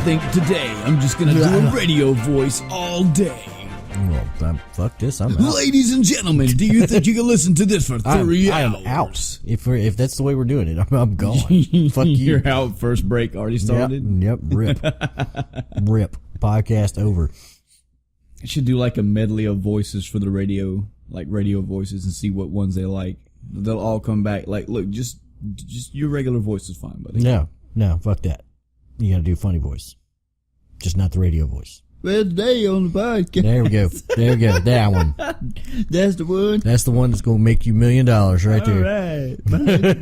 think today I'm just gonna do a radio voice all day. Well, fuck this, I'm out. Ladies and gentlemen, do you think you can listen to this for 3 hours? I am out. If that's the way we're doing it, I'm gone. Fuck you. You're out. First break already started? Yep. Rip. Rip. Podcast over. I should do like a medley of voices for the radio, like radio voices, and see what ones they like. They'll all come back. Like, look, just your regular voice is fine, buddy. No, fuck that. You gotta do funny voice. Just not the radio voice. Well, today on the podcast. There we go. That one. That's the one. That's the one that's gonna make you $1 million right there. All right.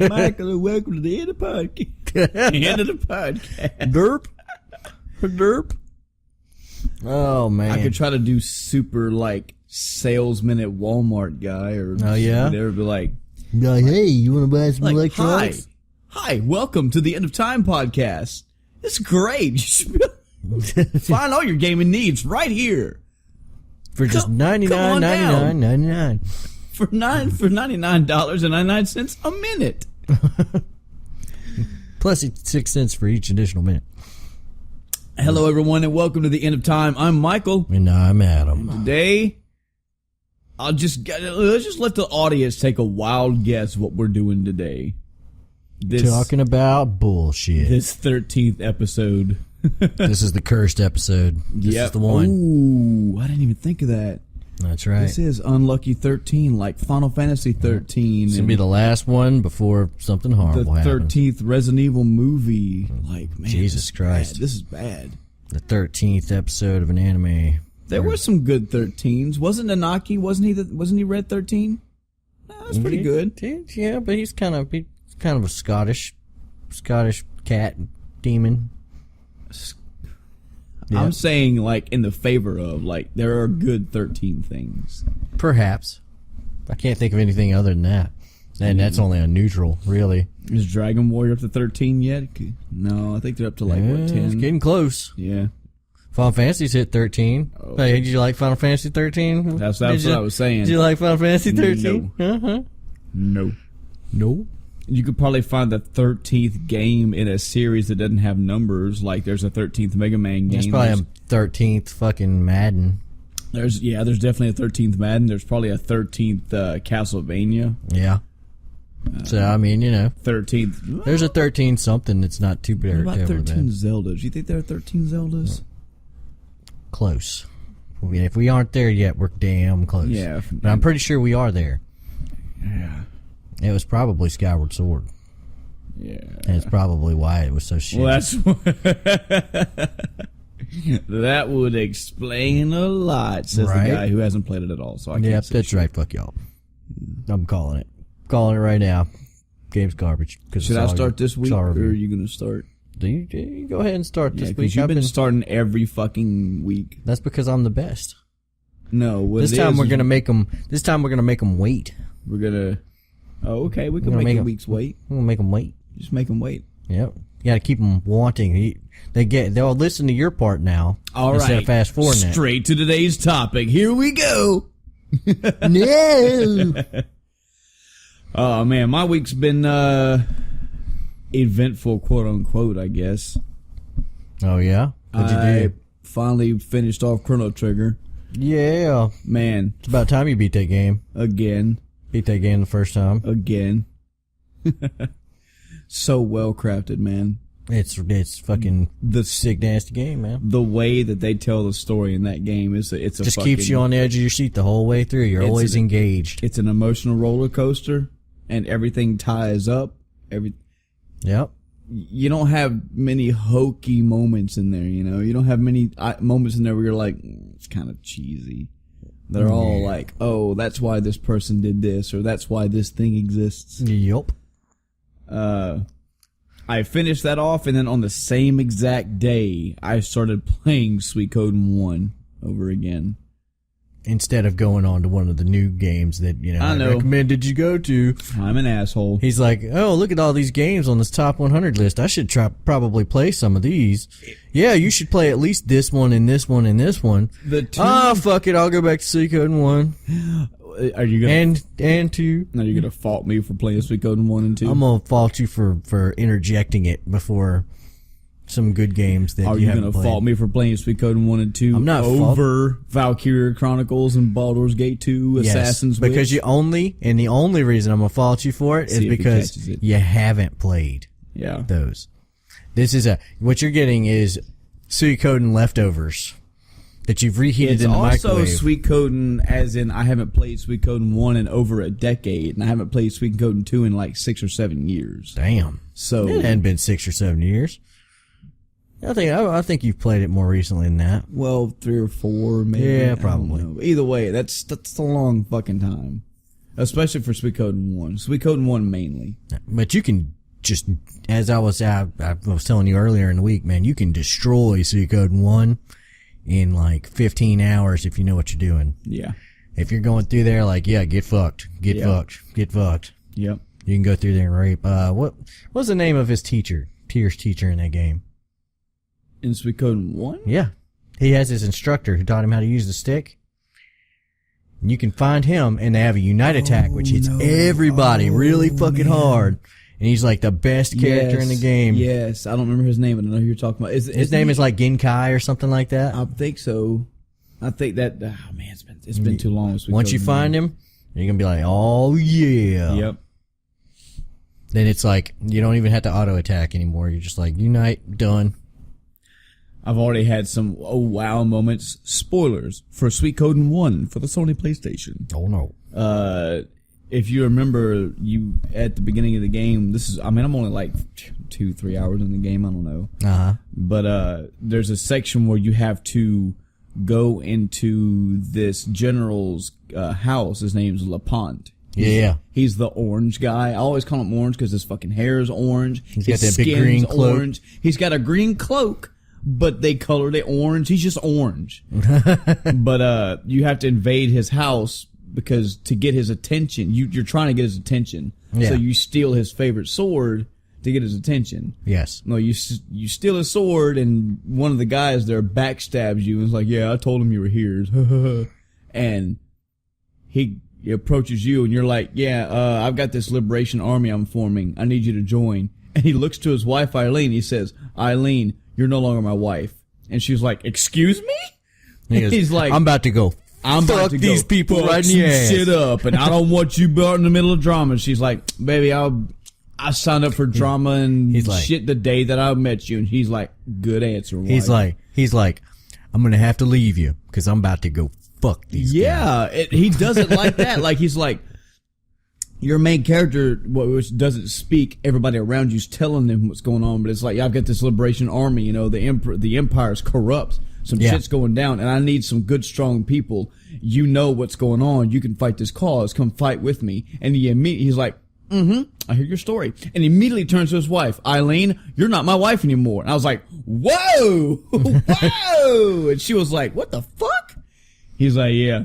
Michael, welcome to the end of the podcast. End of the podcast. Derp. Oh, man. I could try to do super, like, salesman at Walmart guy or whatever, be like, hey, you want to buy some electronics? Hi, welcome to the End of Time podcast. It's great. Find all your gaming needs right here. For just $99.99. For $99.99 a minute. Plus it's 6 cents for each additional minute. Hello, everyone, and welcome to the End of Time. I'm Michael. And I'm Adam. Today, let's just let the audience take a wild guess what we're doing today. Talking about bullshit. This 13th episode. This is the cursed episode. This is the one. Ooh, I didn't even think of that. That's right. This is Unlucky 13, like Final Fantasy 13. It's going to be the last one before something horrible happens. The 13th Resident Evil movie. Like, man, Jesus Christ. This is bad. The 13th episode of an anime. There were some good 13s. Wasn't Nanaki, wasn't he Red 13? No, that's pretty good. Yeah, but he's kind of a Scottish cat demon. Yep. I'm saying, like, in the favor of, like, there are good 13 things. Perhaps. I can't think of anything other than that. And that's only a neutral, really. Is Dragon Warrior up to 13 yet? No, I think they're up to, like, what, 10? It's getting close. Yeah. Final Fantasy's hit 13. Oh. Hey, did you like Final Fantasy 13? That's what I was saying. Did you like Final Fantasy 13? No. No. You could probably find the 13th game in a series that doesn't have numbers. Like, there's a 13th Mega Man game. There's probably a 13th fucking Madden. There's definitely a 13th Madden. There's probably a 13th Castlevania. Yeah. So, I mean, 13th. There's a 13 something that's not too bad. What about 13 Zeldas? You think there are 13 Zeldas? Close. If we aren't there yet, we're damn close. Yeah. But I'm pretty sure we are there. Yeah. It was probably Skyward Sword. Yeah. And it's probably why it was so shit. Well, that would explain a lot, says the guy who hasn't played it at all. So I can't say that's right. Fuck y'all. I'm calling it. Calling it right now. Game's garbage. Should I start this week, or are you going to start? You go ahead and start this week. Because you've been starting every fucking week. That's because I'm the best. No, this time we're gonna make them. This time we're gonna make them wait. We're gonna. Oh, okay. We can make the weeks wait. We're gonna make them wait. Just make them wait. Yep. You gotta keep them wanting. They'll listen to your part now. All instead right. of fast forwarding that. Straight to today's topic. Here we go. No. Oh man, my week's been eventful, quote unquote, I guess. Oh yeah. What'd you do? Finally finished off Chrono Trigger. Yeah. Man. It's about time you beat that game. Again. Beat that game the first time. Again. So well crafted, man. It's fucking the sick nasty game, man. The way that they tell the story in that game is just keeps you on the edge of your seat the whole way through. You're always engaged. It's an emotional roller coaster, and everything ties up. Yep. You don't have many hokey moments in there, You don't have many moments in there where you're like, it's kind of cheesy. They're all like, oh, that's why this person did this, or that's why this thing exists. Yep. I finished that off, and then on the same exact day, I started playing Suikoden 1 over again. Instead of going on to one of the new games that, I recommended you go to. I'm an asshole. He's like, oh, look at all these games on this top 100 list. I should probably play some of these. Yeah, you should play at least this one and this one and this one. Fuck it, I'll go back to Suikoden 1. Are you gonna and 2? Are you gonna fault me for playing Suikoden 1 and 2? I'm gonna fault you for interjecting it before some good games that Are you you haven't going to played. fault me for playing Suikoden 1 and 2 I'm not over Valkyria Chronicles and Baldur's Gate 2, Assassin's Witch? Because the only reason I'm going to fault you for it is because you haven't played those. This is what you're getting is Suikoden leftovers that you've reheated in the microwave. It's also Suikoden, as in I haven't played Suikoden 1 in over a decade, and I haven't played Suikoden 2 in like 6 or 7 years. Damn. So it hadn't been 6 or 7 years. I think you've played it more recently than that. Well, 3 or 4, maybe. Yeah, probably. Either way, that's a long fucking time, especially for Suikoden 1. Suikoden 1 mainly. But you can just, as I was telling you earlier in the week, man, you can destroy Suikoden 1 in like 15 hours if you know what you're doing. Yeah. If you're going through there, like, get fucked. Get fucked. Yep. You can go through there and rape. What's the name of his teacher? Tyr's teacher in that game? In Suikoden 1? Yeah. He has his instructor who taught him how to use the stick. And you can find him, and they have a Unite attack, which hits everybody really fucking hard. And he's like the best character in the game. Yes, I don't remember his name, but I know who you're talking about. His name is like Genkai or something like that. I think so. I think that. Oh man, it's been too long. Once you find him, you're gonna be like, oh yeah. Yep. Then it's like you don't even have to auto attack anymore. You're just like Unite, done. I've already had some wow moments. Spoilers for Suikoden 1 for the Sony PlayStation. Oh no. If you remember, you at the beginning of the game, I'm only like 2-3 hours in the game, I don't know. But there's a section where you have to go into this general's house. His name's LaPont. He's the orange guy. I always call him orange because his fucking hair is orange. He's got that big green cloak. Orange. He's got a green cloak, but they colored it orange. He's just orange. But you have to invade his house because to get his attention, you're trying to get his attention. Yeah. So you steal his favorite sword to get his attention. Yes. No, you steal his sword, and one of the guys there backstabs you and is like, yeah, I told him you were here. And he approaches you, and you're like, yeah, I've got this liberation army I'm forming. I need you to join. And he looks to his wife, Eileen. He says, Eileen, you're no longer my wife. And she's like, excuse me? He's like, I'm about to go fuck these people right in the ass. Shit up, and I don't want you in the middle of drama. She's like, baby, I signed up for drama and shit the day that I met you. And he's like, good answer, wife. He's like, I'm gonna have to leave you because I'm about to go fuck these guys. Yeah, he does it like that. Like he's like, your main character, which doesn't speak, everybody around you's telling them what's going on, but it's like, yeah, I've got this liberation army, you know, the empire's corrupt. Some shit's going down, and I need some good, strong people. You know what's going on. You can fight this cause. Come fight with me. And he's like, I hear your story. And immediately turns to his wife, Eileen, you're not my wife anymore. And I was like, whoa, whoa. And she was like, what the fuck? He's like, yeah.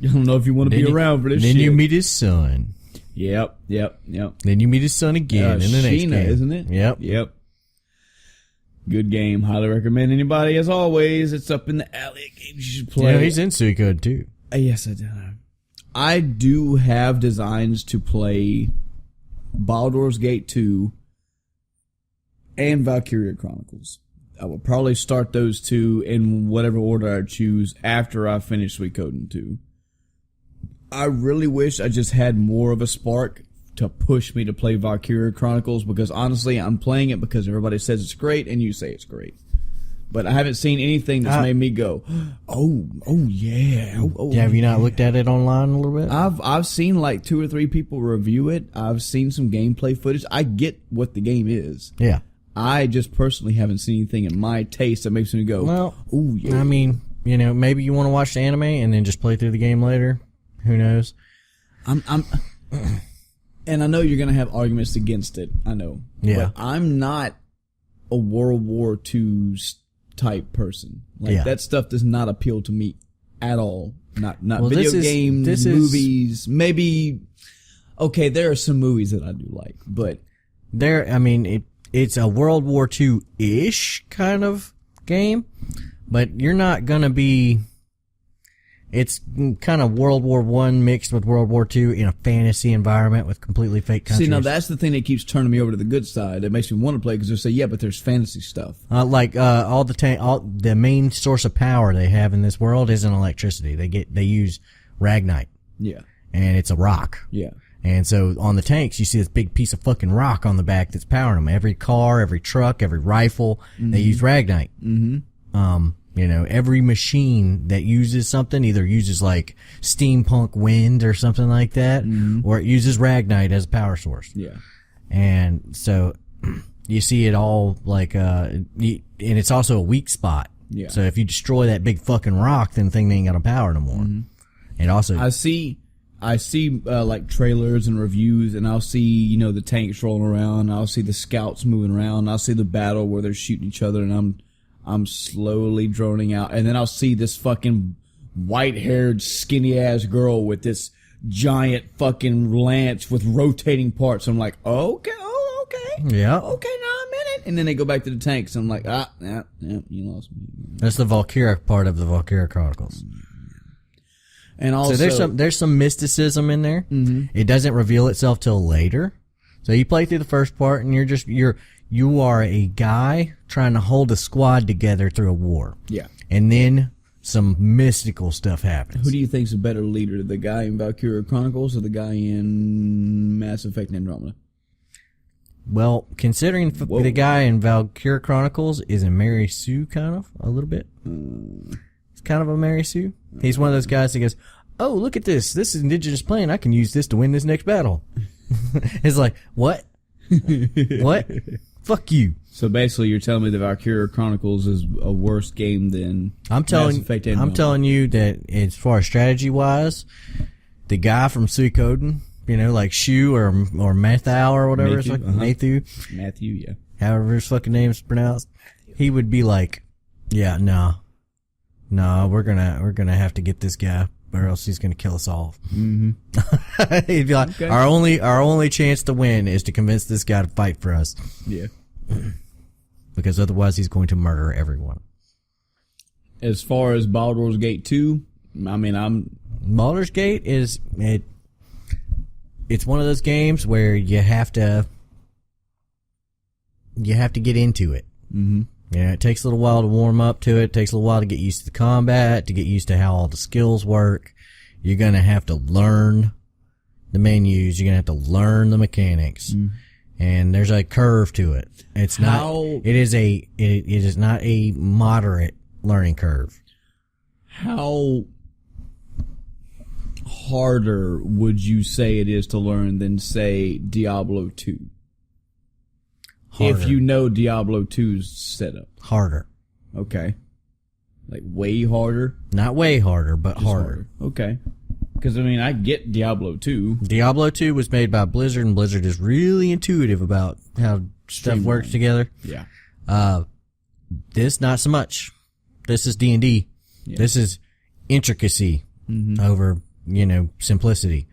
I don't know if you want to be around for this shit. Then you meet his son. Yep. Then you meet his son again in the next game. Isn't it? Yep. Good game. Highly recommend anybody. As always, it's up in the alley. Games you should play. Yeah, he's in Suikoden too. Yes, I do. I do have designs to play Baldur's Gate 2 and Valkyria Chronicles. I will probably start those two in whatever order I choose after I finish Suikoden 2. I really wish I just had more of a spark to push me to play Valkyria Chronicles, because honestly, I'm playing it because everybody says it's great and you say it's great. But I haven't seen anything that's made me go, oh yeah. Have you not looked at it online a little bit? I've seen like 2 or 3 people review it. I've seen some gameplay footage. I get what the game is. Yeah. I just personally haven't seen anything in my taste that makes me go, well, oh yeah. I mean, you know, maybe you want to watch the anime and then just play through the game later. Who knows? And I know you're going to have arguments against it. I know. Yeah. But I'm not a World War II type person. Like that stuff does not appeal to me at all. Not video games, movies. Maybe, okay, there are some movies that I do like, but it's a World War II-ish kind of game, but you're not gonna be, It's kind of World War One mixed with World War Two in a fantasy environment with completely fake countries. See, now that's the thing that keeps turning me over to the good side. It makes me want to play because they say, yeah, but there's fantasy stuff. All the main source of power they have in this world isn't electricity. They use ragnite. Yeah. And it's a rock. Yeah. And so on the tanks, you see this big piece of fucking rock on the back that's powering them. Every car, every truck, every rifle, they use ragnite. Mm-hmm. Every machine that uses something either uses like steampunk wind or something like that, or it uses ragnite as a power source. Yeah. And so you see it all like, and it's also a weak spot. Yeah. So if you destroy that big fucking rock, then the thing ain't got no power no more. And also, I see like trailers and reviews, and I'll see, the tanks rolling around. I'll see the scouts moving around. I'll see the battle where they're shooting each other, and I'm slowly droning out. And then I'll see this fucking white-haired, skinny-ass girl with this giant fucking lance with rotating parts. I'm like, okay. Yeah. Okay, now I'm in it. And then they go back to the tanks. I'm like, yeah, you lost me. That's the Valkyria part of the Valkyria Chronicles. And also, so there's some mysticism in there. It doesn't reveal itself till later. So you play through the first part, and you are a guy trying to hold a squad together through a war. Yeah. And then some mystical stuff happens. Who do you think's a better leader, the guy in Valkyria Chronicles or the guy in Mass Effect Andromeda? Well, considering the guy in Valkyria Chronicles is a Mary Sue kind of, a little bit. It's kind of a Mary Sue. He's one of those guys that goes, oh, look at this. This is indigenous plane. I can use this to win this next battle. It's like, what? What? Fuck you. So basically, you're telling me the Valkyria Chronicles is a worse game than Mass Effect Andromeda. I'm telling you that as far as strategy wise, the guy from Suikoden, like Shu or Mathau or whatever, Matthew, yeah, however his fucking name's pronounced, he would be like, yeah, no, we're gonna have to get this guy, or else he's gonna kill us all. He'd be like, okay. our only chance to win is to convince this guy to fight for us. Yeah. Because otherwise he's going to murder everyone. As far as Baldur's Gate 2, Baldur's Gate it's one of those games where you have to get into it. It takes a little while to warm up to it. It takes a little while to get used to the combat, to get used to how all the skills work. You're going to have to learn the menus. You're going to have to learn the mechanics. And there's a curve to it. It is not a moderate learning curve. How harder would you say it is to learn than, say, Diablo 2? Harder. If you know Diablo 2's setup. Harder. Okay. Like way harder? Not way harder, but harder. Okay. Because, I get Diablo 2. Diablo 2 was made by Blizzard, and Blizzard is really intuitive about how stuff works together. Yeah. This, not so much. This is D&D. Yeah. This is intricacy over, simplicity.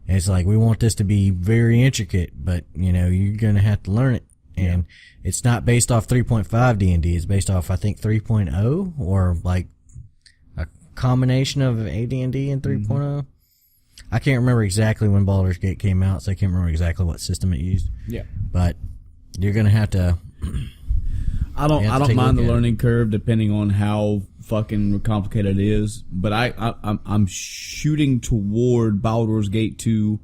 It's like, we want this to be very intricate, but, you're going to have to learn it. And it's not based off 3.5 D&D. It's based off, I think, 3.0 or like a combination of AD&D and 3.0. I can't remember exactly when Baldur's Gate came out, so I can't remember exactly what system it used. Yeah. But you're going to have to... I don't mind the learning curve depending on how fucking complicated it is, but I'm shooting toward Baldur's Gate 2.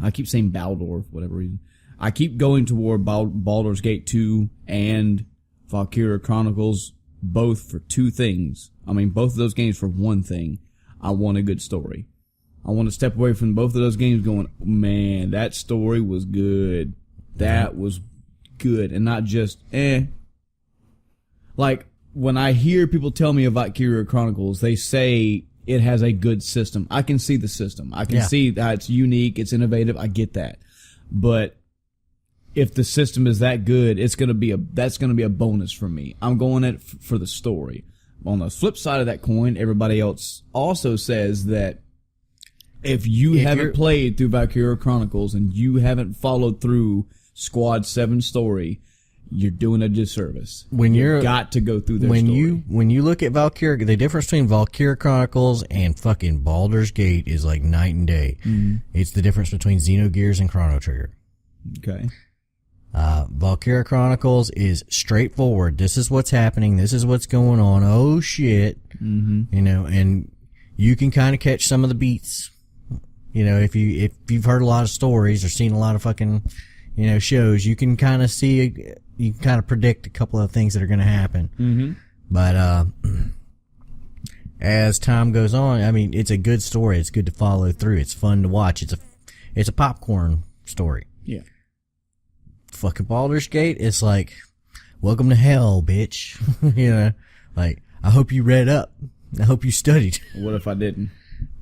I keep saying Baldur for whatever reason. I keep going toward Baldur's Gate 2 and Valkyria Chronicles, both for two things. Both of those games for one thing. I want a good story. I want to step away from both of those games going, man, that story was good. That was good. And not just, Like, when I hear people tell me about Valkyria Chronicles, they say it has a good system. I can see the system. I can see that it's unique, it's innovative. I get that. But if the system is that good, that's going to be a bonus for me. I'm going at it for the story. On the flip side of that coin, everybody else also says that if you haven't played through Valkyria Chronicles and you haven't followed through Squad 7 story, you're doing a disservice. When You've got to go through their story. When you look at Valkyria, the difference between Valkyria Chronicles and fucking Baldur's Gate is like night and day. Mm-hmm. It's the difference between Xenogears and Chrono Trigger. Okay. Valkyria Chronicles is straightforward. This is what's happening. This is what's going on. Oh shit. Mm-hmm. You know, and you can kind of catch some of the beats. You know, if you've heard a lot of stories or seen a lot of fucking, you know, shows, you can kind of see, you can kind of predict a couple of things that are going to happen. Mm-hmm. But, as time goes on, I mean, it's a good story. It's good to follow through. It's fun to watch. It's a popcorn story. Yeah. Fucking Baldur's Gate, it's like, welcome to hell, bitch. You know, like, I hope you read up. I hope you studied. What if I didn't?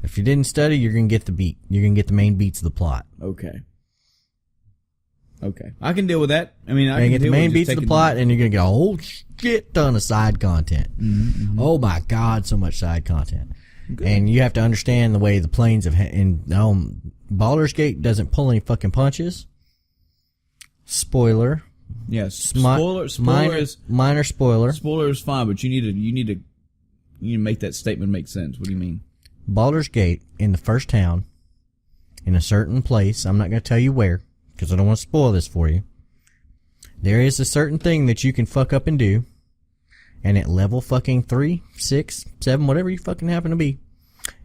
If you didn't study, you're gonna get the beat. You're gonna get the main beats of the plot. Okay. I can deal with that. I mean, I can get the main beats of the plot, and you're gonna get a whole shit ton of side content. Mm-hmm, mm-hmm. Oh my god, so much side content. Good. And you have to understand the way the planes of Baldur's Gate doesn't pull any fucking punches. Spoiler. Yes. Spoiler is minor spoiler. Spoiler is fine, but you need to make that statement make sense. What do you mean? Baldur's Gate, in the first town, in a certain place, I'm not going to tell you where, because I don't want to spoil this for you. There is a certain thing that you can fuck up and do, and at level fucking 3, 6, 7, whatever you fucking happen to be,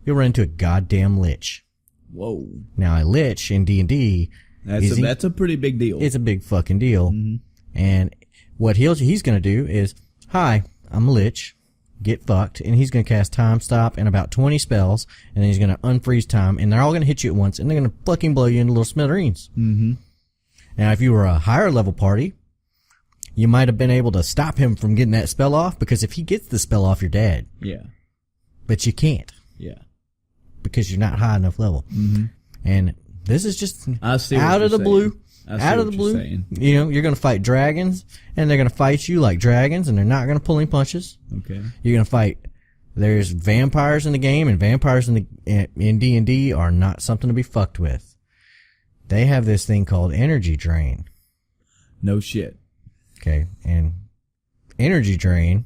you'll run into a goddamn lich. Whoa. Now, a lich in D&D... That's a pretty big deal. It's a big fucking deal. Mm-hmm. And what he's going to do is, hi, I'm a lich. Get fucked, and he's going to cast Time Stop and about 20 spells, and then he's going to unfreeze time, and they're all going to hit you at once, and they're going to fucking blow you into little smithereens. Mm-hmm. Now, if you were a higher level party, you might have been able to stop him from getting that spell off, because if he gets the spell off, you're dead. Yeah. But you can't. Yeah. Because you're not high enough level. Mm-hmm. And this is just out of the blue. Out of the blue. You know, you're going to fight dragons, and they're going to fight you like dragons, and they're not going to pull any punches. Okay. You're going to fight. There's vampires in the game, and vampires in D&D are not something to be fucked with. They have this thing called energy drain. No shit. Okay. And energy drain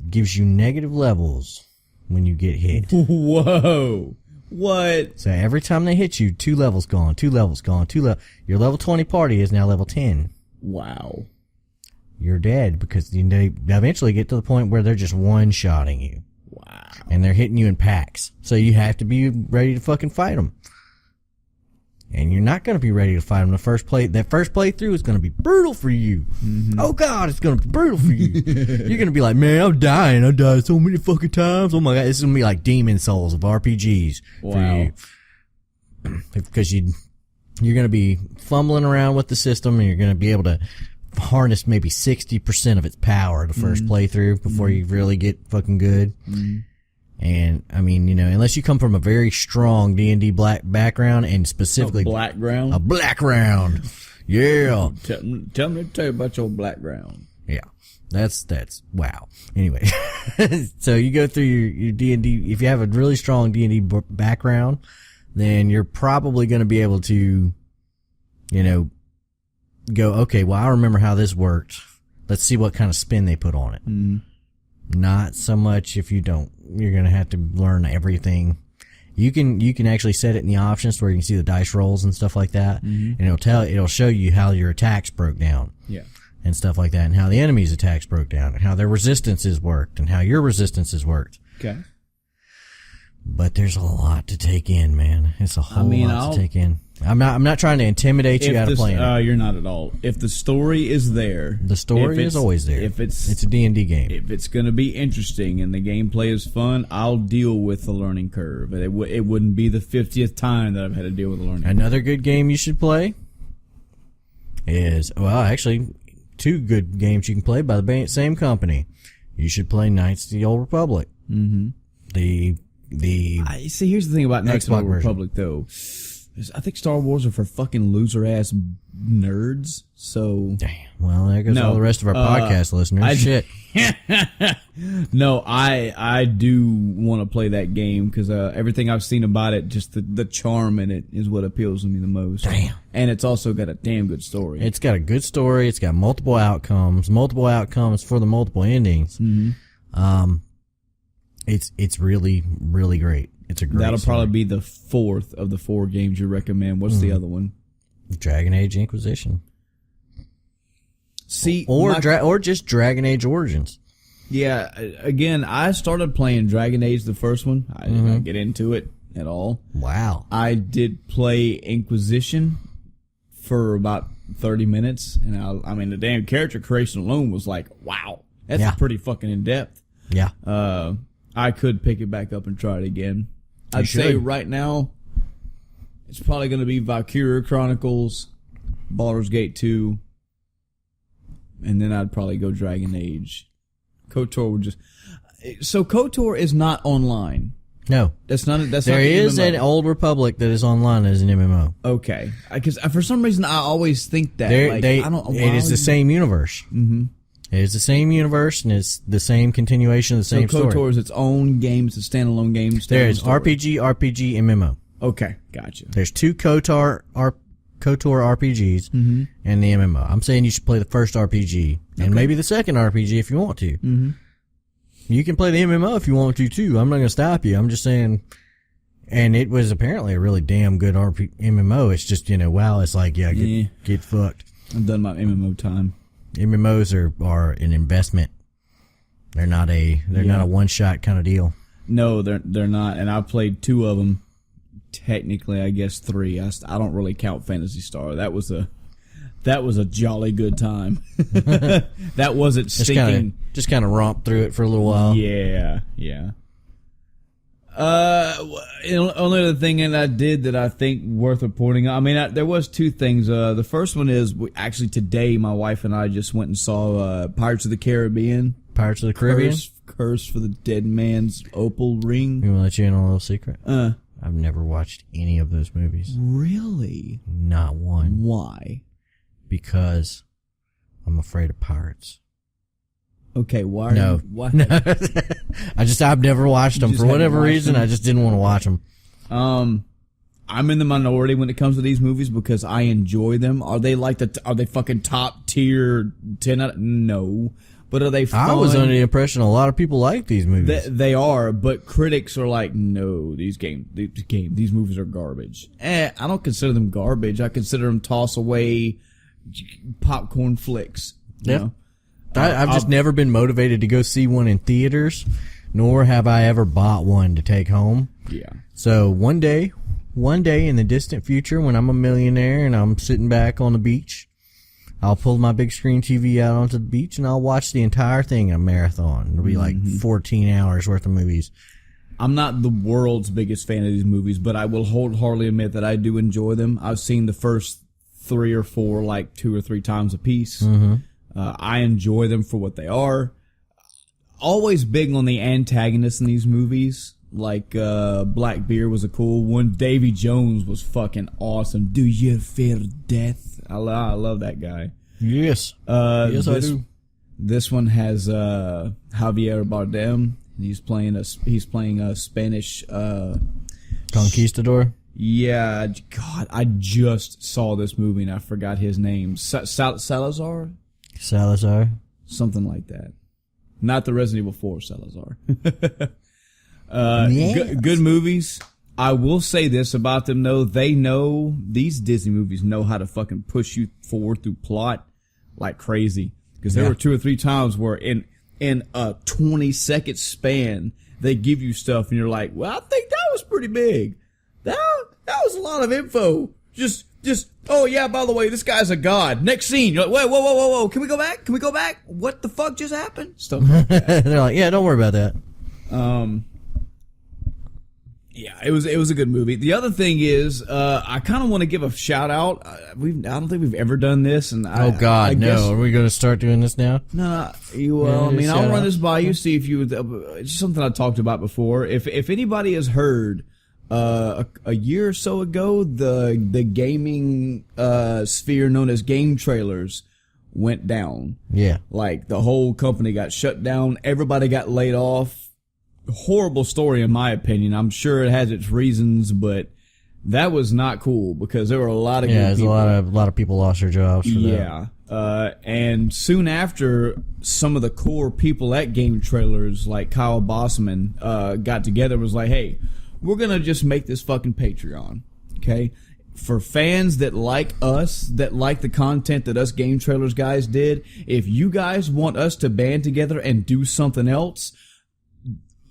gives you negative levels when you get hit. Whoa. What? So every time they hit you, 2 levels gone, 2 levels gone, your level 20 party is now level 10. Wow. You're dead because they eventually get to the point where they're just one-shotting you. Wow. And they're hitting you in packs. So you have to be ready to fucking fight them. And you're not going to be ready to fight them. That first playthrough is going to be brutal for you. Mm-hmm. Oh God, it's going to be brutal for you. You're going to be like, man, I'm dying. I died so many fucking times. Oh my God, this is going to be like Demon Souls of RPGs for you. Because you're going to be fumbling around with the system, and you're going to be able to harness maybe 60% of its power the first playthrough before you really get fucking good. Mm-hmm. And, I mean, you know, unless you come from a very strong D&D black background, and specifically... A black ground? A black ground. Yeah. Tell me about your black ground. Yeah. That's, wow. Anyway. So you go through your D&D, if you have a really strong D&D background, then you're probably going to be able to, you know, go, okay, well, I remember how this worked. Let's see what kind of spin they put on it. Mm-hmm. Not so much if you don't. You're going to have to learn everything. You can actually set it in the options where you can see the dice rolls and stuff like that. Mm-hmm. And it'll show you how your attacks broke down. Yeah. And stuff like that, and how the enemy's attacks broke down, and how their resistances worked, and how your resistances worked. Okay. But there's a lot to take in, man. It's a whole lot to take in. I'm not trying to intimidate you out of playing it. You're not at all. If the story is there, the story is always there. If it's a D&D game. If it's going to be interesting and the gameplay is fun, I'll deal with the learning curve. It wouldn't be the 50th time that I've had to deal with the learning curve. Another good game you should play is, well, actually, 2 good games you can play by the same company. You should play Knights of the Old Republic. Mm-hmm. See, here's the thing about Knights of the Old Republic, though. I think Star Wars are for fucking loser ass nerds. So damn. Well, there goes all the rest of our podcast listeners. Shit. No, I do want to play that game because everything I've seen about it, just the charm in it is what appeals to me the most. Damn. And it's also got a damn good story. It's got a good story. It's got multiple outcomes for the multiple endings. Mm-hmm. It's really, really great. It's a great That'll story. probably be the 4th of the 4 games you recommend. What's the other one? Dragon Age Inquisition. See, or just Dragon Age Origins. Yeah, again, I started playing Dragon Age, the first one. I did not get into it at all. Wow. I did play Inquisition for about 30 minutes, and I mean, the damn character creation alone was like, wow, that's pretty fucking in-depth. Yeah. I could pick it back up and try it again. I'd say right now, it's probably going to be Valkyria Chronicles, Baldur's Gate 2, and then I'd probably go Dragon Age. KOTOR would just... So KOTOR is not online. No. That's not there is an Old Republic that is online as an MMO. Okay. Because for some reason, I always think that. I don't. It is the same universe. Mm-hmm. It is the same universe, and it's the same continuation of the same story. So KOTOR is its own game. It's a standalone game. There is RPG, MMO. Okay. Gotcha. There's 2 KOTOR RPGs and the MMO. I'm saying you should play the first RPG and maybe the second RPG if you want to. Mm-hmm. You can play the MMO if you want to too. I'm not going to stop you. I'm just saying. And it was apparently a really damn good MMO. It's just, wow, it's like, get fucked. I've done my MMO time. MMOs are an investment. They're not a one shot kind of deal. No, they're not. And I've played 2 of them. Technically, I guess 3. I don't really count Phantasy Star. That was a jolly good time. That wasn't stinking. Just kind of romp through it for a little while. Yeah. Only other thing that I did that I think worth reporting. I mean, there was 2 things. The first one is actually today, my wife and I just went and saw Pirates of the Caribbean. Pirates of the Caribbean. Curse for the Dead Man's Opal Ring. You want to let you in on a little secret? I've never watched any of those movies. Really? Not one. Why? Because I'm afraid of pirates. Okay, why? No. Why? I've never watched them. For whatever reason, I just didn't want to watch them. I'm in the minority when it comes to these movies because I enjoy them. Are they fucking top tier 10 out of, no. But are they fun? I was under the impression a lot of people like these movies. They are, but critics are like, no, these movies are garbage. I don't consider them garbage. I consider them toss away popcorn flicks. You know? I've just never been motivated to go see one in theaters, nor have I ever bought one to take home. Yeah. So one day in the distant future, when I'm a millionaire and I'm sitting back on the beach, I'll pull my big screen TV out onto the beach and I'll watch the entire thing in a marathon. It'll be like 14 hours worth of movies. I'm not the world's biggest fan of these movies, but I will wholeheartedly admit that I do enjoy them. I've seen the first 3 or 4 like 2 or 3 times a piece. Mm-hmm. I enjoy them for what they are. Always big on the antagonists in these movies. Like Blackbeard was a cool one. Davy Jones was fucking awesome. Do you fear death? I love that guy. Yes. Yes, I do. This one has Javier Bardem. He's playing a Spanish conquistador. Yeah, God, I just saw this movie and I forgot his name. Salazar, something like that. Not the Resident Evil 4 Salazar. Yes. Good movies. I will say this about them though. These Disney movies know how to fucking push you forward through plot like crazy. Because there were 2 or 3 times where in a 20-second span, they give you stuff and you're like, well, I think that was pretty big. That was a lot of info. Just, oh yeah, by the way, this guy's a god. Next scene, you're like, whoa. Can we go back? What the fuck just happened? Stuff like that. They're like, yeah, don't worry about that. Yeah, it was a good movie. The other thing is, I kind of want to give a shout out. I don't think we've ever done this, and I guess, no. Are we going to start doing this now? No. I'll run this by you. See if you. It's something I talked about before. If anybody has heard a year or so ago, the gaming sphere known as game trailers went down. Yeah. Like, the whole company got shut down. Everybody got laid off. Horrible story, in my opinion. I'm sure it has its reasons, but that was not cool because there were a lot of good people. A lot of people lost their jobs for that. Yeah. And soon after, some of the core people at game trailers, like Kyle Bossman, got together and was like, hey, we're going to just make this fucking Patreon. Okay? For fans that like us, that like the content that us game trailers guys did, if you guys want us to band together and do something else,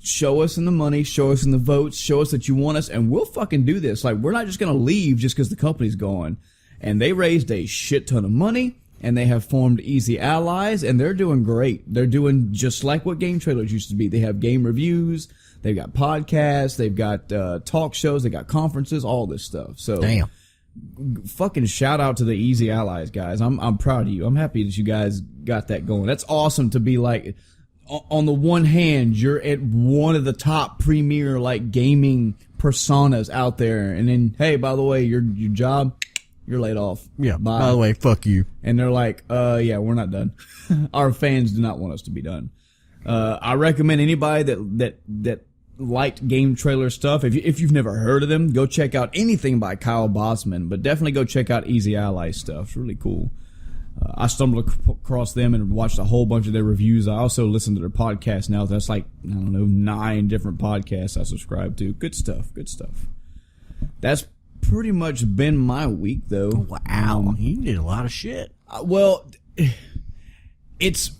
show us in the money, show us in the votes, show us that you want us, and we'll fucking do this. Like, we're not just going to leave just because the company's gone. And they raised a shit ton of money, and they have formed Easy Allies, and they're doing great. They're doing just like what game trailers used to be. They have game reviews, they've got podcasts, they've got talk shows, they got conferences, all this stuff. So, damn. Fucking shout out to the Easy Allies, guys. I'm proud of you. I'm happy that you guys got that going. That's awesome to be like, on the one hand, you're at one of the top premier like gaming personas out there, and then, hey, by the way, your job, you're laid off. Yeah. Bye. By the way, fuck you. And they're like, yeah, we're not done. Our fans do not want us to be done. I recommend anybody that liked game trailer stuff. If you've never heard of them, go check out anything by Kyle Bossman, but definitely go check out Easy Ally stuff. It's really cool. I stumbled across them and watched a whole bunch of their reviews. I also listen to their podcast now. That's like, I don't know, 9 different podcasts I subscribe to. Good stuff. Good stuff. That's pretty much been my week, though. Wow. You did a lot of shit. Well, it's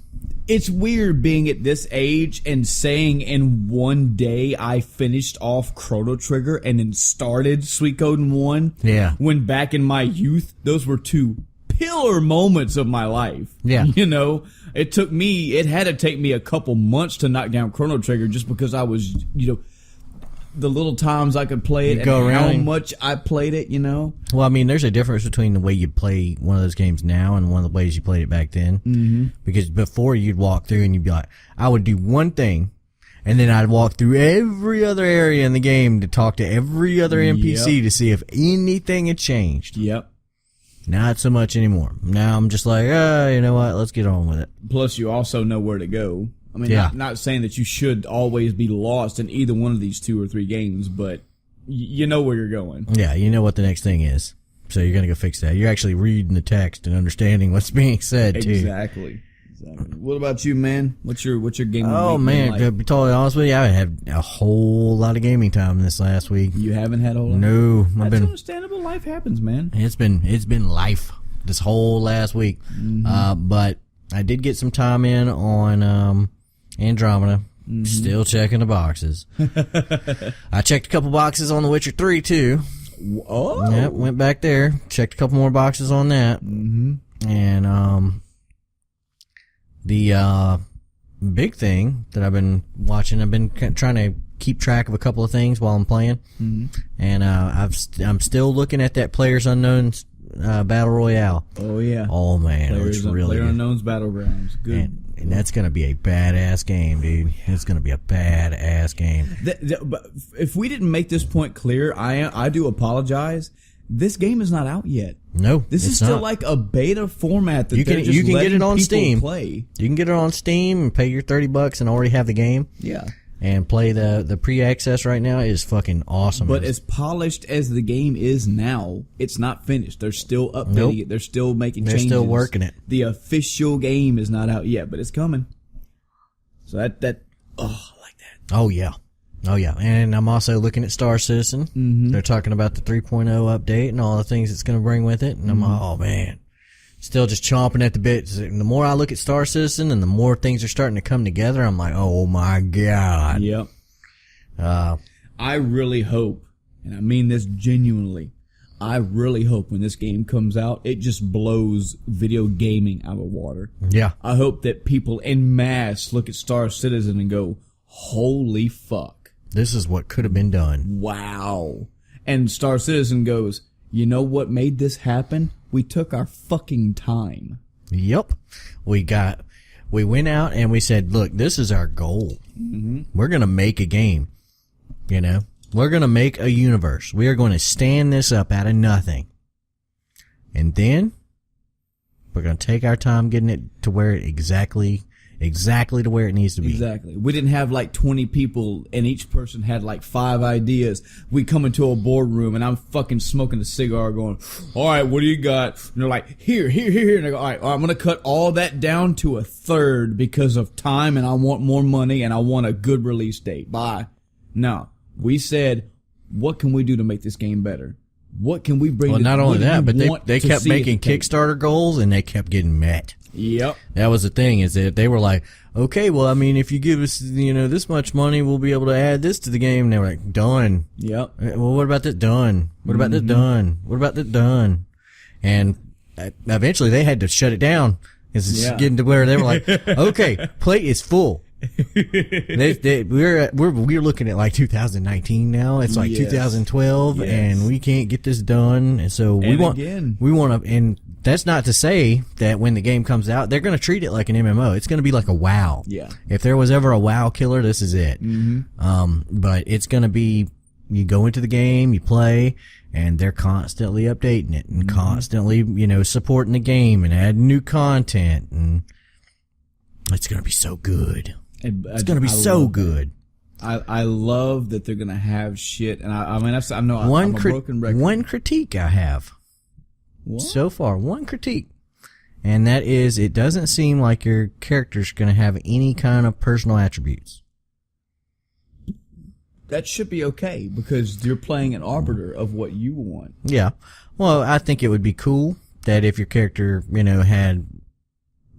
weird being at this age and saying in one day I finished off Chrono Trigger and then started Suikoden 1. Yeah. When back in my youth, those were 2 pillar moments of my life. Yeah. You know, it had to take me a couple months to knock down Chrono Trigger just because I was, you know, the little times I could play it and how much I played it, you know. Well, I mean, there's a difference between the way you play one of those games now and one of the ways you played it back then. Mm-hmm. Because before you'd walk through and you'd be like, I would do one thing, and then I'd walk through every other area in the game to talk to every other NPC to see if anything had changed. Yep. Not so much anymore. Now I'm just like, you know what? Let's get on with it. Plus, you also know where to go. I mean, not saying that you should always be lost in either one of these 2 or 3 games, but you know where you're going. Yeah, you know what the next thing is. So you're going to go fix that. You're actually reading the text and understanding what's being said, too. Exactly. What about you, man? What's your gaming Oh, week man, like? to be totally honest with you, I haven't had a whole lot of gaming time this last week. You haven't had a whole lot? No. That's understandable. Life happens, man. It's been life this whole last week. Mm-hmm. But I did get some time in on Andromeda. Mm-hmm. Still checking the boxes. I checked a couple boxes on The Witcher 3, too. Oh. Yep, went back there. Checked a couple more boxes on that. Mm-hmm. And the big thing that I've been watching, I've been trying to keep track of a couple of things while I'm playing. Mm-hmm. And I'm still looking at that PlayerUnknown's Battle Royale. Oh, yeah. Oh, man. It's really good. PlayerUnknown's Battlegrounds. Good. And that's going to be a badass game, dude. It's going to be a badass game. But if we didn't make this point clear, I do apologize. This game is not out yet. No, this is still like a beta format that you can get it on Steam. Play. You can get it on Steam and pay your $30 and already have the game. Yeah. And play the pre-access right now is fucking awesome. But as polished as the game is now, it's not finished. They're still updating it. They're still making changes. They're still working it. The official game is not out yet, but it's coming. So I like that. Oh, yeah. Oh, yeah. And I'm also looking at Star Citizen. Mm-hmm. They're talking about the 3.0 update and all the things it's going to bring with it. And I'm like, oh, man. Still just chomping at the bit. And the more I look at Star Citizen and the more things are starting to come together, I'm like, oh, my God. Yep. I really hope, and I mean this genuinely, I really hope when this game comes out, it just blows video gaming out of the water. Yeah. I hope that people en masse look at Star Citizen and go, holy fuck. This is what could have been done. Wow. And Star Citizen goes, you know what made this happen? We took our fucking time. Yep. We went out and we said, look, this is our goal. Mm-hmm. We're going to make a game, you know? We're going to make a universe. We are going to stand this up out of nothing. And then we're going to take our time getting it to where it exactly to where it needs to be. Exactly. We didn't have like 20 people and each person had like 5 ideas. We come into a boardroom and I'm fucking smoking a cigar going, all right, what do you got? And they're like, here. And I go, all right, I'm going to cut all that down to a third because of time and I want more money and I want a good release date. Bye. No. We said, what can we do to make this game better? What can we bring? Well, not only that, but they kept making Kickstarter goals and they kept getting met. Yep. That was the thing, is that they were like, okay, well, I mean, if you give us, this much money, we'll be able to add this to the game. And they were like, done. Yep. Well, what about that? Done. What about that? Done. What about that? Done. And eventually they had to shut it down. It's getting to where they were like, okay, plate is full. We're looking at like 2019 now. It's like 2012 and we can't get this done. And so we want to, and that's not to say that when the game comes out, they're going to treat it like an MMO. It's going to be like a WoW. Yeah. If there was ever a WoW killer, this is it. But it's going to be, you go into the game, you play, and they're constantly updating it and constantly, supporting the game and adding new content, and it's going to be so good. It's going to be so good. I love that they're going to have shit, and I mean, I know I'm a broken record. One critique I have. What? So far, one critique. And that is, it doesn't seem like your character's going to have any kind of personal attributes. That should be okay, because you're playing an arbiter of what you want. Yeah. Well, I think it would be cool that if your character, had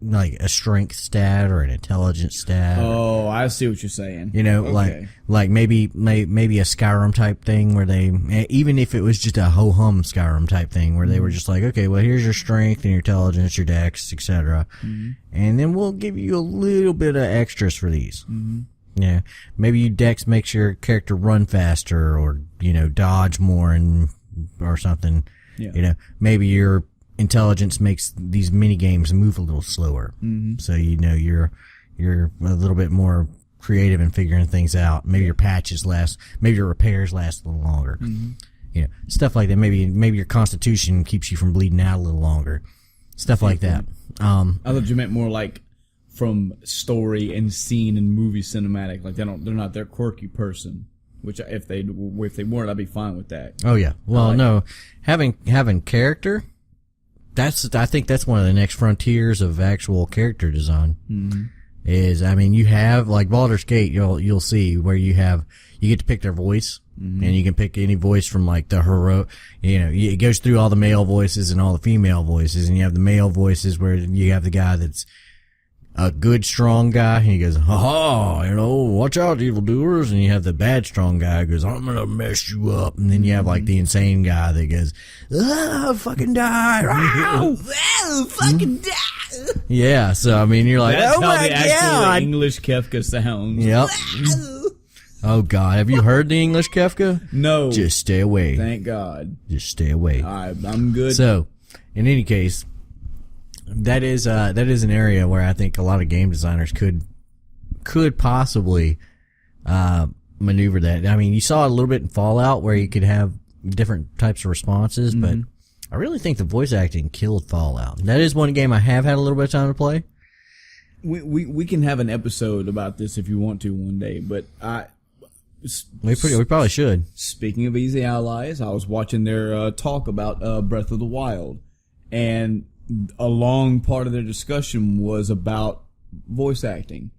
like a strength stat or an intelligence stat. Oh, I see what you're saying. Okay. like maybe a Skyrim type thing where they, even if it was just a ho-hum Skyrim type thing where they were just like, okay, well, here's your strength and your intelligence, your dex, etc. And then we'll give you a little bit of extras for these. Yeah. Maybe your dex makes your character run faster or, dodge more or something. Yeah. Maybe your intelligence makes these mini games move a little slower. So you're a little bit more creative in figuring things out. Maybe your patches last, maybe your repairs last a little longer. Stuff like that. Maybe your constitution keeps you from bleeding out a little longer. Stuff like that. I thought you meant more like from story and scene and movie cinematic. Like they're not their quirky person. Which if they weren't, I'd be fine with that. Oh yeah. Well, no, having character. I think that's one of the next frontiers of actual character design. Is, I mean, you have, like Baldur's Gate, you'll see where you get to pick their voice, and you can pick any voice from like the hero, it goes through all the male voices and all the female voices, and you have the male voices where you have the guy that's a good, strong guy, and he goes, ha ha, watch out, evildoers. And you have the bad, strong guy who goes, I'm gonna mess you up. And then you have like the insane guy that goes, fucking die. Fucking die. Yeah, so I mean, you're like, that's oh how my the actual God. English Kefka sounds. Yep. Oh God, have you heard the English Kefka? No. Just stay away. Thank God. Just stay away. All right, I'm good. So, in any case, that is an area where I think a lot of game designers could possibly maneuver that. I mean, you saw it a little bit in Fallout where you could have different types of responses, but I really think the voice acting killed Fallout. That is one game I have had a little bit of time to play. We can have an episode about this if you want to one day, but we probably should. Speaking of Easy Allies, I was watching their talk about Breath of the Wild, and a long part of their discussion was about voice acting.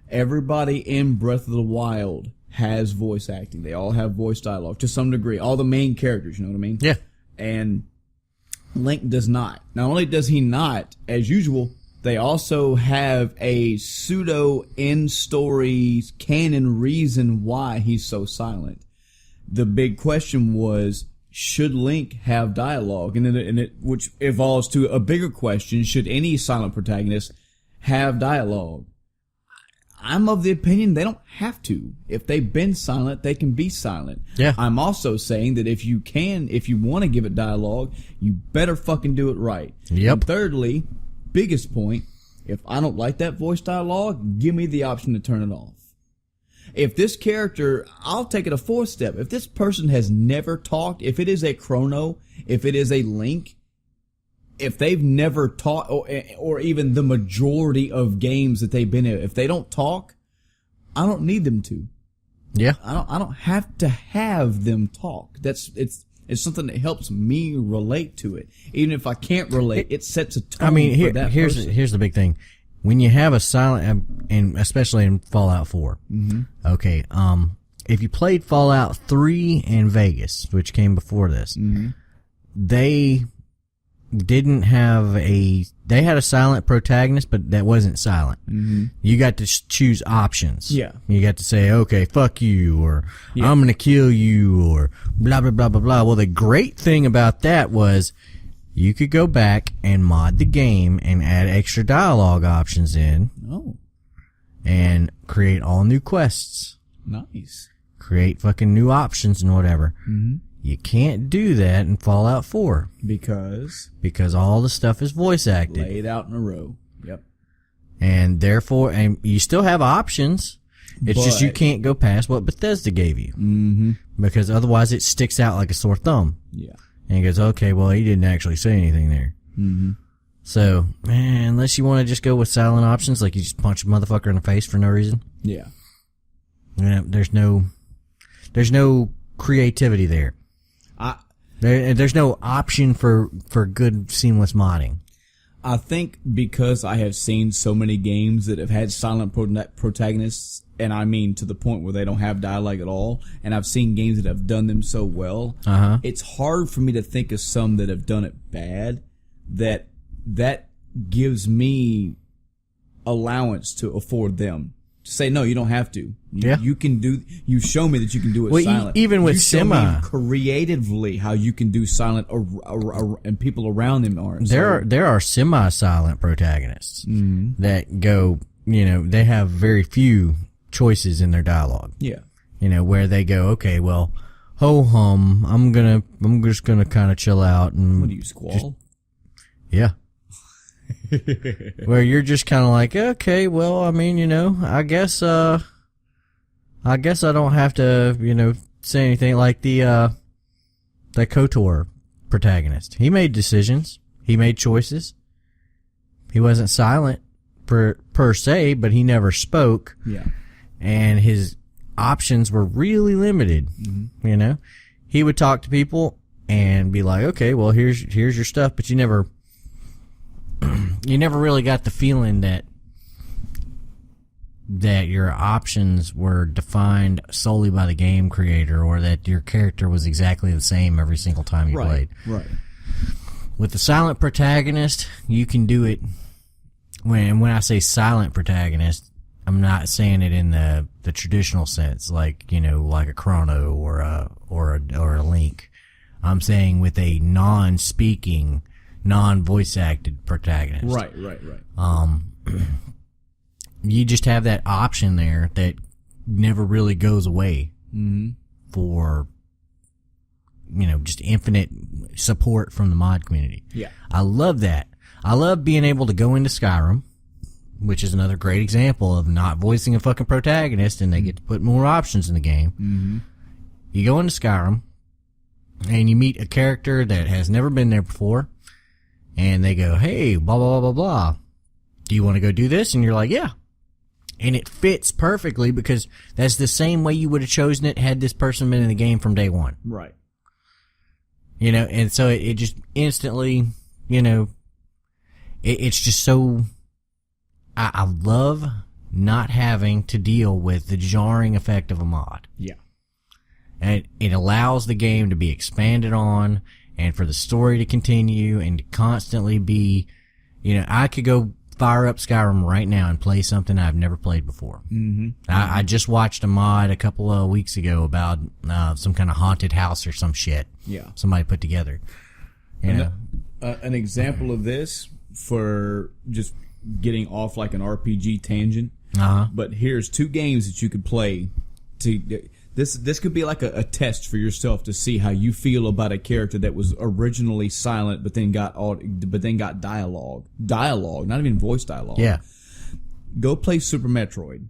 Everybody in Breath of the Wild has voice acting. They all have voice dialogue to some degree. All the main characters, you know what I mean? Yeah. And Link does not. Not only does he not, as usual, they also have a pseudo in-story canon reason why he's so silent. The big question was, should Link have dialogue? And which evolves to a bigger question, should any silent protagonist have dialogue? I'm of the opinion they don't have to. If they've been silent, they can be silent. Yeah. I'm also saying that if you want to give it dialogue, you better fucking do it right. Yep. And thirdly, biggest point, if I don't like that voice dialogue, give me the option to turn it off. If this character, I'll take it a fourth step. If this person has never talked, if it is a Chrono, if it is a Link, if they've never talked, or even the majority of games that they've been in, if they don't talk, I don't need them to. Yeah. I don't have to have them talk. It's something that helps me relate to it. Even if I can't relate, it sets a tone for that person. Here's the big thing. When you have a silent, and especially in Fallout 4, okay, if you played Fallout 3 and Vegas, which came before this, they didn't have they had a silent protagonist, but that wasn't silent. You got to choose options. Yeah. You got to say, okay, fuck you, or I'm gonna kill you, or blah, blah, blah, blah, blah. Well, the great thing about that was you could go back and mod the game and add extra dialogue options in. Oh. And create all new quests. Nice. Create fucking new options and whatever. You can't do that in Fallout 4. Because all the stuff is voice acted. Laid out in a row. Yep. And therefore, and you still have options. It's just you can't go past what Bethesda gave you. Because otherwise it sticks out like a sore thumb. Yeah. And he goes, okay, well, he didn't actually say anything there. So, man, unless you want to just go with silent options, like you just punch a motherfucker in the face for no reason. Yeah. Yeah, there's no creativity there. There's no option for good seamless modding. I think because I have seen so many games that have had silent protagonists, and I mean to the point where they don't have dialogue at all, and I've seen games that have done them so well, it's hard for me to think of some that have done it bad, that gives me allowance to afford them. To say, no, you don't have to. You can do, you show me that you can do it silent. Even with you show me creatively how you can do silent and people around them aren't. There are semi-silent protagonists that go, they have very few choices in their dialogue. Yeah. Where they go, okay, well, ho hum, I'm just gonna kind of chill out and. What do you squall? Yeah. Where you're just kind of like, okay, well, I mean, I guess I don't have to, say anything. Like the KOTOR protagonist. He made decisions. He made choices. He wasn't silent per se, but he never spoke. Yeah. And his options were really limited. He would talk to people and be like, okay, well, here's your stuff, but you never really got the feeling that your options were defined solely by the game creator, or that your character was exactly the same every single time you played. Right. With the silent protagonist, you can do it. When I say silent protagonist, I'm not saying it in the traditional sense, like like a Chrono or a Link. I'm saying with a non-speaking, non-voice acted protagonist. Right. You just have that option there that never really goes away for, just infinite support from the mod community. Yeah. I love that. I love being able to go into Skyrim, which is another great example of not voicing a fucking protagonist, and they get to put more options in the game. You go into Skyrim, and you meet a character that has never been there before, and they go, hey, blah, blah, blah, blah, blah. Do you want to go do this? And you're like, yeah. And it fits perfectly because that's the same way you would have chosen it had this person been in the game from day one. Right. And so it just instantly, it's just so, I love not having to deal with the jarring effect of a mod. Yeah. And it allows the game to be expanded on, and for the story to continue, and to constantly be, I could go fire up Skyrim right now and play something I've never played before. I just watched a mod a couple of weeks ago about some kind of haunted house or some shit. Yeah. Somebody put together. An example of this, for just getting off like an RPG tangent. But here's two games that you could play to. This could be like a test for yourself to see how you feel about a character that was originally silent but then got dialogue, not even voice dialogue. Yeah. Go play Super Metroid.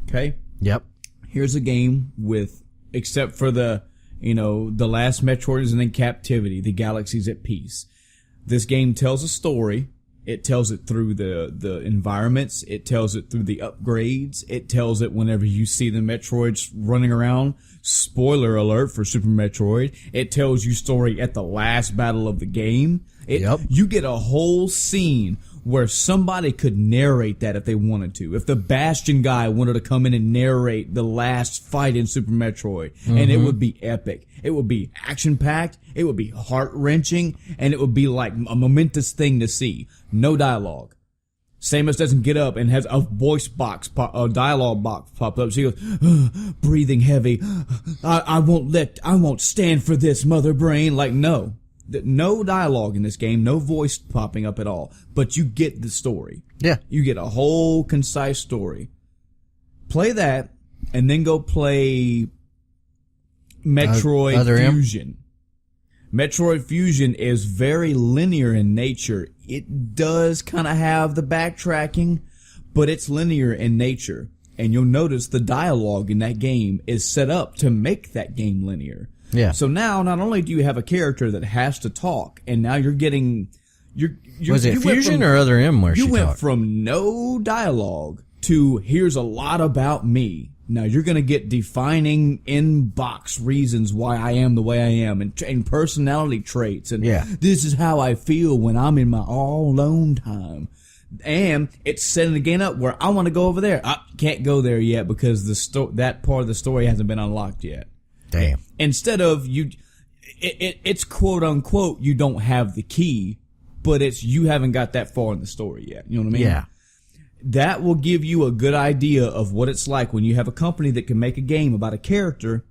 Okay? Yep. here's a game with, except for the last Metroid is in captivity, the galaxy's at peace. This game tells a story. It tells it through the environments. It tells it through the upgrades. It tells it whenever you see the Metroids running around. Spoiler alert for Super Metroid. It tells you story at the last battle of the game. You get a whole scene where somebody could narrate that if they wanted to. If the Bastion guy wanted to come in and narrate the last fight in Super Metroid, and it would be epic. It would be action-packed, it would be heart-wrenching, and it would be like a momentous thing to see. No dialogue. Samus doesn't get up and has a voice box, a dialogue box pop up. She goes, breathing heavy. I won't stand for this, mother brain. Like, no. No dialogue in this game, no voice popping up at all, but you get the story. Yeah. You get a whole concise story. Play that, and then go play Metroid Fusion. Metroid Fusion is very linear in nature. It does kind of have the backtracking, but it's linear in nature. And you'll notice the dialogue in that game is set up to make that game linear. Yeah. So now, not only do you have a character that has to talk, and now you're getting, was it Fusion or Other M where she talked? You went from no dialogue to here's a lot about me. Now you're going to get defining in-box reasons why I am the way I am, and personality traits, and this is how I feel when I'm in my all alone time. And it's setting the game up where I want to go over there. I can't go there yet because that part of the story hasn't been unlocked yet. Damn. Instead of it's quote unquote, you don't have the key, but it's you haven't got that far in the story yet. You know what I mean? Yeah. That will give you a good idea of what it's like when you have a company that can make a game about a character.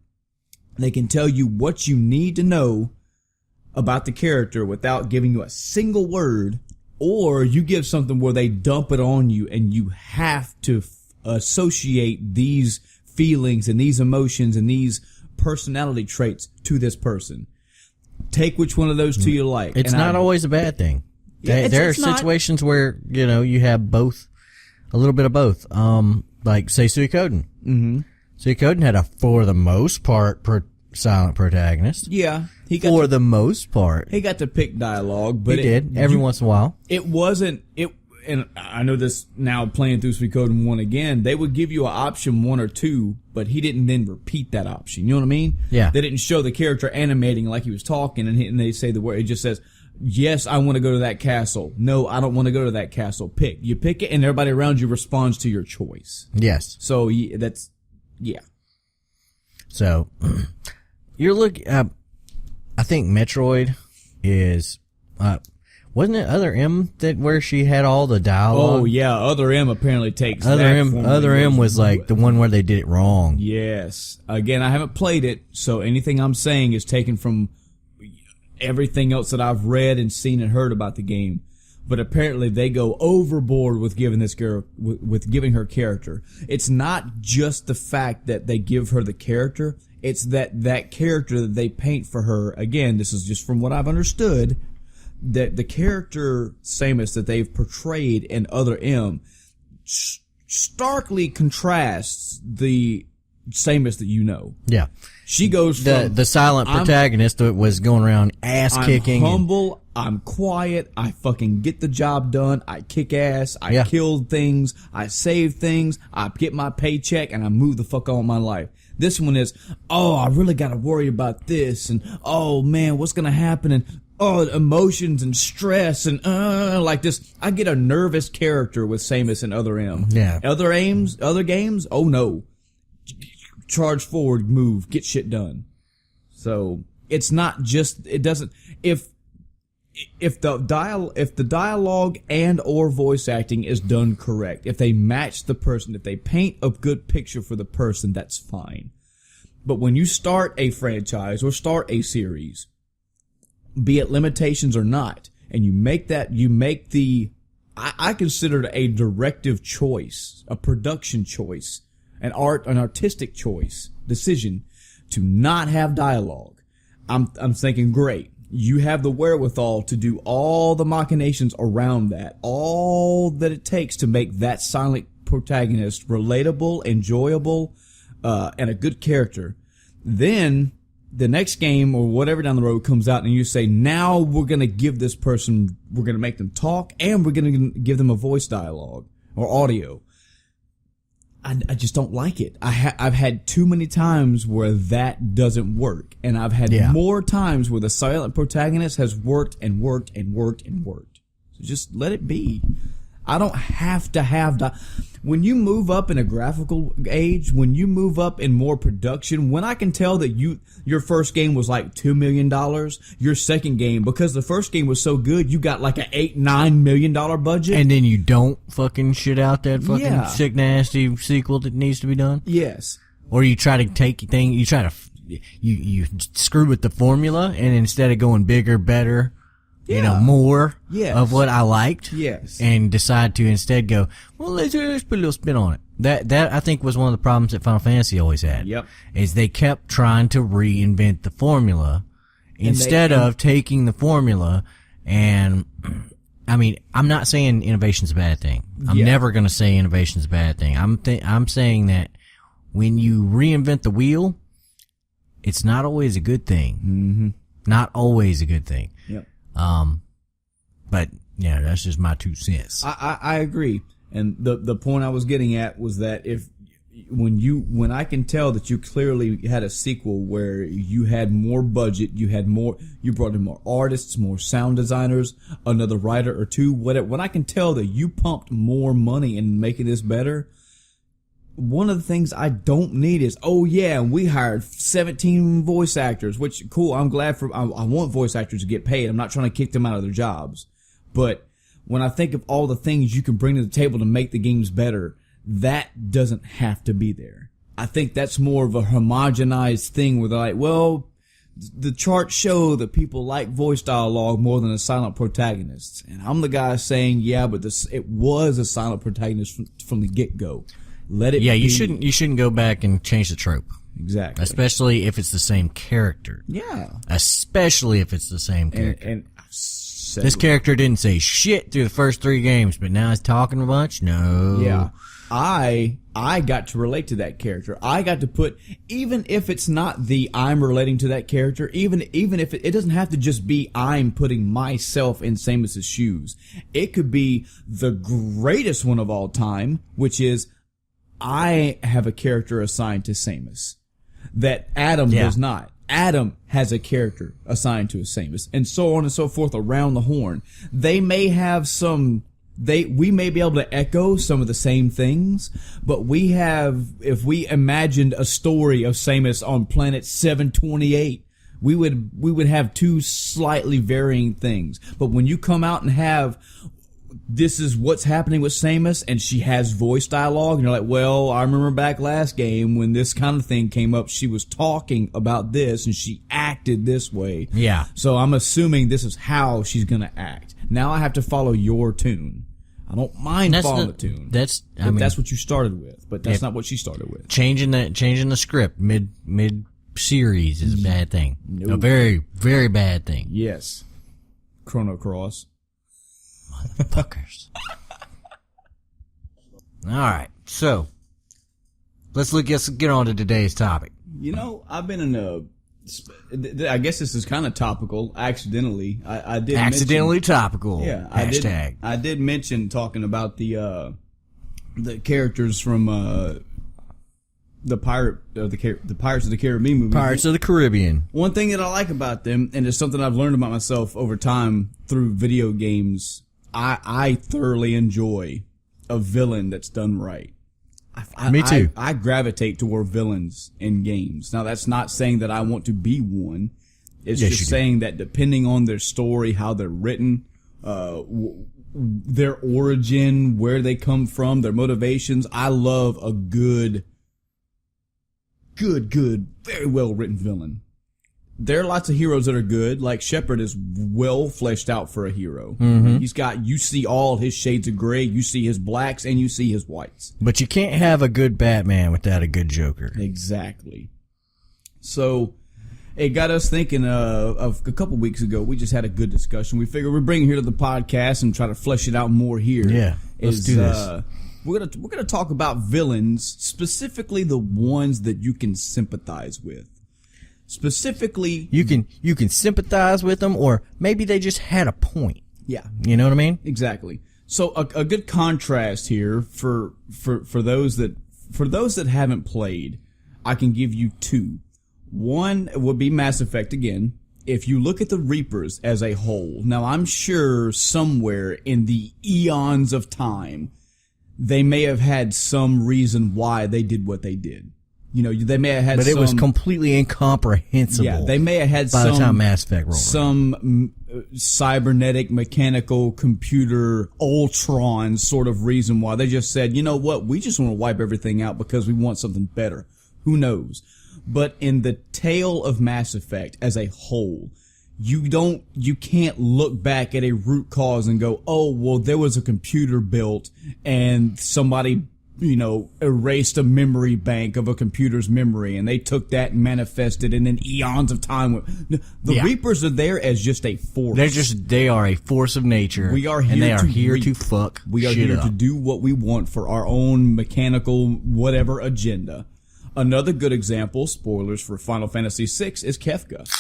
They can tell you what you need to know about the character without giving you a single word, or you give something where they dump it on you and you have to associate these feelings and these emotions and these personality traits to this person. Take which one of those two you like. It's not always a bad thing. There are situations where, you have both, a little bit of both. Like, say, Suikoden. Mm-hmm. Suikoden had for the most part, silent protagonist. Yeah. For the most part. He got to pick dialogue, but he did, every once in a while. It wasn't, and I know this now playing through Suikoden 1 again, they would give you an option 1 or 2, but he didn't then repeat that option. You know what I mean? Yeah. They didn't show the character animating like he was talking, and they say the word. It just says, yes, I want to go to that castle. No, I don't want to go to that castle. Pick. You pick it, and everybody around you responds to your choice. Yes. So, So, you're looking, I think Metroid is, wasn't it Other M where she had all the dialogue? Oh yeah, Other M apparently takes Other M was like the one where they did it wrong. Yes. Again, I haven't played it, so anything I'm saying is taken from everything else that I've read and seen and heard about the game. But apparently they go overboard with giving this girl, with giving her character. It's not just the fact that they give her the character. It's that character that they paint for her. Again, this is just from what I've understood. That the character Samus that they've portrayed in Other M starkly contrasts the Samus that you know. Yeah. She goes from the silent protagonist that was going around ass kicking. I'm humble, I'm quiet, I fucking get the job done, I kick ass, I kill things, I save things, I get my paycheck, and I move the fuck on with my life. This one is, oh, I really gotta worry about this, and oh man, what's gonna happen, and emotions and stress and like this. I get a nervous character with Samus and Other M. Yeah. Other games, oh no. Charge forward, move, get shit done. So it's not just, it doesn't, if the dialogue and or voice acting is done correct, if they match the person, if they paint a good picture for the person, that's fine. But when you start a franchise or start a series, be it limitations or not, and you make I consider it a directive choice, a production choice, an artistic choice, decision to not have dialogue. I'm thinking, great. You have the wherewithal to do all the machinations around that, all that it takes to make that silent protagonist relatable, enjoyable, and a good character, then the next game or whatever down the road comes out and you say, now we're going to give this person, we're going to make them talk and we're going to give them a voice dialogue or audio. I just don't like it. I've had too many times where that doesn't work. And I've had more times where the silent protagonist has worked and worked and worked and worked. So just let it be. I don't have to have when you move up in a graphical age, when you move up in more production, when I can tell that your first game was like $2 million, your second game, because the first game was so good, you got like an $8-9 million budget. And then you don't fucking shit out that fucking sick nasty sequel that needs to be done? Yes. Or you try to take things, you screw with the formula and instead of going bigger, better, more of what I liked. Yes. And decide to instead go, well, let's put a little spin on it. That I think was one of the problems that Final Fantasy always had. Yep. Is they kept trying to reinvent the formula instead of taking the formula and, I mean, I'm not saying innovation's a bad thing. I'm never going to say innovation's a bad thing. I'm saying that when you reinvent the wheel, it's not always a good thing. Mm-hmm. Not always a good thing. Yep. But that's just my 2 cents. I agree. And the point I was getting at was that when I can tell that you clearly had a sequel where you had more budget, you brought in more artists, more sound designers, another writer or two, whatever. When I can tell that you pumped more money in making this better, one of the things I don't need is, we hired 17 voice actors, which, cool, I'm glad I want voice actors to get paid. I'm not trying to kick them out of their jobs. But when I think of all the things you can bring to the table to make the games better, that doesn't have to be there. I think that's more of a homogenized thing where they're like, well, the charts show that people like voice dialogue more than a silent protagonist. And I'm the guy saying, but it was a silent protagonist from the get-go. Let it be. You shouldn't go back and change the trope. Exactly. Especially if it's the same character. Yeah. Especially if it's the same character. And this character didn't say shit through the first 3 games, but now he's talking a bunch? No. Yeah. I got to relate to that character. I got to put, even if it's not I'm relating to that character, even if it doesn't have to just be I'm putting myself in Samus's shoes. It could be the greatest one of all time, which is I have a character assigned to Samus that Adam does not. Adam has a character assigned to Samus, and so on and so forth around the horn. They may have we may be able to echo some of the same things, but if we imagined a story of Samus on planet 728, we would have 2 slightly varying things. But when you come out and have, this is what's happening with Samus, and she has voice dialogue, and you're like, well, I remember back last game when this kind of thing came up, she was talking about this, and she acted this way. Yeah. So I'm assuming this is how she's gonna act. Now I have to follow your tune. I don't mind following the tune. That's what you started with, but that's not what she started with. Changing the script mid series is a bad thing. No. A very, very bad thing. Yes. Chrono Cross. Motherfuckers. Alright, so let's get on to today's topic. I've been in I guess this is kind of topical, accidentally. I did accidentally topical. Yeah. Hashtag. I did mention talking about the characters from the Pirates of the Caribbean movie. Pirates of the Caribbean. One thing that I like about them, and it's something I've learned about myself over time through video games, I thoroughly enjoy a villain that's done right. Me too. I gravitate toward villains in games. Now, that's not saying that I want to be one. It's just saying that depending on their story, how they're written, their origin, where they come from, their motivations, I love a good, very well written villain. There are lots of heroes that are good. Like Shepard is well fleshed out for a hero. Mm-hmm. You see all his shades of gray, you see his blacks, and you see his whites. But you can't have a good Batman without a good Joker. Exactly. So it got us thinking of a couple weeks ago. We just had a good discussion. We figured we'd bring it here to the podcast and try to flesh it out more here. Yeah, let's do this. we're gonna talk about villains, specifically the ones that you can sympathize with. Specifically, you can sympathize with them, or maybe they just had a point. Yeah, you know what I mean? Exactly. So a good contrast here for those that haven't played, I can give you two. One would be Mass Effect again. If you look at the Reapers as a whole, now I'm sure somewhere in the eons of time, they may have had some reason why they did what they did. You know, they may have had, but it was completely incomprehensible. Yeah, they may have had by the time Mass Effect rolled some cybernetic, mechanical, computer, Ultron sort of reason why they just said, you know what, we just want to wipe everything out because we want something better. Who knows? But in the tale of Mass Effect as a whole, you can't look back at a root cause and go, oh, well, there was a computer built and somebody, you know, erased a memory bank of a computer's memory, and they took that and manifested it in eons of time. The Reapers are there as just a force. They are a force of nature. We are here and they are here reap. to fuck. We are shit here up. to do what we want for our own mechanical whatever agenda. Another good example, spoilers for Final Fantasy VI, is Kefka.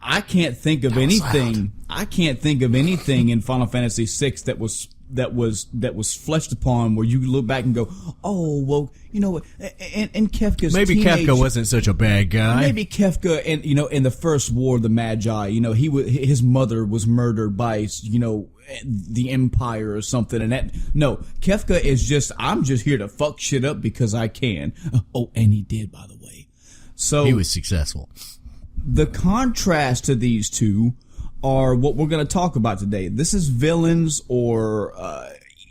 I can't think of anything. I can't think of anything in Final Fantasy VI that was fleshed upon where you look back and go, oh, well, you know what, and Kefka's maybe Kefka wasn't such a bad guy. Maybe Kefka, and you know, in the first war of the Magi, you know, his mother was murdered by, you know, the Empire or something, and Kefka is just, I'm just here to fuck shit up because I can. Oh, and he did, by the way. So he was successful. The contrast to these two are what we're going to talk about today. This is villains or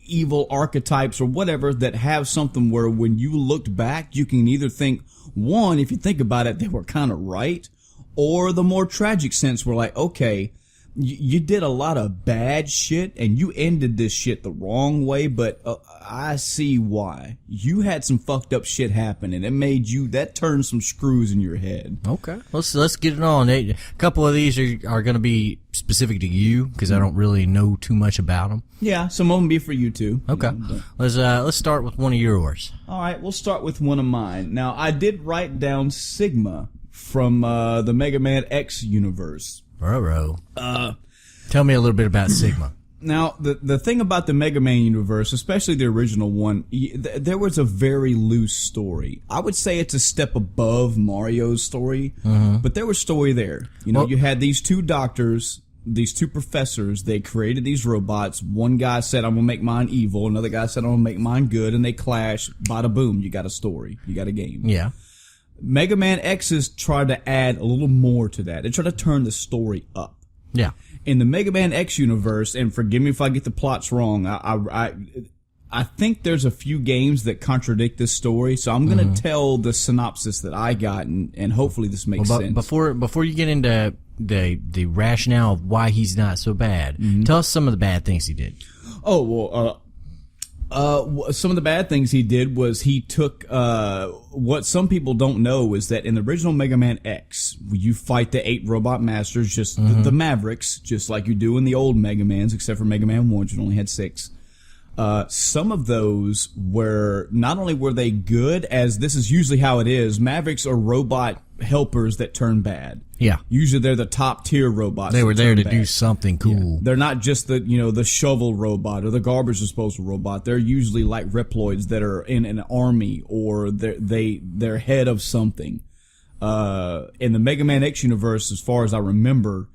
evil archetypes or whatever that have something where when you looked back, you can either think, one, if you think about it, they were kind of right, or the more tragic sense where like, okay, you did a lot of bad shit and you ended this shit the wrong way, but I see why. You had some fucked up shit happen and that turned some screws in your head. Okay. Let's get it on. A couple of these are going to be specific to you because I don't really know too much about them. Yeah, some of them be for you too. Okay. Let's start with one of yours. All right, we'll start with one of mine. Now, I did write down Sigma from the Mega Man X universe. Bro. Tell me a little bit about Sigma. Now, the thing about the Mega Man universe, especially the original one, there was a very loose story. I would say it's a step above Mario's story, but there was story there. You know, you had these two doctors, these two professors, they created these robots. One guy said, I'm going to make mine evil. Another guy said, I'm going to make mine good. And they clash. Bada boom, you got a story. You got a game. Yeah. Mega Man X's tried to add a little more to that. They tried to turn the story up. Yeah. In the Mega Man X universe, and forgive me if I get the plots wrong, I think there's a few games that contradict this story, so I'm going to tell the synopsis that I got, and hopefully this makes sense. Before you get into the rationale of why he's not so bad, tell us some of the bad things he did. Oh, well, some of the bad things he did was he took, what some people don't know is that in the original Mega Man X, you fight the 8 robot masters, just the Mavericks, just like you do in the old Mega Mans, except for Mega Man 1, which only had 6. Some of those were, not only were they good, as this is usually how it is, Mavericks are robot helpers that turn bad. Yeah. Usually they're the top tier robots. They were there to do something cool. Yeah. They're not just the shovel robot or the garbage disposal robot. They're usually like Reploids that are in an army or they're head of something. In the Mega Man X universe, as far as I remember,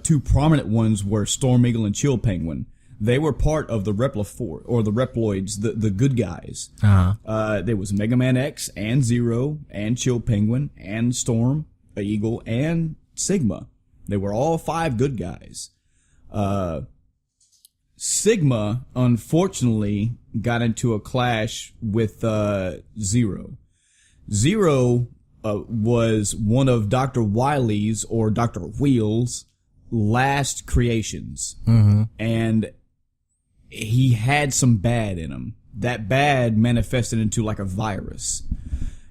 two prominent ones were Storm Eagle and Chill Penguin. They were part of the Reploid, or the Reploids, the good guys. There was Mega Man X and Zero and Chill Penguin and Storm Eagle and Sigma. They were all 5 good guys. Sigma, unfortunately, got into a clash with Zero. Zero was one of Dr. Wily's, or Dr. Wheel's, last creations. And he had some bad in him. That bad manifested into like a virus.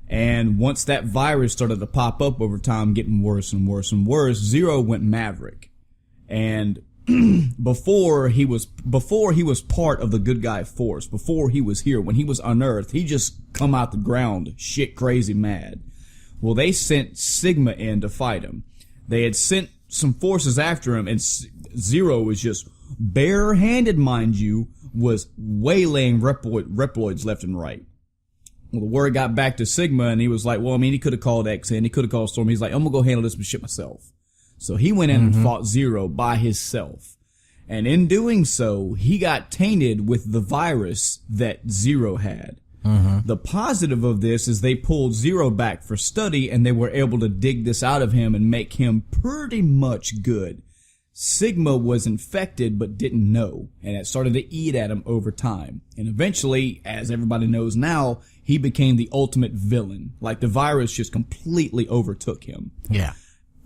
And once that virus started to pop up over time, getting worse and worse and worse, Zero went Maverick and before he was part of the good guy force, before he was here, when he was unearthed, he just come out the ground shit crazy mad. Well, they sent Sigma in to fight him. They had sent some forces after him, and Zero was just barehanded, mind you, was waylaying Reploids left and right. Well, the word got back to Sigma, and he was like, well, I mean, he could have called X in, he could have called Storm. He's like, I'm gonna go handle this shit myself. So he went in and fought Zero by himself. And in doing so, he got tainted with the virus that Zero had. The positive of this is they pulled Zero back for study, and they were able to dig this out of him and make him pretty much good. Sigma was infected but didn't know, and it started to eat at him over time. And eventually, as everybody knows now, he became the ultimate villain. Like, the virus just completely overtook him. Yeah.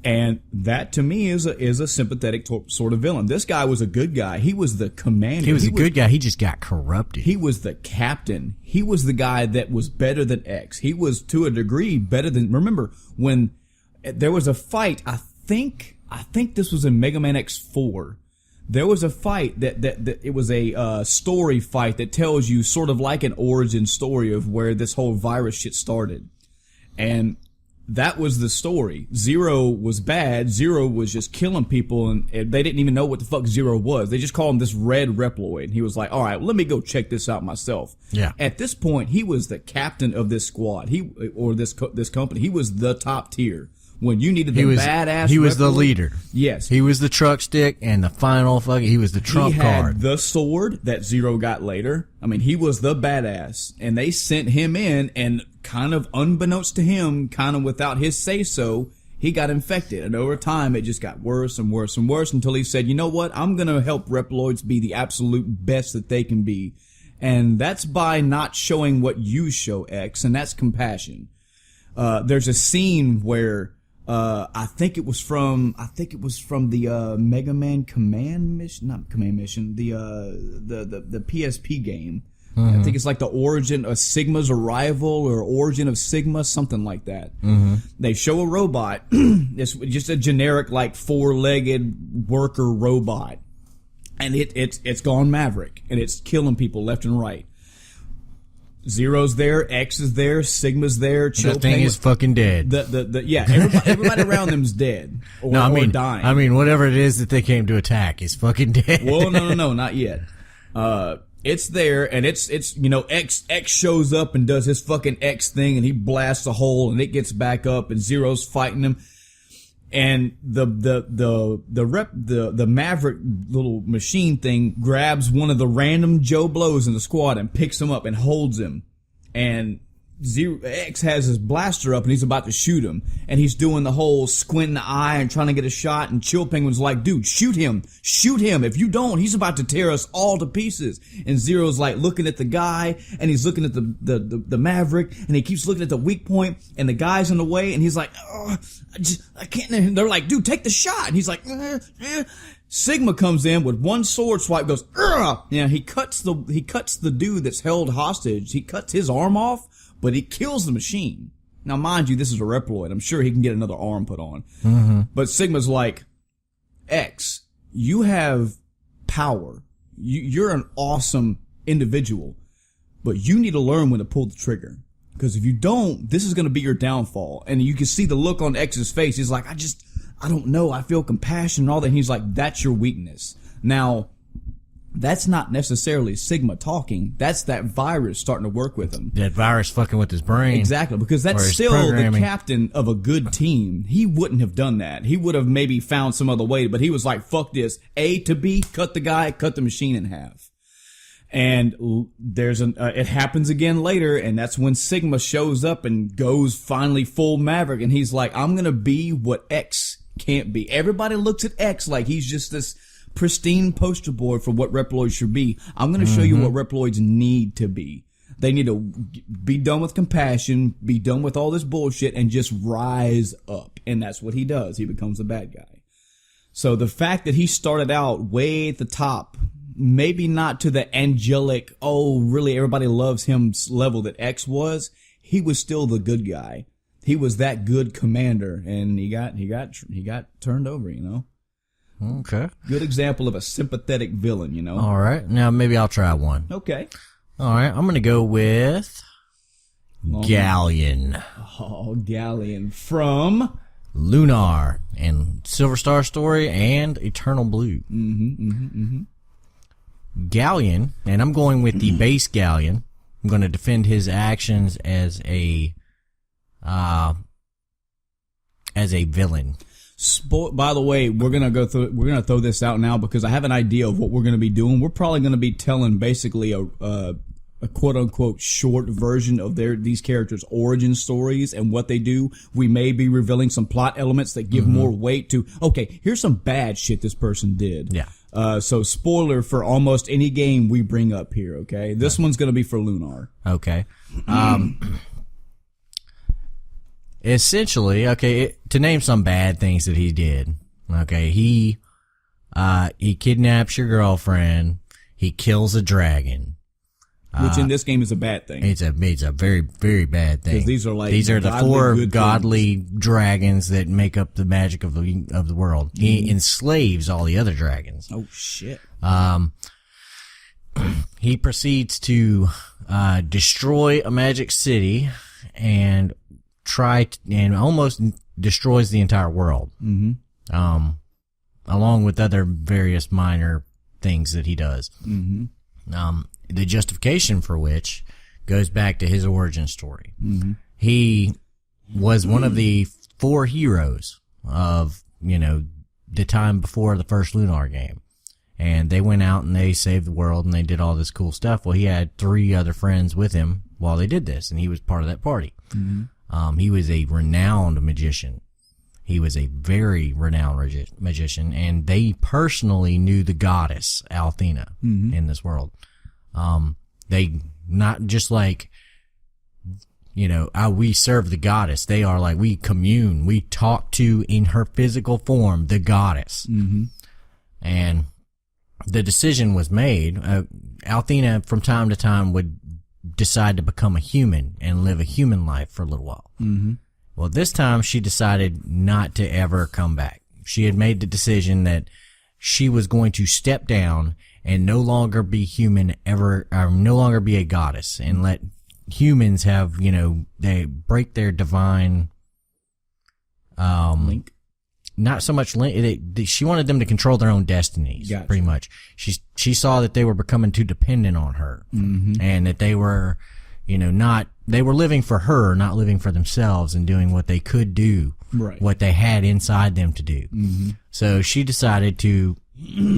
And that, to me, is a sympathetic sort of villain. This guy was a good guy. He was the commander. He was a good guy. He just got corrupted. He was the captain. He was the guy that was better than X. He was, to a degree, better than... Remember, when there was a fight, I think this was in Mega Man X4. There was a fight that it was a story fight that tells you sort of like an origin story of where this whole virus shit started. And... that was the story. Zero was bad. Zero was just killing people, and they didn't even know what the fuck Zero was. They just called him this red Reploid. And he was like, all right, well, let me go check this out myself. Yeah. At this point, he was the captain of this squad. This company. He was the top tier. When you needed the badass he was Reploid, the leader. Yes. He was the truck stick and the final fucking, he was the trump card. He had the sword that Zero got later. I mean, he was the badass. And they sent him in, and kind of unbeknownst to him, kind of without his say-so, he got infected. And over time, it just got worse and worse and worse until he said, you know what? I'm going to help Reploids be the absolute best that they can be. And that's by not showing what you show, X, and that's compassion. There's a scene where... I think it was from the Mega Man Command Mission, not Command Mission, the PSP game. I think it's like the origin of Sigma's arrival or origin of Sigma, something like that. They show a robot. It's just a generic like 4-legged worker robot, and it's gone Maverick, and it's killing people left and right. Zero's there, X is there, Sigma's there. That thing is fucking dead. Everybody around them's dead or dying. I mean, whatever it is that they came to attack is fucking dead. Well, no, not yet. It's there, and it's X shows up and does his fucking X thing, and he blasts a hole, and it gets back up, and Zero's fighting him. And the Maverick little machine thing grabs one of the random Joe Blows in the squad and picks him up and holds him. And X has his blaster up and he's about to shoot him. And he's doing the whole squinting the eye and trying to get a shot. And Chill Penguin's like, dude, shoot him. Shoot him. If you don't, he's about to tear us all to pieces. And Zero's like looking at the guy, and he's looking at the Maverick, and he keeps looking at the weak point, and the guy's in the way, and he's like, oh, I can't. And they're like, dude, take the shot. And he's like, Sigma comes in with one sword swipe, goes, yeah, he cuts the dude that's held hostage. He cuts his arm off, but he kills the machine. Now, mind you, this is a Reploid. I'm sure he can get another arm put on. But Sigma's like, X, you have power. You're an awesome individual, but you need to learn when to pull the trigger. Because if you don't, this is going to be your downfall. And you can see the look on X's face. He's like, I don't know. I feel compassion and all that. And he's like, that's your weakness. Now, that's not necessarily Sigma talking. That's that virus starting to work with him. That virus fucking with his brain. Exactly, because that's still the captain of a good team. He wouldn't have done that. He would have maybe found some other way, but he was like, fuck this. A to B, cut the guy, cut the machine in half. And it happens again later, and that's when Sigma shows up and goes finally full Maverick, and he's like, I'm gonna be what X can't be. Everybody looks at X like he's just this pristine poster boy for what Reploids should be. I'm going to show you what Reploids need to be. They need to be done with compassion, be done with all this bullshit, and just rise up. And that's what he does. He becomes a bad guy. So the fact that he started out way at the top, maybe not to the angelic, oh, really everybody loves him level that X was, he was still the good guy. He was that good commander, and he got turned over, you know? Okay. Good example of a sympathetic villain, you know? All right. Now maybe I'll try one. Okay. All right. I'm going to go with Galleon. Oh, Galleon from Lunar and Silver Star Story and Eternal Blue. Galleon, and I'm going with the base Galleon. I'm going to defend his actions as a villain. By the way, we're gonna throw this out now because I have an idea of what we're gonna be doing. We're probably gonna be telling basically a quote unquote short version of these characters' origin stories and what they do. We may be revealing some plot elements that give more weight to, okay, here's some bad shit this person did. Yeah. So spoiler for almost any game we bring up here, okay? This one's gonna be for Lunar. Okay. Essentially, okay, to name some bad things that he did. Okay, he kidnaps your girlfriend. He kills a dragon. Which in this game is a bad thing. It's a very, very bad thing. Because these are the four godly dragons that make up the magic of the world. He enslaves all the other dragons. Oh shit. He proceeds to destroy a magic city and almost destroys the entire world. Along with other various minor things that he does. The justification for which goes back to his origin story. He was one of the four heroes of, the time before the first Lunar game. And they went out and they saved the world and they did all this cool stuff. Well, he had 3 other friends with him while they did this, and he was part of that party. He was a renowned magician. He was a very renowned magician, and they personally knew the goddess Althena in this world. They not just like, we serve the goddess. They are like, we commune. We talk to, in her physical form, the goddess. And the decision was made. Althena, from time to time, would decide to become a human and live a human life for a little while. Well, this time she decided not to ever come back. She had made the decision that she was going to step down and no longer be human ever, or no longer be a goddess, and let humans have, they break their divine, link. Not so much link. She wanted them to control their own destinies, Gotcha. Pretty much. She saw that they were becoming too dependent on her, and that they were, they were living for her, not living for themselves, and doing what they could do, what they had inside them to do. So she decided to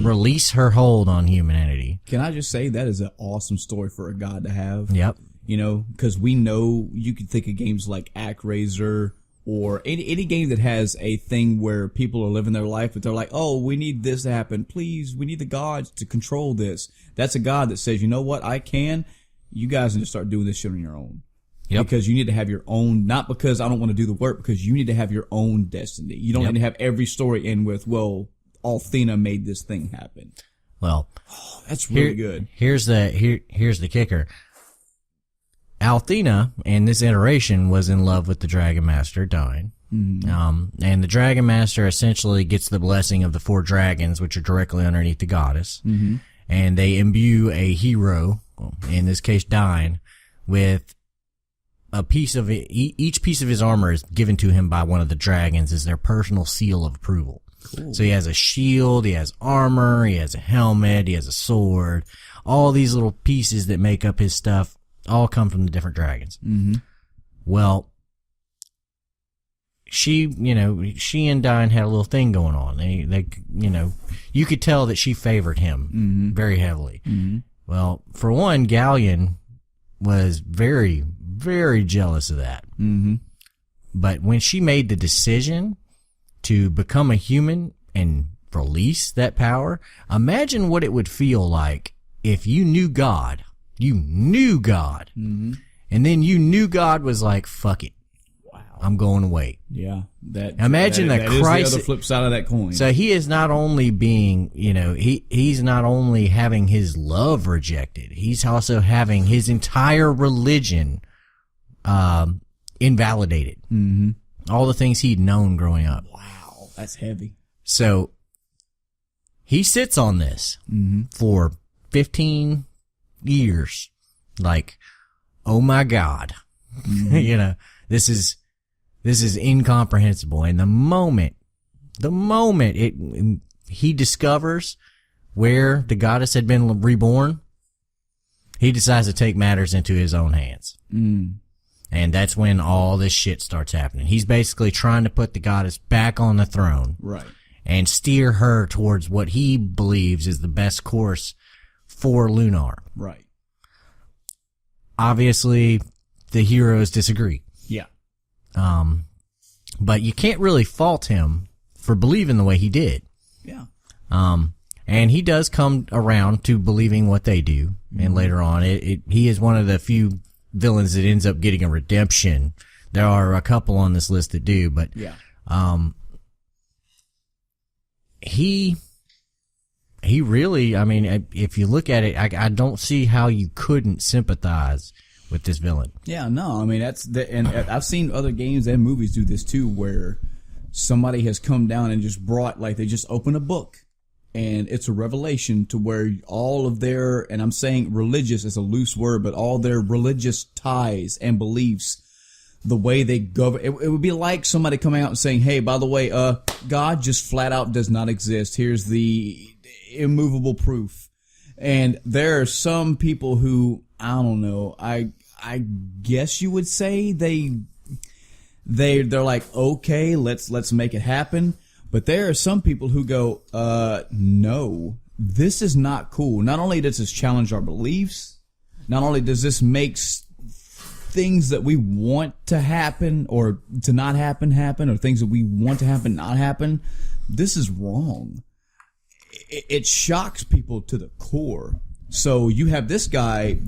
release her hold on humanity. Can I just say that is an awesome story for a god to have? Yep. Because we know you can think of games like ActRaiser or any game that has a thing where people are living their life, but they're like, oh, we need this to happen. Please, we need the gods to control this. That's a god that says, you know what, I can. You guys need to start doing this shit on your own. Yep. Because you need to have your own, not because I don't want to do the work, because you need to have your own destiny. You don't need to have every story end with, well, Althena made this thing happen. Well, that's really good. Here's the kicker. Althena, in this iteration, was in love with the Dragon Master, Dyne. And the Dragon Master essentially gets the blessing of the 4 dragons, which are directly underneath the goddess. And they imbue a hero, in this case Dyne, with a piece of it. Each piece of his armor is given to him by one of the dragons as their personal seal of approval. Cool. So he has a shield, he has armor, he has a helmet, he has a sword. All these little pieces that make up his stuff all come from the different dragons. Well, she and Dyne had a little thing going on. They you could tell that she favored him very heavily. Well, for one, Galleon was very, very jealous of that. But when she made the decision to become a human and release that power, imagine what it would feel like if you knew God. And then you knew God was like, fuck it. Wow. I'm going away. Yeah. Imagine the crisis. Is the other flip side of that coin. So he is not only being, he's not only having his love rejected, he's also having his entire religion, invalidated. All the things he'd known growing up. Wow. That's heavy. So he sits on this for 15 years. Like, oh my God. You know, this is incomprehensible. And the moment he discovers where the goddess had been reborn, he decides to take matters into his own hands. And that's when all this shit starts happening. He's basically trying to put the goddess back on the throne. Right. And steer her towards what he believes is the best course for Lunar. Right. Obviously, the heroes disagree. Yeah. But you can't really fault him for believing the way he did. Yeah. And he does come around to believing what they do. And later on, he is one of the few villains that ends up getting a redemption. There are a couple on this list that do, but yeah. He really, I mean, if you look at it, I don't see how you couldn't sympathize with this villain. Yeah, no, I mean, and I've seen other games and movies do this too, where somebody has come down and just brought, like, they just open a book and it's a revelation to where all of their, and I'm saying religious is a loose word, but all their religious ties and beliefs, the way they govern, it would be like somebody coming out and saying, hey, by the way, God just flat out does not exist. Here's the immovable proof. And there are some people who, I don't know, I guess you would say they're like, okay, let's make it happen. But there are some people who go, no, this is not cool. Not only does this challenge our beliefs, not only does this make things that we want to happen or to not happen, or things that we want to happen, not happen, this is wrong. It shocks people to the core. So you have this guy,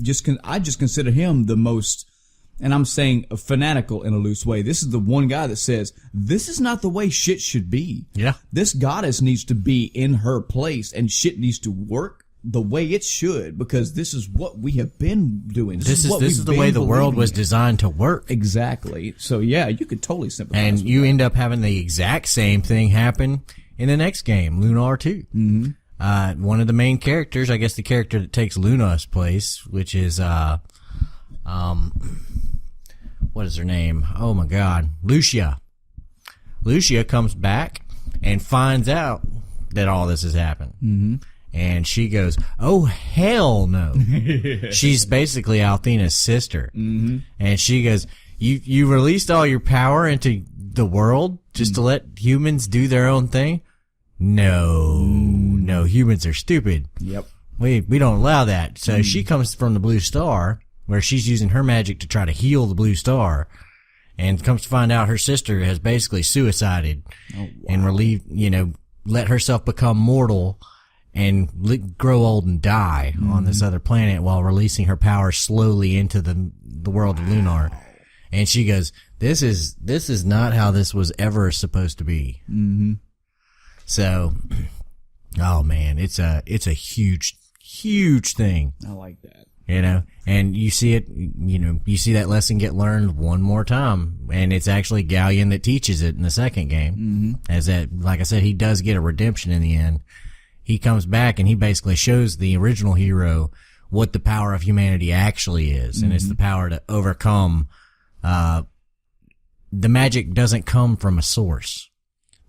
I just consider him the most, and I'm saying fanatical in a loose way. This is the one guy that says, this is not the way shit should be. Yeah. This goddess needs to be in her place and shit needs to work the way it should, because this is what we have been doing. This is the way the world was designed to work. Exactly. So yeah, you could totally sympathize. And you end up having the exact same thing happen in the next game, Lunar 2. Mm-hmm. One of the main characters, I guess the character that takes Luna's place, which is, what is her name? Oh my God. Lucia. Lucia comes back and finds out that all this has happened. Mm-hmm. And she goes, oh, hell no. She's basically Althena's sister. Mm-hmm. And she goes, you released all your power into the world just to let humans do their own thing? No, humans are stupid. Yep. We don't allow that. So she comes from the Blue Star, where she's using her magic to try to heal the Blue Star, and comes to find out her sister has basically suicided and let herself become mortal and grow old and die on this other planet while releasing her power slowly into the world of Lunar. And she goes, this is not how this was ever supposed to be. Mm-hmm. So, oh man, it's a huge thing. I like that. You know, and you see it, you see that lesson get learned one more time, and it's actually Galleon that teaches it in the second game. Mm-hmm. As that, like I said, he does get a redemption in the end. He comes back and he basically shows the original hero what the power of humanity actually is. And it's the power to overcome, the magic doesn't come from a source.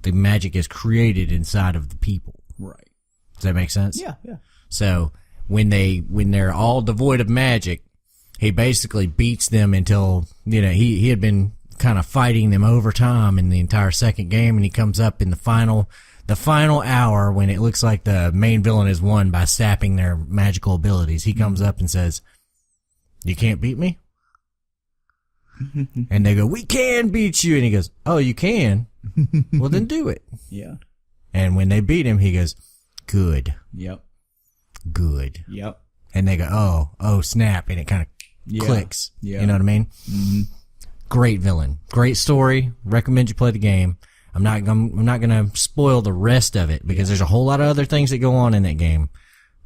The magic is created inside of the people. Right. Does that make sense? Yeah, yeah. So when they're all devoid of magic, he basically beats them until, he had been kind of fighting them over time in the entire second game, and he comes up in the final hour when it looks like the main villain has won by sapping their magical abilities. He comes up and says, you can't beat me? And they go, we can beat you. And he goes, oh, you can? Well, then do it. Yeah. And when they beat him, he goes, good. Yep. Good. Yep. And they go, oh, snap. And it kind of clicks. Yeah. You know what I mean? Mm-hmm. Great villain. Great story. Recommend you play the game. I'm not gonna spoil the rest of it because there's a whole lot of other things that go on in that game.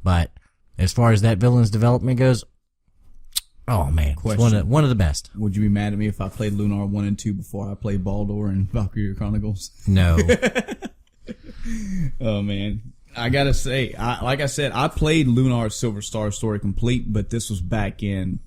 But as far as that villain's development goes, oh man, it's one of the best. Would you be mad at me if I played Lunar 1 and 2 before I played Baldur and Valkyria Chronicles? No. Oh man. I gotta say, like I said, I played Lunar Silver Star Story complete, but this was back in,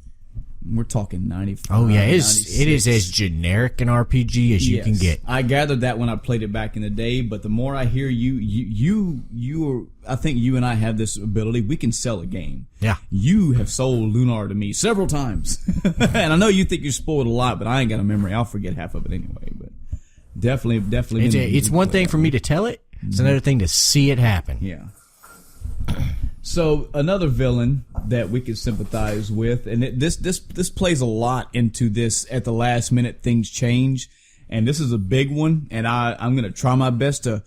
we're talking 95. Oh yeah, it is as generic an RPG as you can get. I gathered that when I played it back in the day, but the more I hear you I think you and I have this ability. We can sell a game. Yeah. You have sold Lunar to me several times. And I know you think you're spoiled a lot, but I ain't got a memory. I'll forget half of it anyway, but definitely. It's one thing for me to tell it. It's another thing to see it happen. Yeah. So another villain that we could sympathize with, and this plays a lot into this. At the last minute, things change, and this is a big one. And I'm gonna try my best to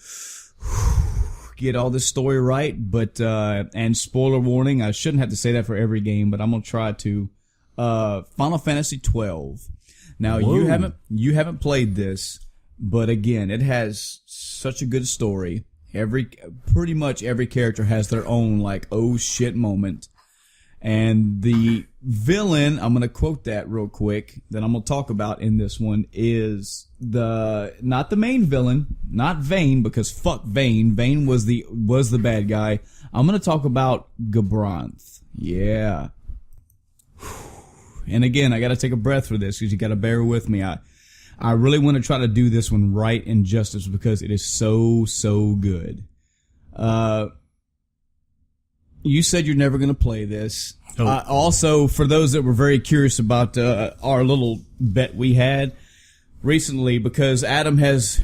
get all this story right. But and spoiler warning, I shouldn't have to say that for every game, but I'm gonna try to. Final Fantasy 12. Now Whoa. you haven't played this. But again, it has such a good story. Pretty much every character has their own, like, oh shit moment. And the villain, I'm gonna quote that real quick, that I'm gonna talk about in this one, is not the main villain, not Vayne, because fuck Vayne. Vayne was the bad guy. I'm gonna talk about Gabranth. Yeah. And again, I gotta take a breath for this, because you gotta bear with me. I really want to try to do this one right and justice because it is so, so good. You said you're never going to play this. Oh. Also, for those that were very curious about our little bet we had recently, because Adam has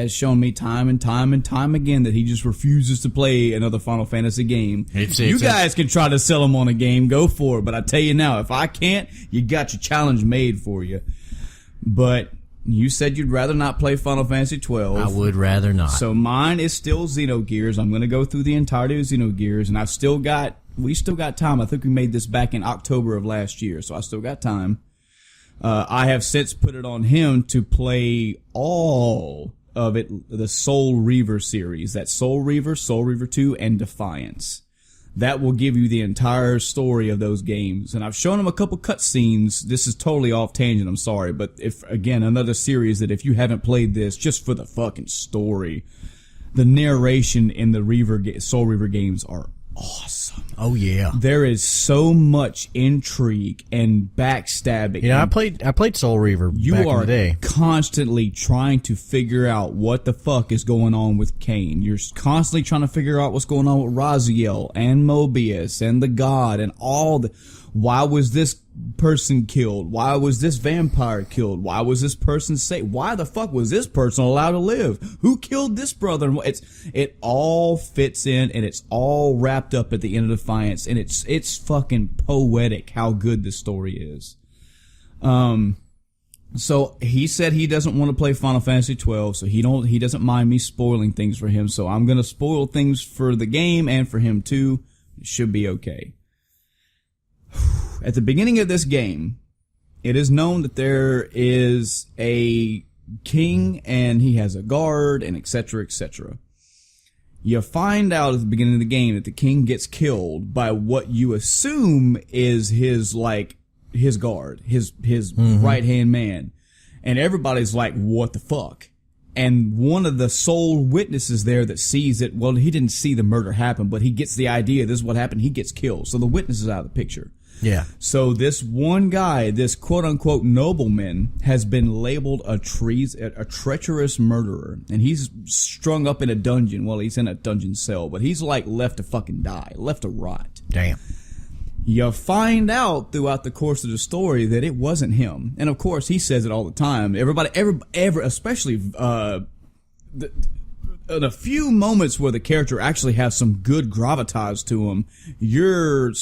shown me time and time and time again that he just refuses to play another Final Fantasy game. You guys can try to sell him on a game, go for it. But I tell you now, if I can't, you got your challenge made for you. But you said you'd rather not play Final Fantasy 12. I would rather not. So mine is still Xenogears. I'm going to go through the entirety of Xenogears, and we still got time. I think we made this back in October of last year, so I still got time. I have since put it on him to play all of it, the Soul Reaver series. That's Soul Reaver 2, and Defiance. That will give you the entire story of those games. And I've shown him a couple cutscenes. This is totally off tangent, I'm sorry. But another series that if you haven't played this, just for the fucking story, the narration in the Soul Reaver games are awesome. Oh yeah. There is so much intrigue and backstabbing. Yeah, I played Soul Reaver back in the day. You are constantly trying to figure out what the fuck is going on with Kain. You're constantly trying to figure out what's going on with Raziel and Mobius and the God and all the... Why was this person killed? Why was this vampire killed? Why was this person saved? Why the fuck was this person allowed to live? Who killed this brother? It all fits in, and it's all wrapped up at the end of Defiance, and it's fucking poetic how good this story is. So he said he doesn't want to play Final Fantasy 12, so he doesn't mind me spoiling things for him. So I'm gonna spoil things for the game and for him too. It should be okay. At the beginning of this game, it is known that there is a king and he has a guard and etc., etc. You find out at the beginning of the game that the king gets killed by what you assume is his guard, his right-hand man. And everybody's like, what the fuck? And one of the sole witnesses there that sees it, well, he didn't see the murder happen, but he gets the idea this is what happened. He gets killed. So the witness is out of the picture. Yeah. So this one guy, this quote-unquote nobleman, has been labeled a treacherous murderer. And he's strung up in a dungeon. Well, he's in a dungeon cell, but he's like left to fucking die, left to rot. Damn. You find out throughout the course of the story that it wasn't him. And of course, he says it all the time. Everybody, especially in a few moments where the character actually has some good gravitas to him, your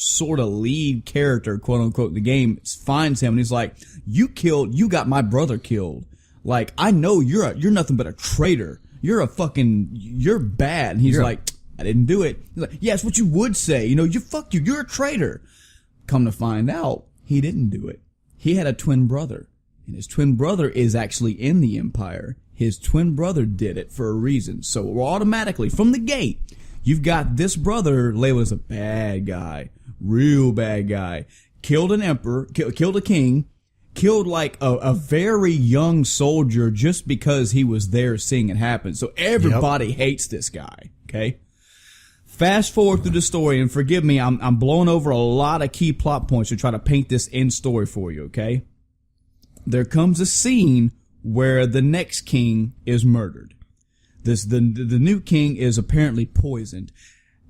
sort of lead character, quote unquote, in the game finds him and he's like, you got my brother killed. Like, I know you're nothing but a traitor. You're bad. And he's like, I didn't do it. He's like, yeah, it's what you would say. You're a traitor. Come to find out, he didn't do it. He had a twin brother. And his twin brother is actually in the Empire. His twin brother did it for a reason. So automatically, from the gate, you've got this brother labeled as a bad guy. Real bad guy. Killed an emperor, killed a king, killed like a very young soldier just because he was there seeing it happen. So everybody hates this guy, okay? Fast forward through the story, and forgive me, I'm blowing over a lot of key plot points to try to paint this end story for you, okay? There comes a scene where the next king is murdered. The new king is apparently poisoned.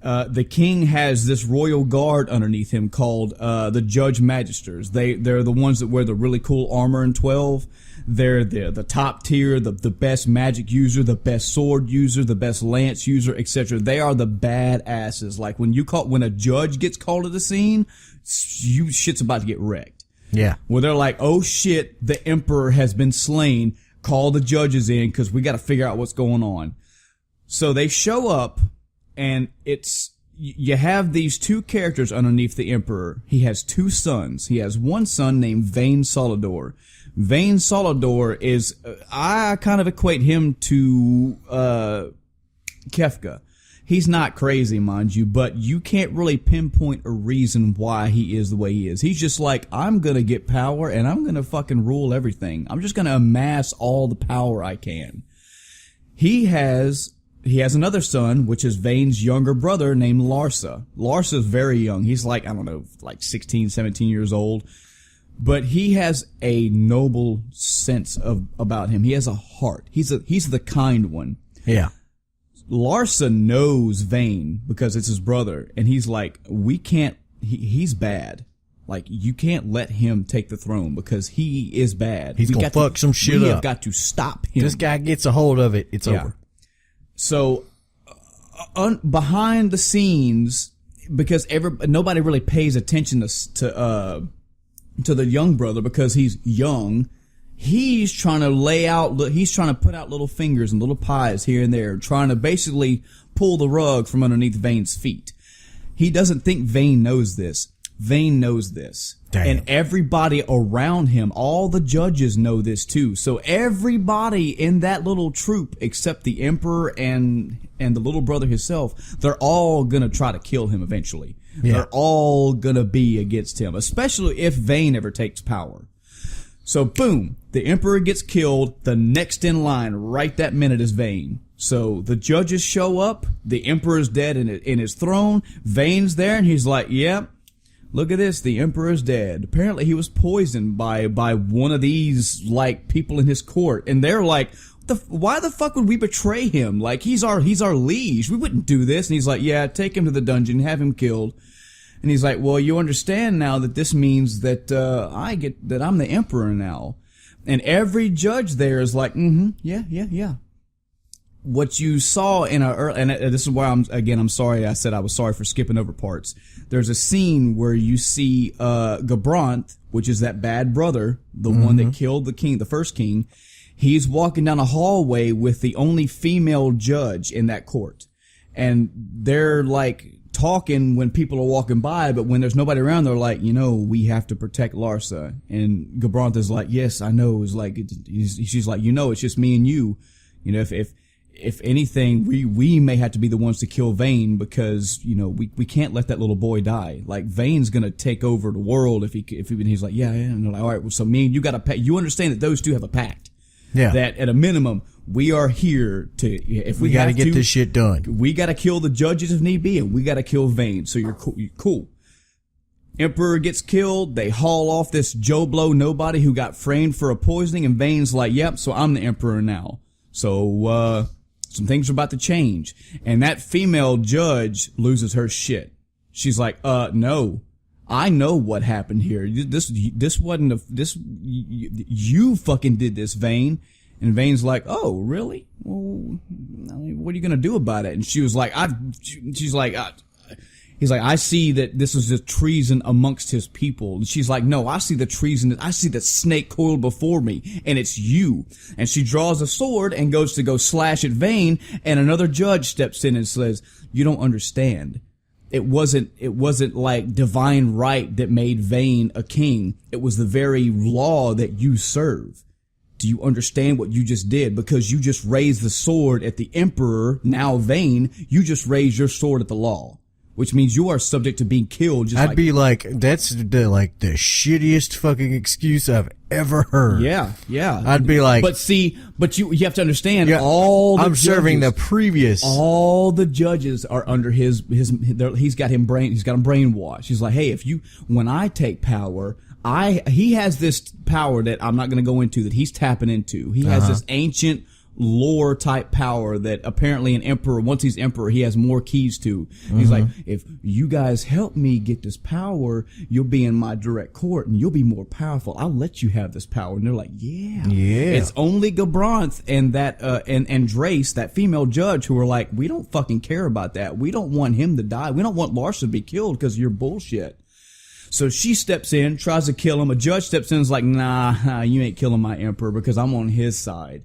The king has this royal guard underneath him called the Judge Magisters. They're the ones that wear the really cool armor in 12. They're the top tier, the best magic user, the best sword user, the best lance user, etc. They are the badasses. Like when a judge gets called to the scene, shit's about to get wrecked. Yeah. Where they're like, oh shit, the emperor has been slain. Call the judges in because we got to figure out what's going on. So they show up, and you have these two characters underneath the emperor. He has two sons. He has one son named Vayne Solidor. Vayne Solidor is, I kind of equate him to Kefka. He's not crazy, mind you, but you can't really pinpoint a reason why he is the way he is. He's just like, I'm gonna get power and I'm gonna fucking rule everything. I'm just gonna amass all the power I can. He has another son, which is Vayne's younger brother named Larsa. Larsa's very young. He's like, I don't know, like 16, 17 years old. But he has a noble sense about him. He has a heart. He's the kind one. Yeah. Larsa knows Vayne because it's his brother, and he's like, he's bad. Like, you can't let him take the throne because he is bad. He's gonna fuck some shit up. We have got to stop him. This guy gets a hold of it, it's over. So, behind the scenes, because nobody really pays attention to the young brother because he's young. He's trying to put out little fingers and little pies here and there, trying to basically pull the rug from underneath Vayne's feet. He doesn't think Vayne knows this. Vayne knows this. Damn. And everybody around him, all the judges know this too. So everybody in that little troop, except the emperor and the little brother himself, they're all gonna try to kill him eventually. Yeah. They're all gonna be against him, especially if Vayne ever takes power. So boom, the emperor gets killed. The next in line right that minute is Vayne. So the judges show up. The emperor's dead in his throne. Vayne's there, and he's like, "Yep, look at this. The emperor's dead. Apparently, he was poisoned by one of these like people in his court." And they're like, "Why the fuck would we betray him? Like he's our liege. We wouldn't do this." And he's like, "Yeah, take him to the dungeon, have him killed." And he's like, "Well, you understand now that this means that I'm the emperor now." And every judge there is like, yeah. What you saw in and this is why I'm sorry. I said I was sorry for skipping over parts. There's a scene where you see Gabranth, which is that bad brother, the one that killed the first king. He's walking down a hallway with the only female judge in that court, and they're like talking when people are walking by, but when there's nobody around, they're like, we have to protect Larsa. And Gabranth is like, yes, I know. It's like, she's like, it's just me and you. If anything, we may have to be the ones to kill Vayne because, we can't let that little boy die. Like, Vayne's gonna take over the world if he's like, yeah. And they're like, all right, well, so me and you got a pact. You understand that those two have a pact. Yeah. That at a minimum, we are here if we got to get this shit done. We got to kill the judges if need be, and we got to kill Vayne. So you're cool. Emperor gets killed. They haul off this Joe Blow nobody who got framed for a poisoning, and Vayne's like, yep, so I'm the emperor now. So, some things are about to change. And that female judge loses her shit. She's like, no. I know what happened here. This wasn't you fucking did this, Vayne. And Vayne's like, oh, really? Well, what are you gonna do about it? And she was like, he's like, I see that this is a treason amongst his people. And she's like, no, I see the treason. I see the snake coiled before me, and it's you. And she draws a sword and goes to go slash at Vayne, and another judge steps in and says, you don't understand. It wasn't like divine right that made Vayne a king. It was the very law that you serve. Do you understand what you just did? Because you just raised the sword at the emperor, now Vayne, you just raised your sword at the law. which means you are subject to being killed. I'd be like, that's the shittiest fucking excuse I've ever heard. Yeah. I'd be like, but you have to understand, I'm serving the previous. All the judges are under he's got him brainwashed. He's like, hey, when I take power, he has this power that I'm not going to go into that he's tapping into. He has this ancient lore type power that apparently an emperor, once he's emperor, he has more keys to. He's like, if you guys help me get this power, you'll be in my direct court and you'll be more powerful. I'll let you have this power. And they're like, yeah. It's only Gabranth and that and Drace, that female judge, who are like, we don't fucking care about that. We don't want him to die. We don't want Larsa to be killed because of your bullshit. So she steps in, tries to kill him. A judge steps in and is like, nah, you ain't killing my emperor because I'm on his side.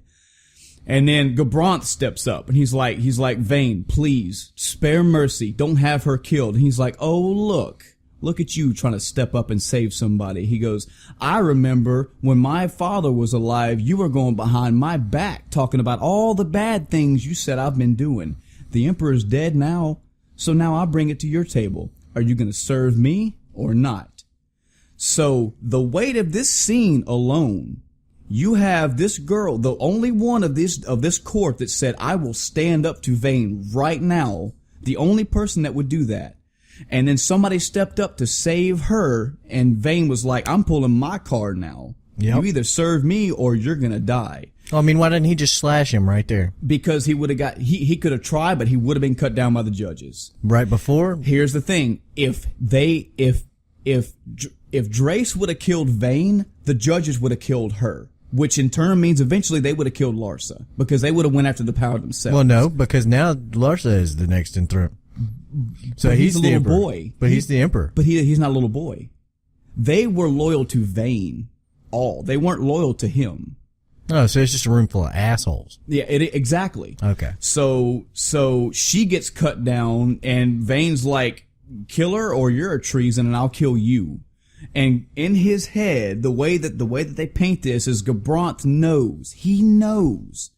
And then Gabranth steps up and he's like, Vayne, please spare mercy. Don't have her killed. And he's like, oh, look at you trying to step up and save somebody. He goes, I remember when my father was alive, you were going behind my back talking about all the bad things you said I've been doing. The emperor's dead now. So now I bring it to your table. Are you going to serve me or not? So the weight of this scene alone, you have this girl, the only one of this court that said, I will stand up to Vayne right now. The only person that would do that. And then somebody stepped up to save her, and Vayne was like, I'm pulling my card now. Yep. You either serve me or you're gonna die. Well, I mean, why didn't he just slash him right there? Because he would have he could have tried, but he would have been cut down by the judges. Right before? Here's the thing. If Drace would have killed Vayne, the judges would have killed her. Which in turn means eventually they would have killed Larsa because they would have went after the power themselves. Well, no, because now Larsa is the next in throne. So he's a the little emperor. boy. But he's the emperor. But he's not a little boy. They were loyal to Vayne. They weren't loyal to him. Oh, so it's just a room full of assholes. Yeah, exactly. Okay. So she gets cut down, and Vayne's like, kill her or you're a treason, and I'll kill you. And in his head, the way that they paint this is Gabranth knows. He knows.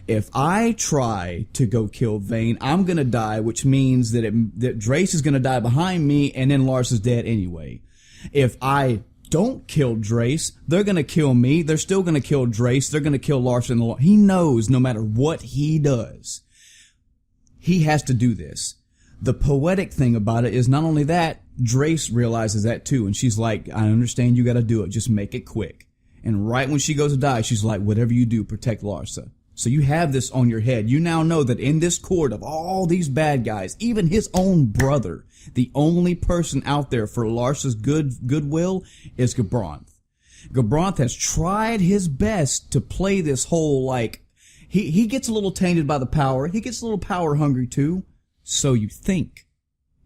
If I try to go kill Vayne, I'm gonna die, which means that Drace is gonna die behind me, and then Lars is dead anyway. If I don't kill Drace, they're gonna kill me. They're still gonna kill Drace. They're gonna kill Lars. He knows no matter what he does, he has to do this. The poetic thing about it is not only that, Drace realizes that too, and she's like, I understand you gotta do it, just make it quick. And right when she goes to die, she's like, whatever you do, protect Larsa. So you have this on your head. You now know that in this court of all these bad guys, even his own brother, the only person out there for Larsa's goodwill is Gabranth. Gabranth has tried his best to play this whole, like, he gets a little tainted by the power. He gets a little power hungry too. So you think.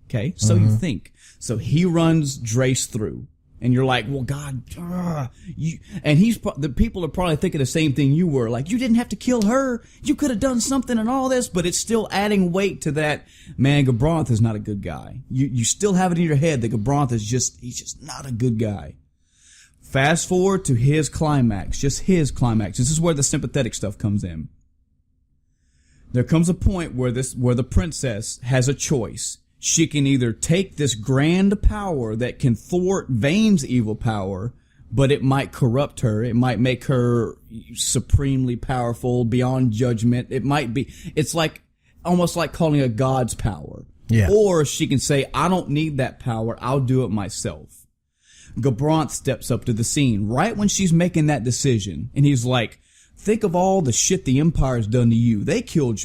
Okay? So you think. So he runs Drace through. And you're like, well, God, the people are probably thinking the same thing you were. Like, you didn't have to kill her. You could have done something and all this, but it's still adding weight to that. Man, Gabranth is not a good guy. You still have it in your head that Gabranth he's just not a good guy. Fast forward to his climax, just his climax. This is where the sympathetic stuff comes in. There comes a point where the princess has a choice. She can either take this grand power that can thwart Vayne's evil power, but it might corrupt her. It might make her supremely powerful, beyond judgment. It's like, almost like calling a god's power. Yeah. Or she can say, I don't need that power. I'll do it myself. Gabranth steps up to the scene right when she's making that decision. And he's like, think of all the shit the Empire's done to you. They killed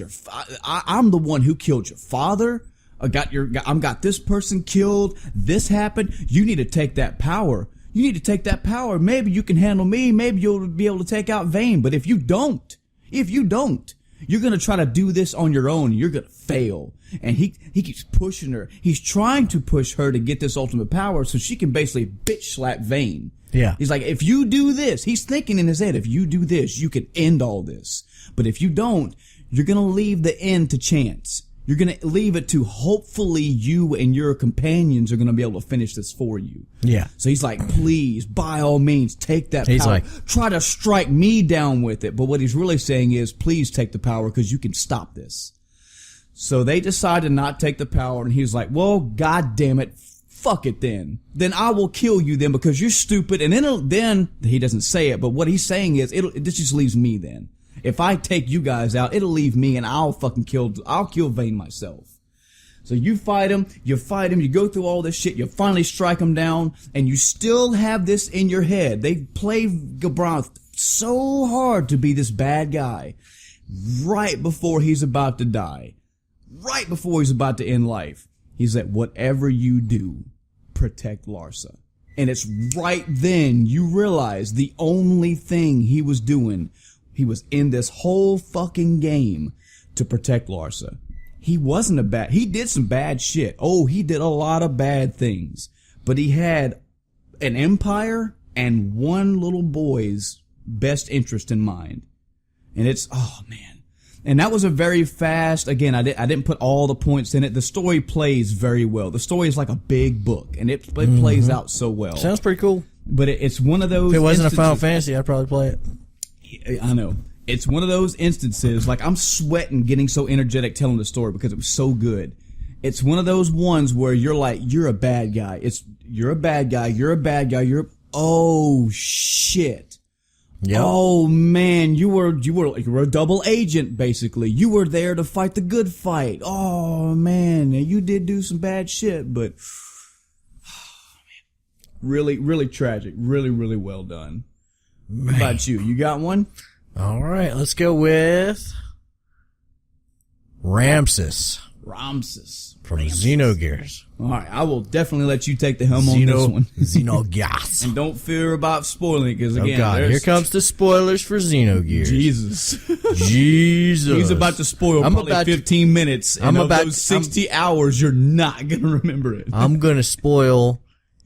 I'm the one who killed your father. I got this person killed. This happened. You need to take that power. Maybe you can handle me. Maybe you'll be able to take out Vayne. But if you don't, you're going to try to do this on your own. You're going to fail. And he keeps pushing her. He's trying to push her to get this ultimate power so she can basically bitch slap Vayne. Yeah. He's like, if you do this, he's thinking in his head, if you do this, you can end all this. But if you don't, you're going to leave the end to chance. You're going to leave it to hopefully you and your companions are going to be able to finish this for you. Yeah. So he's like, please, by all means, take that he's power. Like, try to strike me down with it. But what he's really saying is, please take the power because you can stop this. So they decide to not take the power, and he's like, well, god damn it, fuck it then. Then I will kill you then because you're stupid. And then he doesn't say it, but what he's saying is, this just leaves me then. If I take you guys out, it'll leave me and I'll kill Vayne myself. So you fight him, you go through all this shit, you finally strike him down, and you still have this in your head. They play Gabrath so hard to be this bad guy right before he's about to die. Right before he's about to end life. He's like, whatever you do, protect Larsa. And it's right then you realize the only thing he was doing, he was in this whole fucking game to protect Larsa. He did some bad shit. Oh, he did a lot of bad things. But he had an empire and one little boy's best interest in mind. And it's, oh man. And that was a very fast, again, I didn't put all the points in it. The story plays very well. The story is like a big book, and it plays out so well. Sounds pretty cool. But it's one of those... If it wasn't a Final Fantasy, I'd probably play it. I know. It's one of those instances, like I'm sweating getting so energetic telling the story because it was so good. It's one of those ones where you're like, you're a bad guy. You're a bad guy. Oh shit. Yep. Oh man, you were a double agent basically. You were there to fight the good fight. Oh man, you did do some bad shit, but really, really tragic. Really, really well done. Man. What about you? You got one? All right, let's go with Ramses. From Xenogears. All right, I will definitely let you take the helm on this one. Xenogears. And don't fear about spoiling it, because again, oh God, here comes the spoilers for Xenogears. Jesus. He's about to spoil probably 15 minutes, and those 60 hours, you're not going to remember it. I'm going to spoil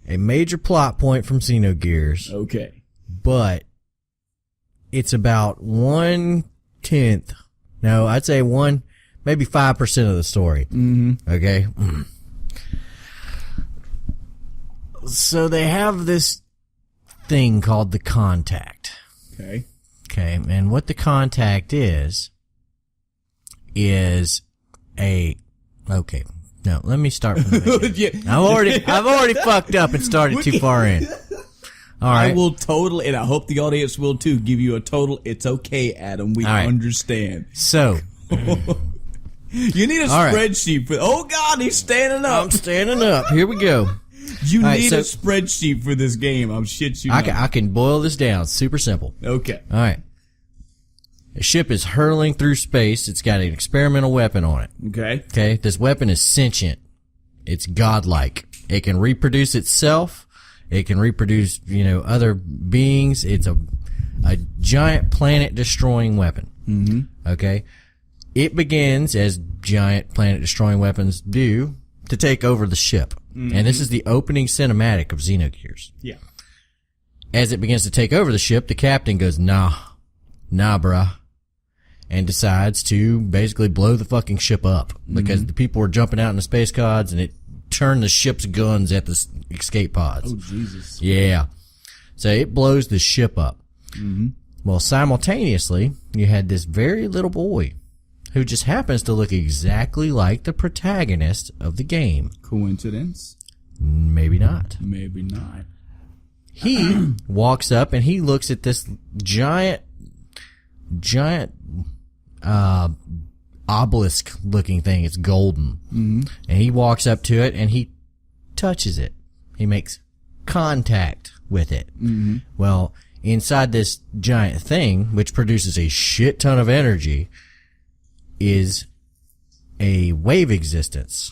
a major plot point from Xenogears. Okay. But it's about 1/10. No, I'd say maybe 5% of the story. Mm-hmm. Okay. So they have this thing called the Contact. Okay. Okay. And what the Contact is okay. No, let me start from the beginning. Yeah. I've already fucked up and started too far in. All right. I will totally, and I hope the audience will too, give you a total, it's okay, Adam. We understand. So. You need a spreadsheet for, oh God, he's standing up. I'm standing up. Here we go. You need a spreadsheet for this game. I'm shit you know. I can boil this down. Super simple. Okay. All right. A ship is hurtling through space. It's got an experimental weapon on it. Okay. Okay. This weapon is sentient. It's godlike. It can reproduce itself. It can reproduce, other beings. It's a giant planet destroying weapon. Mm-hmm. Okay. It begins, as giant planet destroying weapons do, to take over the ship. Mm-hmm. And this is the opening cinematic of Xenogears. Yeah. As it begins to take over the ship, the captain goes, nah, bruh, and decides to basically blow the fucking ship up because the people were jumping out in the space pods and it turned the ship's guns at the escape pods. Oh, Jesus. Yeah. So it blows the ship up. Mm-hmm. Well, simultaneously, you had this very little boy who just happens to look exactly like the protagonist of the game. Coincidence? Maybe not. Maybe not. He walks up and he looks at this giant obelisk looking thing. It's golden. Mm-hmm. And he walks up to it and he touches it. He makes contact with it. Mm-hmm. Well, inside this giant thing, which produces a shit ton of energy, is a wave existence.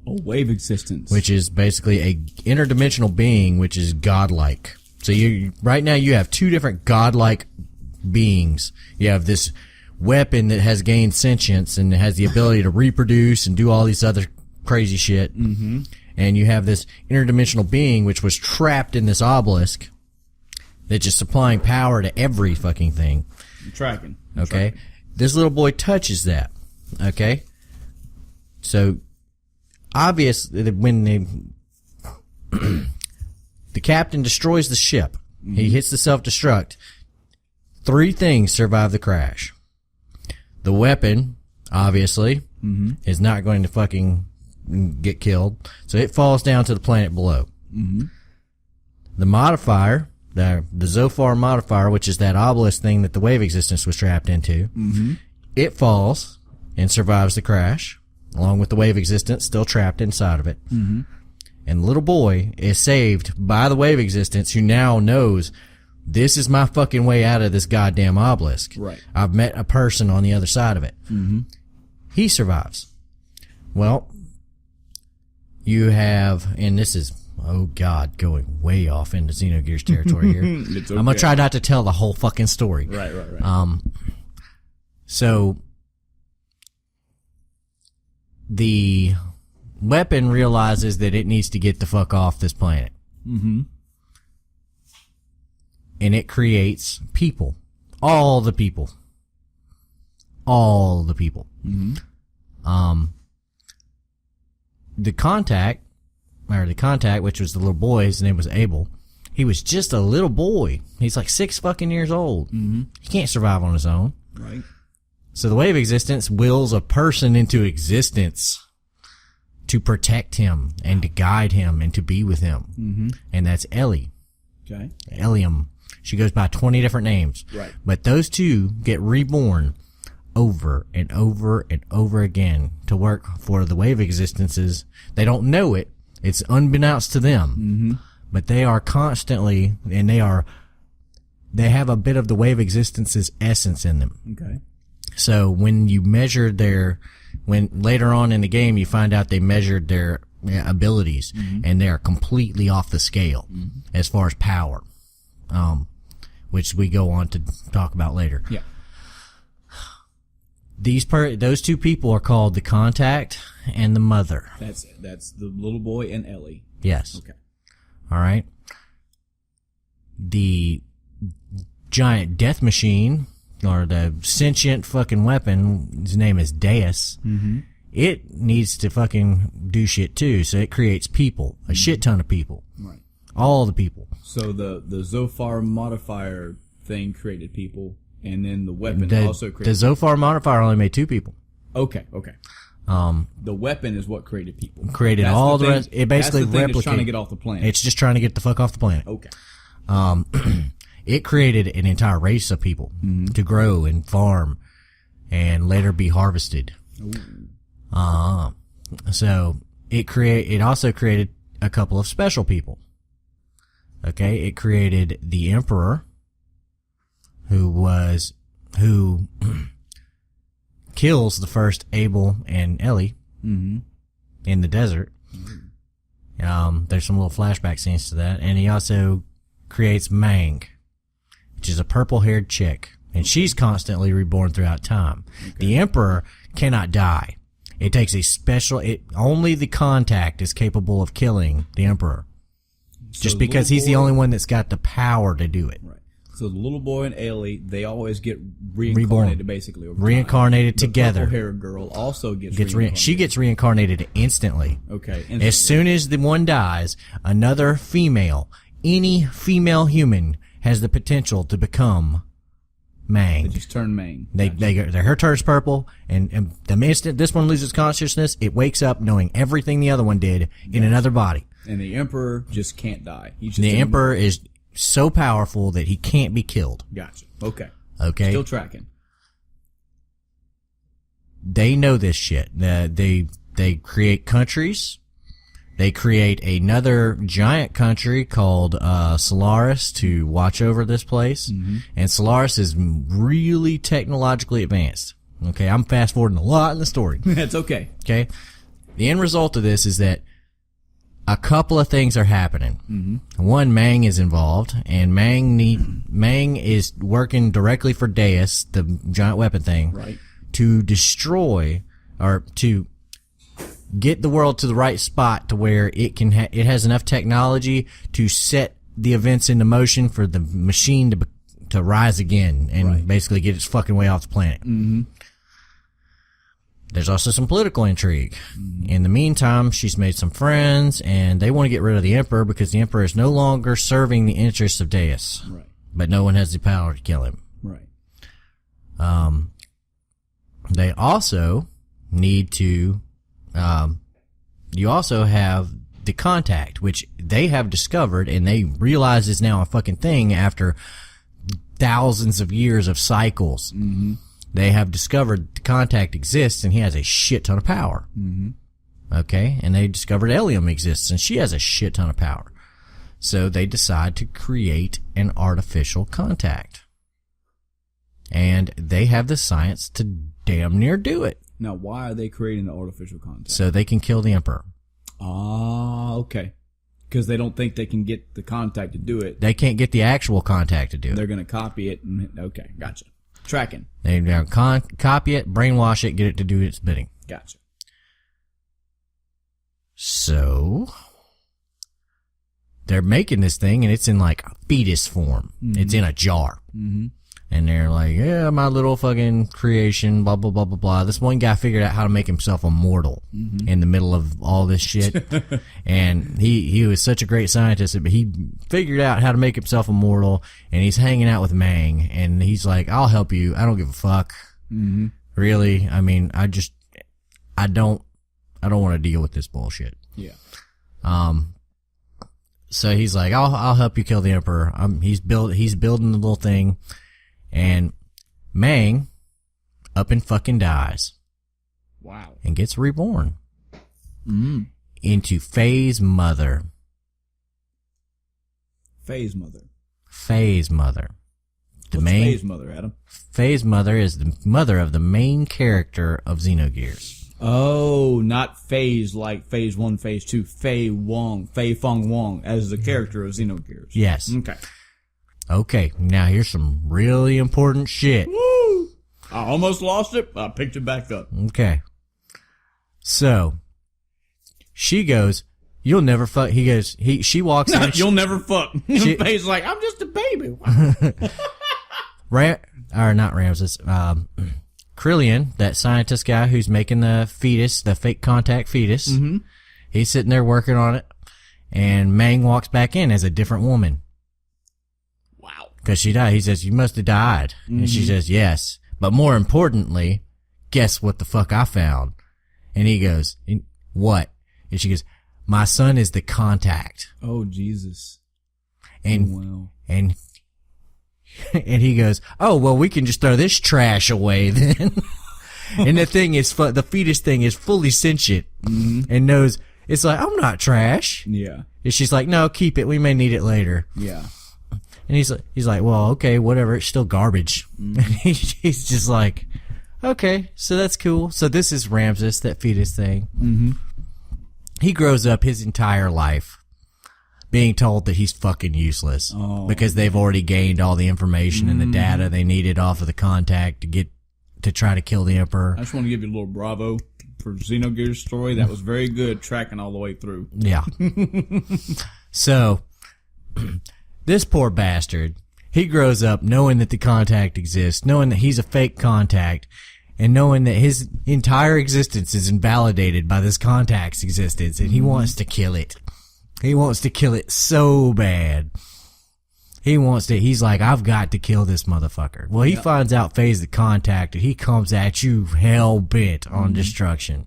A wave existence. Which is basically a interdimensional being, which is godlike. So right now you have two different godlike beings. You have this weapon that has gained sentience and has the ability to reproduce and do all these other crazy shit. Mm-hmm. And you have this interdimensional being which was trapped in this obelisk that's just supplying power to every fucking thing. I'm tracking. Okay. This little boy touches that. Okay. So, obviously, when the captain destroys the ship, he hits the self-destruct, 3 things survive the crash. The weapon, obviously, is not going to fucking get killed. So it falls down to the planet below. The modifier, the Zophar modifier, which is that obelisk thing that the wave existence was trapped into, it falls and survives the crash, along with the wave existence still trapped inside of it. And the little boy is saved by the wave existence, who now knows, this is my fucking way out of this goddamn obelisk. Right. I've met a person on the other side of it. He survives. Well, you have, and this is, oh God, going way off into Xenogears territory here. It's okay. I'm gonna try not to tell the whole fucking story. Right. So the weapon realizes that it needs to get the fuck off this planet. And it creates people. All the people. The contact, which was the little boy, his name was Abel. He was just a little boy. He's like 6 fucking years old. He can't survive on his own. Right. So the wave existence wills a person into existence to protect him and to guide him and to be with him. And that's Ellie. Okay. Elium. She goes by 20 different names. Right. But those two get reborn over and over and over again to work for the wave existences. They don't know it. It's unbeknownst to them. But they are constantly, and they have a bit of the wave existence's essence in them. Okay. So when you measure when later on in the game you find out they measured their abilities, and they are completely off the scale as far as power. Which we go on to talk about later. Yeah. Those two people are called the Contact and the Mother. That's the little boy and Ellie. Yes. Okay. All right. The giant death machine, or the sentient fucking weapon, his name is Deus. It needs to fucking do shit too, so it creates people, a shit ton of people. Right. All the people. So the Zophar modifier thing created people, and then the weapon also The created. Zophar modifier only made 2 people. Okay. The weapon is what created people. Created That's all the the thing- rest. It basically that's the thing that's trying to replicated. get off the planet. It's just trying to get the fuck off the planet. Okay. It created an entire race of people to grow and farm and later be harvested. So it also created a couple of special people. Okay, it created the Emperor, who kills the first Abel and Ellie in the desert. There's some little flashback scenes to that, and he also creates Mang, which is a purple-haired chick, and she's constantly reborn throughout time. The Emperor cannot die. It takes only the Contact is capable of killing the Emperor. Just because he's the only one that's got the power to do it. Right. So the little boy and Ellie, they always get reincarnated, basically. Over Reincarnated time. together. The purple-haired girl also gets reincarnated. She gets reincarnated instantly. Okay. Instantly. As soon as the one dies, another female, any female human, has the potential to become Mang. They just turn Mang. Her turns purple, and the instant this one loses consciousness, it wakes up knowing everything the other one did in another body. And the Emperor just can't die. He's just The Emperor is so powerful that he can't be killed. Gotcha. Okay. Okay. Still tracking. They know this shit. They create countries. They create another giant country called Solaris to watch over this place. And Solaris is really technologically advanced. Okay, I'm fast forwarding a lot in the story. That's okay. Okay. The end result of this is that a couple of things are happening. One, Mang is involved, and Mang is working directly for Deus, the giant weapon thing, Right. to destroy or to get the world to the right spot to where it can it has enough technology to set the events into motion for the machine to rise again and basically get its fucking way off the planet. There's also some political intrigue. In the meantime, she's made some friends, and they want to get rid of the Emperor because the Emperor is no longer serving the interests of Deus. Right. But no one has the power to kill him. Right. They also need to, you also have the contact, which they have discovered and they realize is now a fucking thing after thousands of years of cycles. Mm-hmm. They have discovered the contact exists and he has a shit ton of power. Mm-hmm. Okay. And they discovered Elium exists and she has a shit ton of power. So they decide to create an artificial contact. And they have the science to damn near do it. Now, why are they creating the artificial contact? So they can kill the Emperor. Ah, okay. Because they don't think they can get the contact to do it. They can't get the actual contact to do it. They're going to copy it. Okay, gotcha. Tracking. They copy it, brainwash it, get it to do its bidding. Gotcha. So they're making this thing and it's in like a fetus form. Mm-hmm. It's in a jar. Mm-hmm. And they're like, yeah, my little fucking creation, blah, blah, blah, blah, blah. This one guy figured out how to make himself immortal in the middle of all this shit. And he was such a great scientist, but he figured out how to make himself immortal, and he's hanging out with Mang, and he's like, I'll help you. I don't give a fuck. Mm-hmm. Really. I mean, I don't want to deal with this bullshit. Yeah. So he's like, I'll help you kill the Emperor. He's building the little thing. And Mang up and fucking dies. Wow. And gets reborn. Into Faye's mother. Faye's mother. Faye's mother. What's Faye's mother, Adam? Faye's mother is the mother of the main character of Xenogears. Oh, not Phase like Phase 1, Phase 2. Fei Feng Wong as the character of Xenogears. Yes. Okay. Okay, now here's some really important shit. Woo! I almost lost it. I picked it back up. Okay. So, she goes, you'll never fuck. She walks in. You'll never fuck. Faye's like, I'm just a baby. Not Ramses. Krillian, that scientist guy who's making the fetus, the fake contact fetus. Mm-hmm. He's sitting there working on it. And Mang walks back in as a different woman. Because she died. He says, you must have died. And she says, yes. But more importantly, guess what the fuck I found? And he goes, what? And she goes, my son is the contact. Oh, Jesus. And, wow. and he goes, oh, well, we can just throw this trash away then. And the thing is, the fetus thing is fully sentient and knows, it's like, I'm not trash. Yeah. And she's like, no, keep it. We may need it later. Yeah. And he's like, well, okay, whatever. It's still garbage. He's just like, okay, so that's cool. So this is Ramses, that fetus thing. Mm-hmm. He grows up his entire life being told that he's fucking useless because they've already gained all the information and the data they needed off of the contact to try to kill the Emperor. I just want to give you a little bravo for Xenogears' story. That was very good, tracking all the way through. Yeah. So this poor bastard, he grows up knowing that the contact exists, knowing that he's a fake contact, and knowing that his entire existence is invalidated by this contact's existence, and he wants to kill it. He wants to kill it so bad. He's like, I've got to kill this motherfucker. Well, he finds out Faye's the contact, and he comes at you hell bent on destruction.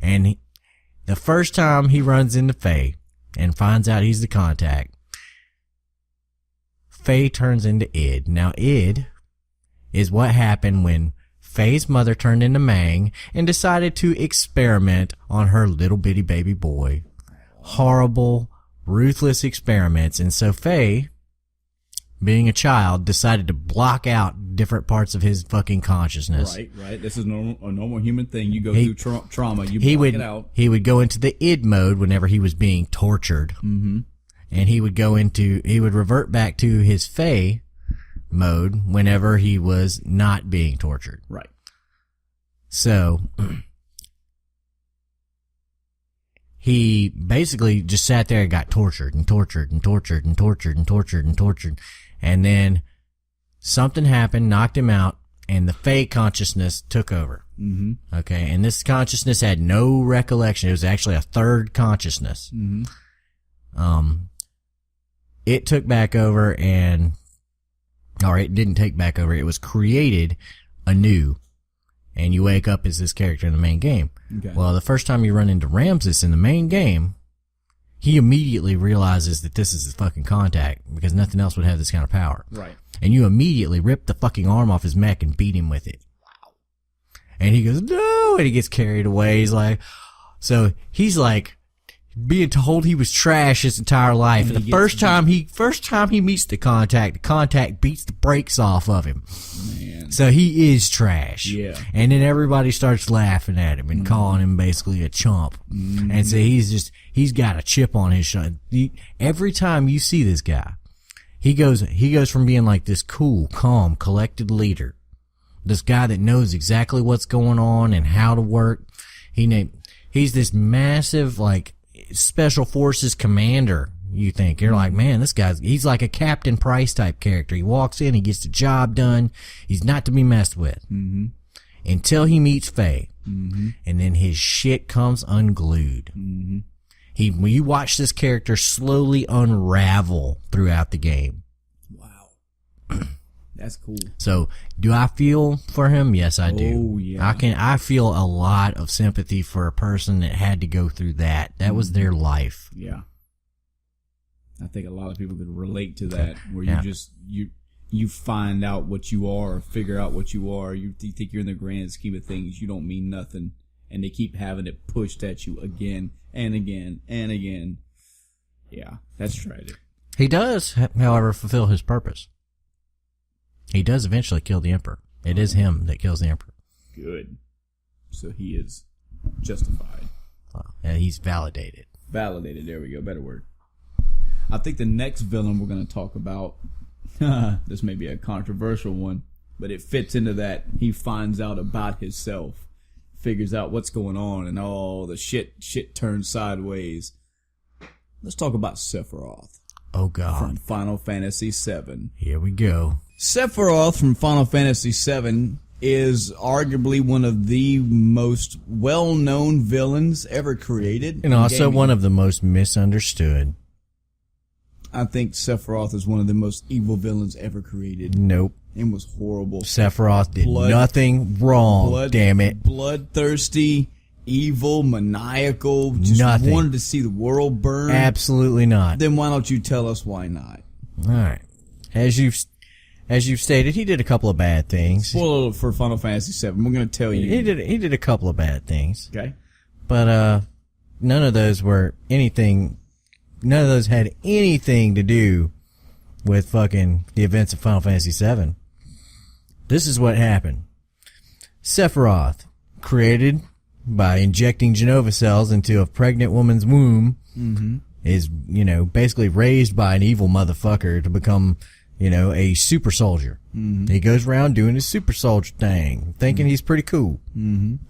And the first time he runs into Faye and finds out he's the contact, Faye turns into Id. Now, Id is what happened when Faye's mother turned into Mang and decided to experiment on her little bitty baby boy. Horrible, ruthless experiments. And so Faye, being a child, decided to block out different parts of his fucking consciousness. Right. This is a normal human thing. You go through trauma, you block it out. He would go into the id mode whenever he was being tortured. Mm-hmm. And he would revert back to his Faye mode whenever he was not being tortured. Right. So he basically just sat there and got tortured and tortured and tortured and tortured and tortured and tortured. And then something happened, knocked him out, and the Faye consciousness took over. Mm-hmm. Okay. And this consciousness had no recollection. It was actually a third consciousness. Mm-hmm. It took back over or it didn't take back over. It was created anew. and you wake up as this character in the main game. Okay. Well, the first time you run into Ramses in the main game, he immediately realizes that this is his fucking contact because nothing else would have this kind of power. Right. And you immediately rip the fucking arm off his neck and beat him with it. Wow. And he goes, no, and he gets carried away. He's like, so he's like being told he was trash his entire life. And the first time he meets the contact beats the brakes off of him. Man. So he is trash. Yeah. And then everybody starts laughing at him and calling him basically a chump. And so he's got a chip on his shoulder. Every time you see this guy, he goes from being like this cool, calm, collected leader, this guy that knows exactly what's going on and how to work. He's this massive, like, special forces commander. You think you're like, man, he's like a Captain Price type character. He walks in, he gets the job done. He's not to be messed with until he meets Faye, and then his shit comes unglued. You watch this character slowly unravel throughout the game. Wow. That's cool. So, do I feel for him? Yes, I do. Oh, yeah. I feel a lot of sympathy for a person that had to go through that. That was their life. Yeah. I think a lot of people could relate to that, where you find out what you are, or figure out what you are. You think you're in the grand scheme of things. You don't mean nothing, and they keep having it pushed at you again and again and again. Yeah, that's tragic. He does, however, fulfill his purpose. He does eventually kill the Emperor. It is him that kills the Emperor. Good. So he is justified. And he's validated. Validated, there we go, better word. I think the next villain we're going to talk about, this may be a controversial one, but it fits into that. He finds out about himself, figures out what's going on, and all the shit turns sideways. Let's talk about Sephiroth. Oh, God. From Final Fantasy VII. Here we go. Sephiroth from Final Fantasy VII is arguably one of the most well-known villains ever created. And also one of the most misunderstood. I think Sephiroth is one of the most evil villains ever created. Nope. And was horrible. Sephiroth did nothing wrong, damn it. Bloodthirsty, evil, maniacal, just nothing. Wanted to see the world burn. Absolutely not. Then why don't you tell us why not? All right. As you've stated, he did a couple of bad things. Spoiler for Final Fantasy VII. We're going to tell you. He did a couple of bad things. Okay. But none of those were anything. None of those had anything to do with fucking the events of Final Fantasy VII. This is what happened. Sephiroth, created by injecting Genova cells into a pregnant woman's womb, is, basically raised by an evil motherfucker to become, a super soldier. He goes around doing his super soldier thing, thinking he's pretty cool.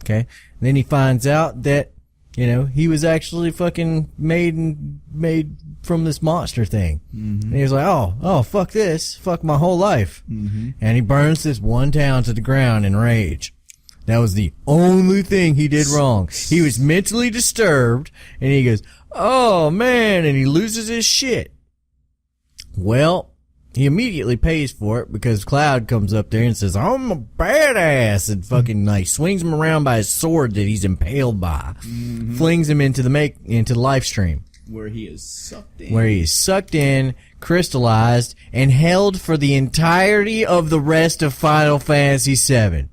Okay. And then he finds out that, he was actually fucking made from this monster thing. And he was like, oh, fuck this. Fuck my whole life. And he burns this one town to the ground in rage. That was the only thing he did wrong. He was mentally disturbed, and he goes, oh, man, and he loses his shit. Well, he immediately pays for it because Cloud comes up there and says, I'm a badass, and fucking swings him around by his sword that he's impaled by, flings him into the life stream. Where he is sucked in. Crystallized, and held for the entirety of the rest of Final Fantasy VII.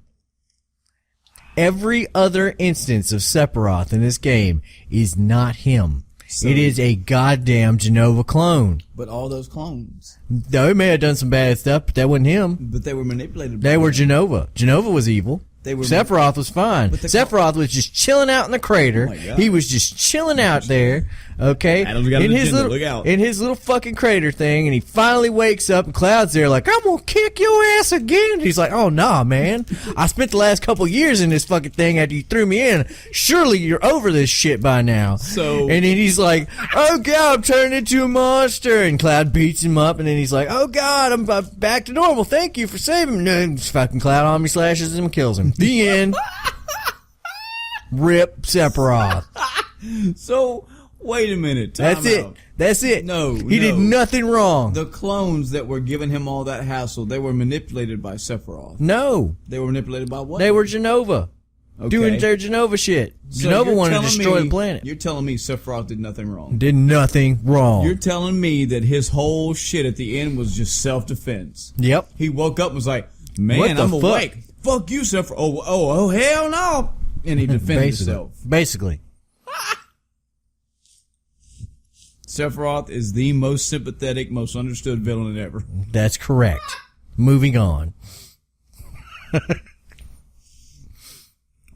Every other instance of Sephiroth in this game is not him. So, it is a goddamn Genova clone. But all those clones. They may have done some bad stuff, but that wasn't him. But they were manipulated. They were Genova. Genova was evil. Sephiroth was fine. Sephiroth was just chilling out in the crater. Oh, he was just chilling out there, okay, in his little fucking crater thing, and he finally wakes up, and Cloud's there like, I'm gonna kick your ass again. He's like, oh, nah, man. I spent the last couple years in this fucking thing after you threw me in. Surely you're over this shit by now. And then he's like, oh, God, I'm turning into a monster. And Cloud beats him up, and then he's like, oh, God, I'm back to normal. Thank you for saving me. And fucking Cloud Army slashes him and kills him. The end. Rip Sephiroth. So, Wait a minute. That's it. Out. That's it. No, he did nothing wrong. The clones that were giving him all that hassle, they were manipulated by Sephiroth. No. They were manipulated by what? They were Genova. Okay. Doing their Genova shit. So Genova wanted to destroy the planet. You're telling me Sephiroth did nothing wrong. Did nothing wrong. You're telling me that his whole shit at the end was just self-defense. Yep. He woke up and was like, man, What the I'm fuck? awake. Fuck you, Sephiroth. Oh, hell no. And he defended himself. Basically. Sephiroth is the most sympathetic, most understood villain ever. That's correct. Moving on.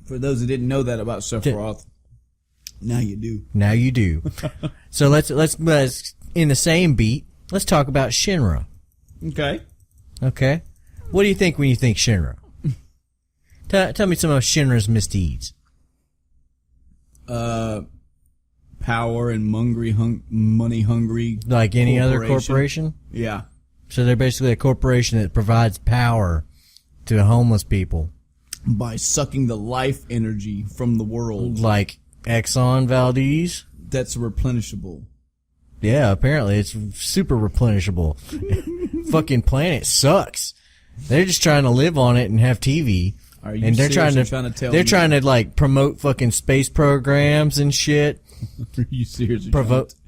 For those that didn't know that about Sephiroth, now you do. Now you do. So let's in the same beat, let's talk about Shinra. Okay. Okay? What do you think when you think Shinra? Tell me some of Shinra's misdeeds. Power and money hungry. Like any other corporation? Yeah. So they're basically a corporation that provides power to homeless people. By sucking the life energy from the world. Like Exxon Valdez? That's replenishable. Yeah, apparently it's super replenishable. Fucking planet sucks. They're just trying to live on it and have TV. Are you and they're trying to tell they're me? trying to like promote fucking space programs and shit. Are you serious?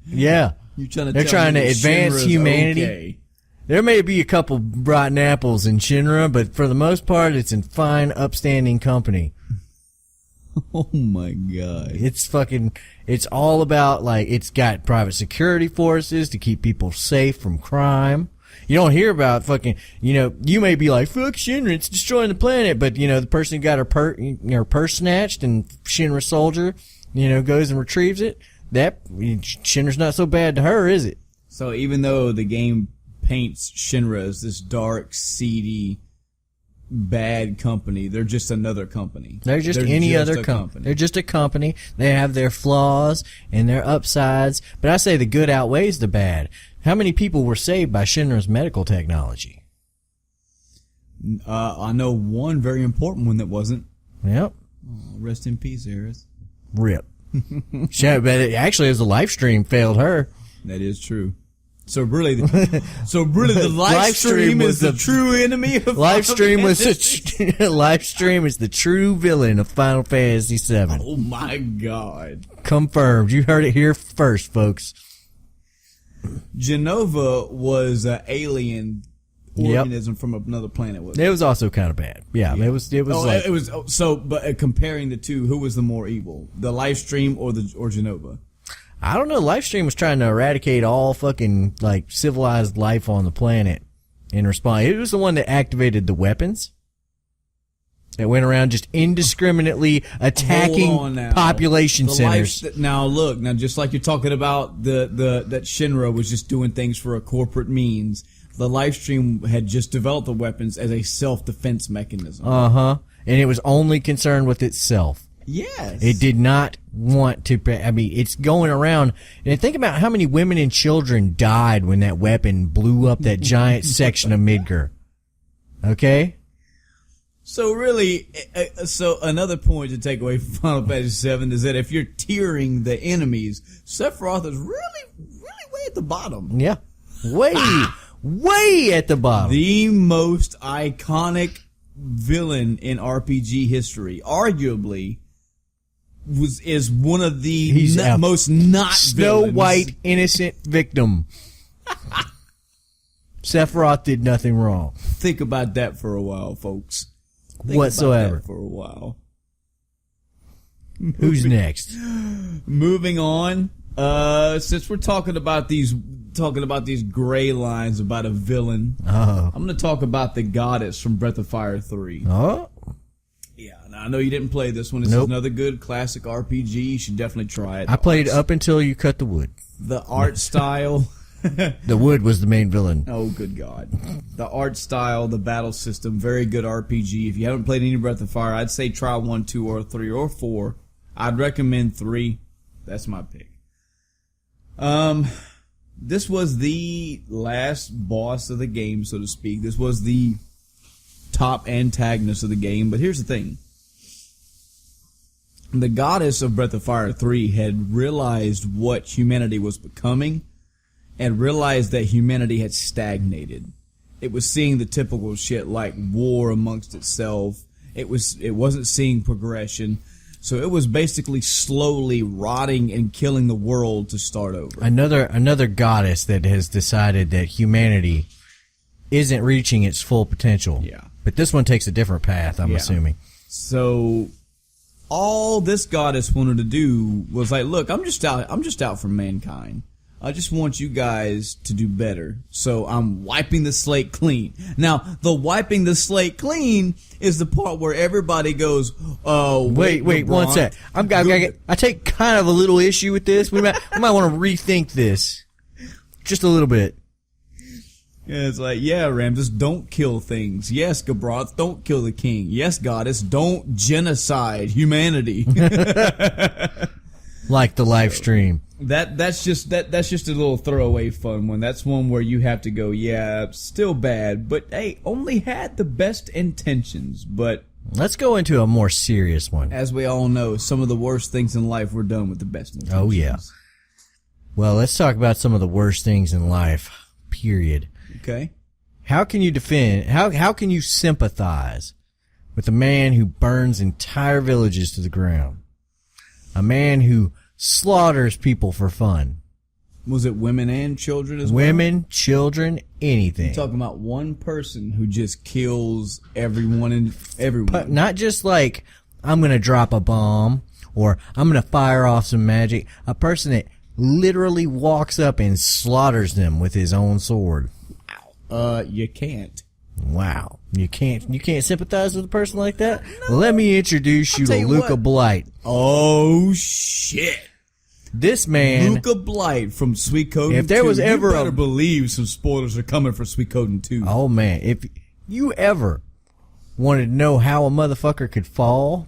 Yeah. You're trying to They're tell trying me to that advance Shinra's humanity. Okay. There may be a couple rotten apples in Shinra, but for the most part, it's a fine, upstanding company. Oh my god. It's all about, like, it's got private security forces to keep people safe from crime. You don't hear about fucking, you may be like, fuck Shinra, it's destroying the planet, but, the person who got her purse snatched and Shinra soldier, goes and retrieves it, Shinra's not so bad to her, is it? So even though the game paints Shinra as this dark, seedy, bad company, they're just another company. They're just any other company. They're just a company. They have their flaws and their upsides, but I say the good outweighs the bad. How many people were saved by Shinra's medical technology? I know one very important one that wasn't. Yep. Oh, rest in peace, Eris. RIP. But actually, as the live stream failed her. That is true. So really, the live stream is the true enemy of live stream live stream is the true villain of Final Fantasy VII. Oh my god! Confirmed. You heard it here first, folks. Genova was an alien organism from another planet. It was also kind of bad. Yeah. It was. But comparing the two, who was the more evil, the live stream or Genova? I don't know. Livestream was trying to eradicate all fucking, like, civilized life on the planet in response. It was the one that activated the weapons that went around just indiscriminately attacking population centers. Just like you're talking about that Shinra was just doing things for a corporate means, the Livestream had just developed the weapons as a self-defense mechanism. Uh-huh. And it was only concerned with itself. Yes. It did not want to, it's going around. And think about how many women and children died when that weapon blew up that giant section of Midgar. Okay? So really, another point to take away from Final Fantasy VII is that if you're tiering the enemies, Sephiroth is really way at the bottom. Yeah. Way at the bottom. The most iconic villain in RPG history, arguably, is one of the most not Snow villains. White innocent victim. Sephiroth did nothing wrong. Think about that for a while, folks. Think Whatsoever. about that for a while. Who's next? Moving on. Since we're talking about these gray lines about a villain, I'm going to talk about the goddess from Breath of Fire 3. Oh. Yeah, now I know you didn't play this one. This is another good classic RPG. You should definitely try it. I played up until you cut the wood. The art style. The wood was the main villain. Oh, good God. The art style, the battle system, very good RPG. If you haven't played any Breath of Fire, I'd say try 1, 2, or 3, or 4. I'd recommend 3. That's my pick. This was the last boss of the game, so to speak. This was the top antagonist of the game. But here's the thing. the goddess of Breath of Fire 3 had realized what humanity was becoming and realized that humanity had stagnated. It was seeing the typical shit like war amongst itself. It wasn't seeing progression. So it was basically slowly rotting and killing the world to start over. Another goddess that has decided that humanity isn't reaching its full potential. Yeah. But this one takes a different path, I'm assuming. So all this goddess wanted to do was like, look, I'm just out for mankind. I just want you guys to do better. So I'm wiping the slate clean. Now, the wiping the slate clean is the part where everybody goes, oh, wait, one sec. I take kind of a little issue with this. We might want to rethink this just a little bit. Yeah, it's like, yeah, Ramses, don't kill things. Yes, Gabroth, don't kill the king. Yes, goddess, don't genocide humanity. Like the live stream. That's just a little throwaway fun one. That's one where you have to go, yeah, still bad, but hey, only had the best intentions. But let's go into a more serious one. As we all know, some of the worst things in life were done with the best intentions. Oh yeah. Well, let's talk about some of the worst things in life. Period. Okay. How can you how can you sympathize with a man who burns entire villages to the ground? A man who slaughters people for fun. Was it women and children as well? Women, children, anything. You're talking about one person who just kills everyone and everyone. But not just like, I'm going to drop a bomb or I'm going to fire off some magic. A person that literally walks up and slaughters them with his own sword. You can't. Wow. You can't sympathize with a person like that? No. Let me introduce you to Luca Blight. Oh, shit. This man, Luca Blight from Suikoden 2. If there was ever you better believe some spoilers are coming for Suikoden 2. Oh man, if you ever wanted to know how a motherfucker could fall,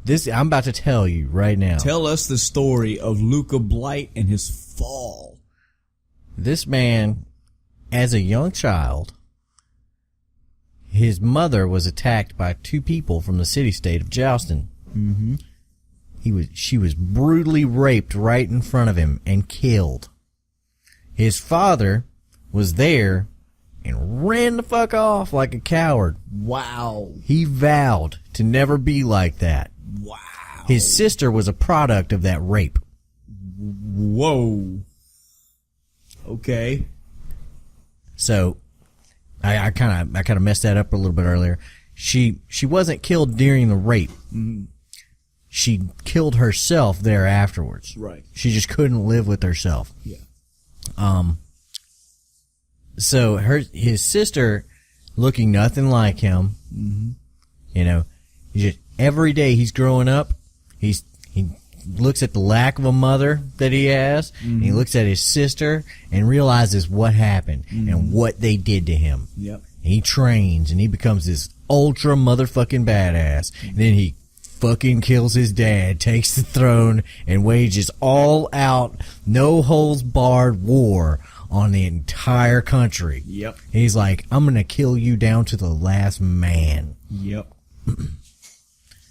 I'm about to tell you right now. Tell us the story of Luca Blight and his fall. This man, as a young child, his mother was attacked by two people from the city-state of Joustin. Mm-hmm. She was brutally raped right in front of him and killed. His father was there and ran the fuck off like a coward. Wow. He vowed to never be like that. Wow. His sister was a product of that rape. Whoa. Okay. So, I kind of messed that up a little bit earlier. She wasn't killed during the rape. Mm-hmm. She killed herself there afterwards. Right. She just couldn't live with herself. Yeah. So his sister, looking nothing like him, mm-hmm. you know, every day he's growing up, he looks at the lack of a mother that he has, mm-hmm. and he looks at his sister and realizes what happened mm-hmm. and what they did to him. Yep. And he trains and he becomes this ultra motherfucking badass. Mm-hmm. And then he fucking kills his dad, takes the throne, and wages all out, no holds barred war on the entire country. Yep. He's like, I'm gonna kill you down to the last man. Yep.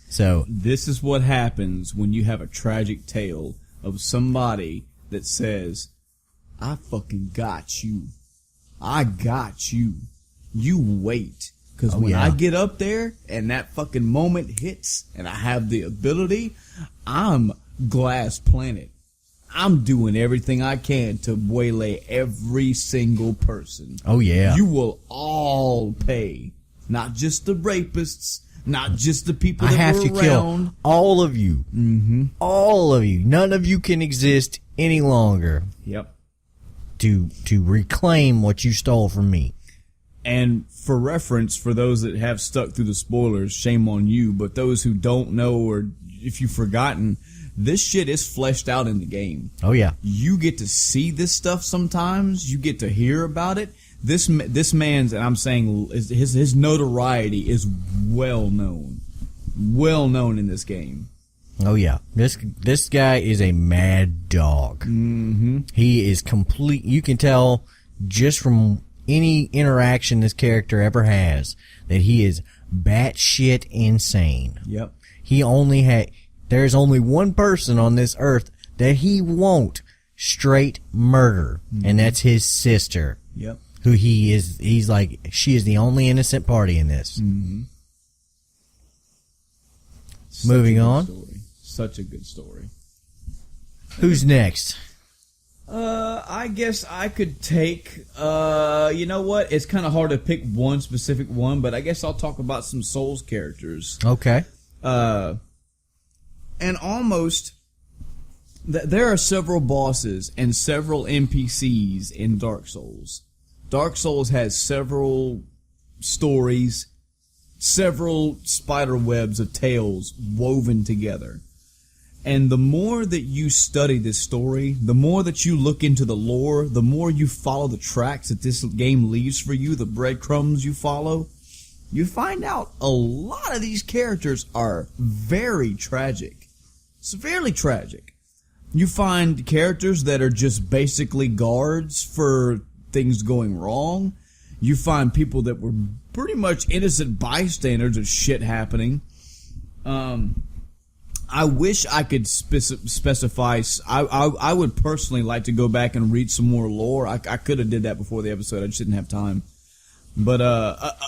So this is what happens when you have a tragic tale of somebody that says, I fucking got you. I got you. You wait. Because when I get up there and that fucking moment hits and I have the ability, I'm Glass Planet. I'm doing everything I can to waylay every single person. Oh, yeah. You will all pay. Not just the rapists, not just the people that were around. I have to kill all of you. Mm-hmm. All of you. None of you can exist any longer. Yep. To reclaim what you stole from me. And for reference, for those that have stuck through the spoilers, shame on you. But those who don't know, or if you've forgotten, this shit is fleshed out in the game. Oh, yeah. You get to see this stuff sometimes. You get to hear about it. This man's, and I'm saying his notoriety is well known. Well known in this game. Oh, yeah. This guy is a mad dog. Mm-hmm. He is complete. You can tell just from any interaction this character ever has that he is batshit insane. Yep. He only had, There is only one person on this earth that he won't straight murder, and that's his sister. Yep. Who he's like, she is the only innocent party in this. Mm-hmm. Moving on. Story. Such a good story. Who's next? I guess I could take, you know what? It's kind of hard to pick one specific one, but I guess I'll talk about some Souls characters. Okay. And almost, there are several bosses and several NPCs in Dark Souls. Dark Souls has several stories, several spider webs of tales woven together. And the more that you study this story, the more that you look into the lore, the more you follow the tracks that this game leaves for you, the breadcrumbs you follow, you find out a lot of these characters are very tragic. Severely tragic. You find characters that are just basically guards for things going wrong. You find people that were pretty much innocent bystanders of shit happening. I wish I could specify. I would personally like to go back and read some more lore. I could have did that before the episode. I just didn't have time. But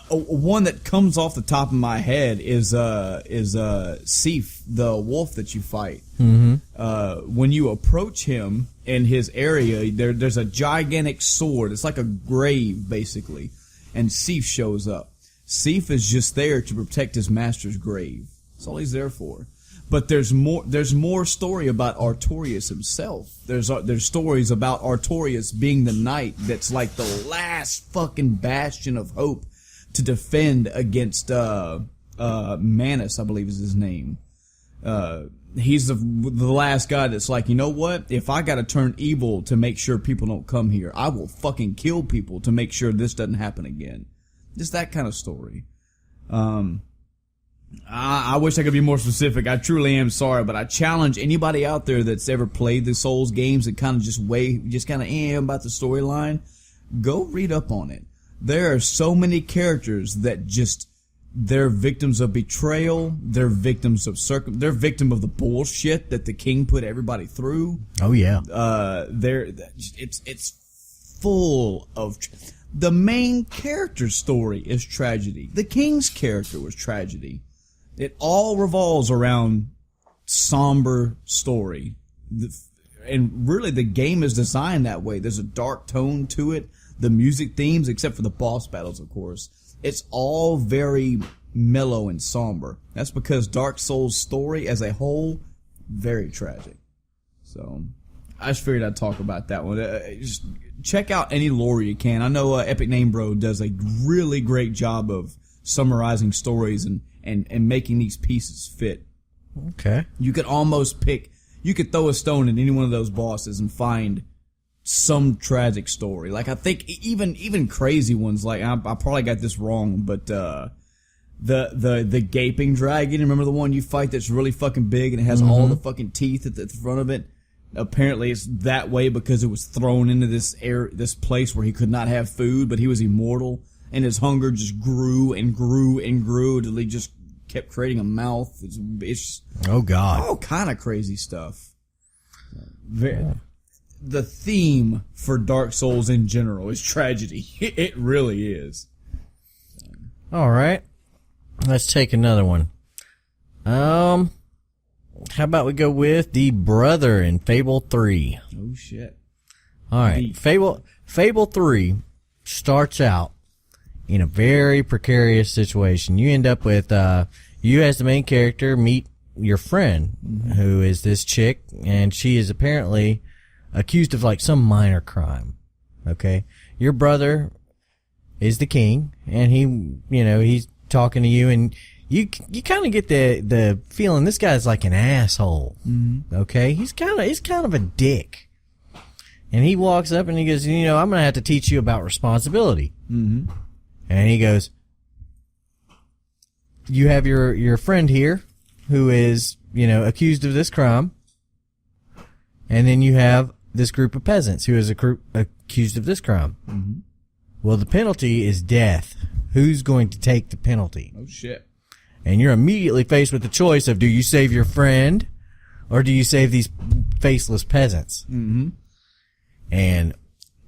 one that comes off the top of my head is Sif, the wolf that you fight. Mm-hmm. When you approach him in his area, there's a gigantic sword. It's like a grave, basically, and Sif shows up. Sif is just there to protect his master's grave. That's all he's there for. But there's more story about Artorias himself. There's stories about Artorias being the knight that's like the last fucking bastion of hope to defend against Manus, I believe is his name. He's the last guy that's like, you know what? If I gotta turn evil to make sure people don't come here, I will fucking kill people to make sure this doesn't happen again. Just that kind of story. I wish I could be more specific. I truly am sorry, but I challenge anybody out there that's ever played the Souls games and kind of just about the storyline. Go read up on it. There are so many characters that they're victims of betrayal. They're victims of they're victim of the bullshit that the king put everybody through. Oh yeah. It's full of. The main character's story is tragedy. The king's character was tragedy. It all revolves around somber story. And really the game is designed that way. There's a dark tone to it. The music themes, except for the boss battles, of course, it's all very mellow and somber. That's because Dark Souls' story as a whole, very tragic. So, I just figured I'd talk about that one. Just check out any lore you can. I know Epic Name Bro does a really great job of summarizing stories and making these pieces fit. Okay. You could throw a stone at any one of those bosses and find some tragic story. Like, I think even crazy ones, like, I probably got this wrong, but, the gaping dragon, remember the one you fight that's really fucking big and it has all the fucking teeth at the front of it? Apparently it's that way because it was thrown into this place where he could not have food, but he was immortal, and his hunger just grew and grew and grew until he just kept creating a mouth. It's oh god, all kind of crazy stuff. The theme for Dark Souls in general is tragedy. It really is. All right, let's take another one. How about we go with the brother in Fable 3? Oh shit! All right, Fable 3 starts out in a very precarious situation. You end up with, you as the main character meet your friend, who is this chick, and she is apparently accused of like some minor crime. Okay? Your brother is the king, and he's talking to you, and you kind of get the feeling this guy's like an asshole. Okay? He's kind of a dick. And he walks up and he goes, I'm gonna have to teach you about responsibility. And he goes, you have your friend here who is, accused of this crime. And then you have this group of peasants who is accused of this crime. Well, the penalty is death. Who's going to take the penalty? Oh shit. And you're immediately faced with the choice of, do you save your friend or do you save these faceless peasants? Mm-hmm. And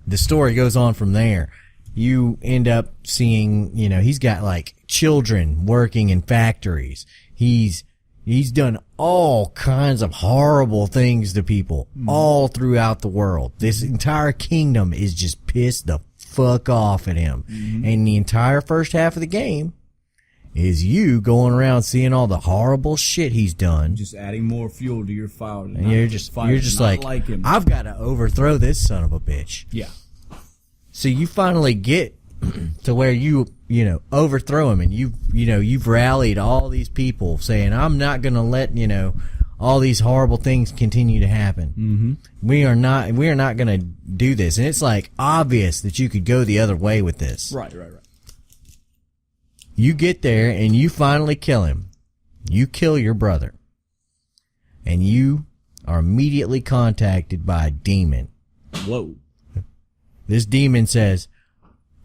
the story goes on from there. You end up seeing, he's got like children working in factories. He's done all kinds of horrible things to people all throughout the world. This entire kingdom is just pissed the fuck off at him. Mm-hmm. And the entire first half of the game is you going around seeing all the horrible shit he's done. Just adding more fuel to your fire. And you're just like I've got to overthrow this son of a bitch. Yeah. So you finally get to where you overthrow him, and you've rallied all these people saying, I'm not going to let, all these horrible things continue to happen. Mm-hmm. We are not going to do this. And it's like obvious that you could go the other way with this. Right. You get there and you finally kill him. You kill your brother. And you are immediately contacted by a demon. Whoa. This demon says,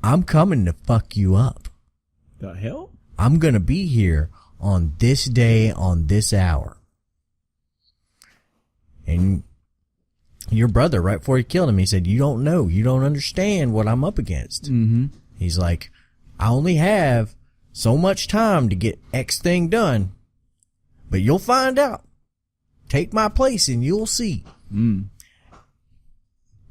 I'm coming to fuck you up. The hell? I'm going to be here on this day, on this hour. And your brother, right before he killed him, he said, you don't know. You don't understand what I'm up against. Mm-hmm. He's like, I only have so much time to get X thing done. But you'll find out. Take my place and you'll see. Mm.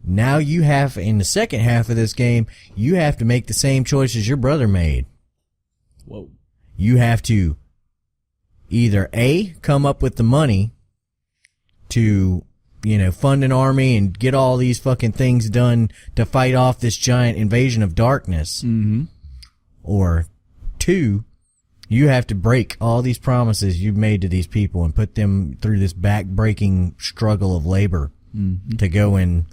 Now you have, in the second half of this game, you have to make the same choices your brother made. Whoa. You have to either A, come up with the money to, fund an army and get all these fucking things done to fight off this giant invasion of darkness. Mm-hmm. Or 2, you have to break all these promises you've made to these people and put them through this back-breaking struggle of labor to go and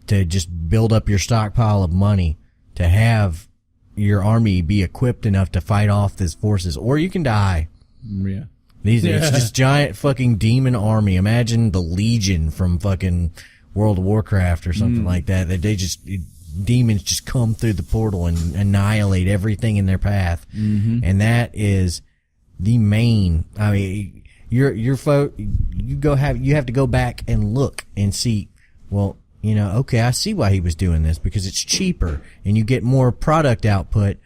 to just build up your stockpile of money to have your army be equipped enough to fight off these forces, or you can die. Yeah. It's this giant fucking demon army. Imagine the Legion from fucking World of Warcraft or something like that. Demons just come through the portal and annihilate everything in their path. Mm-hmm. And that is the main, you have to go back and look and see, well, okay, I see why he was doing this, because it's cheaper and you get more product output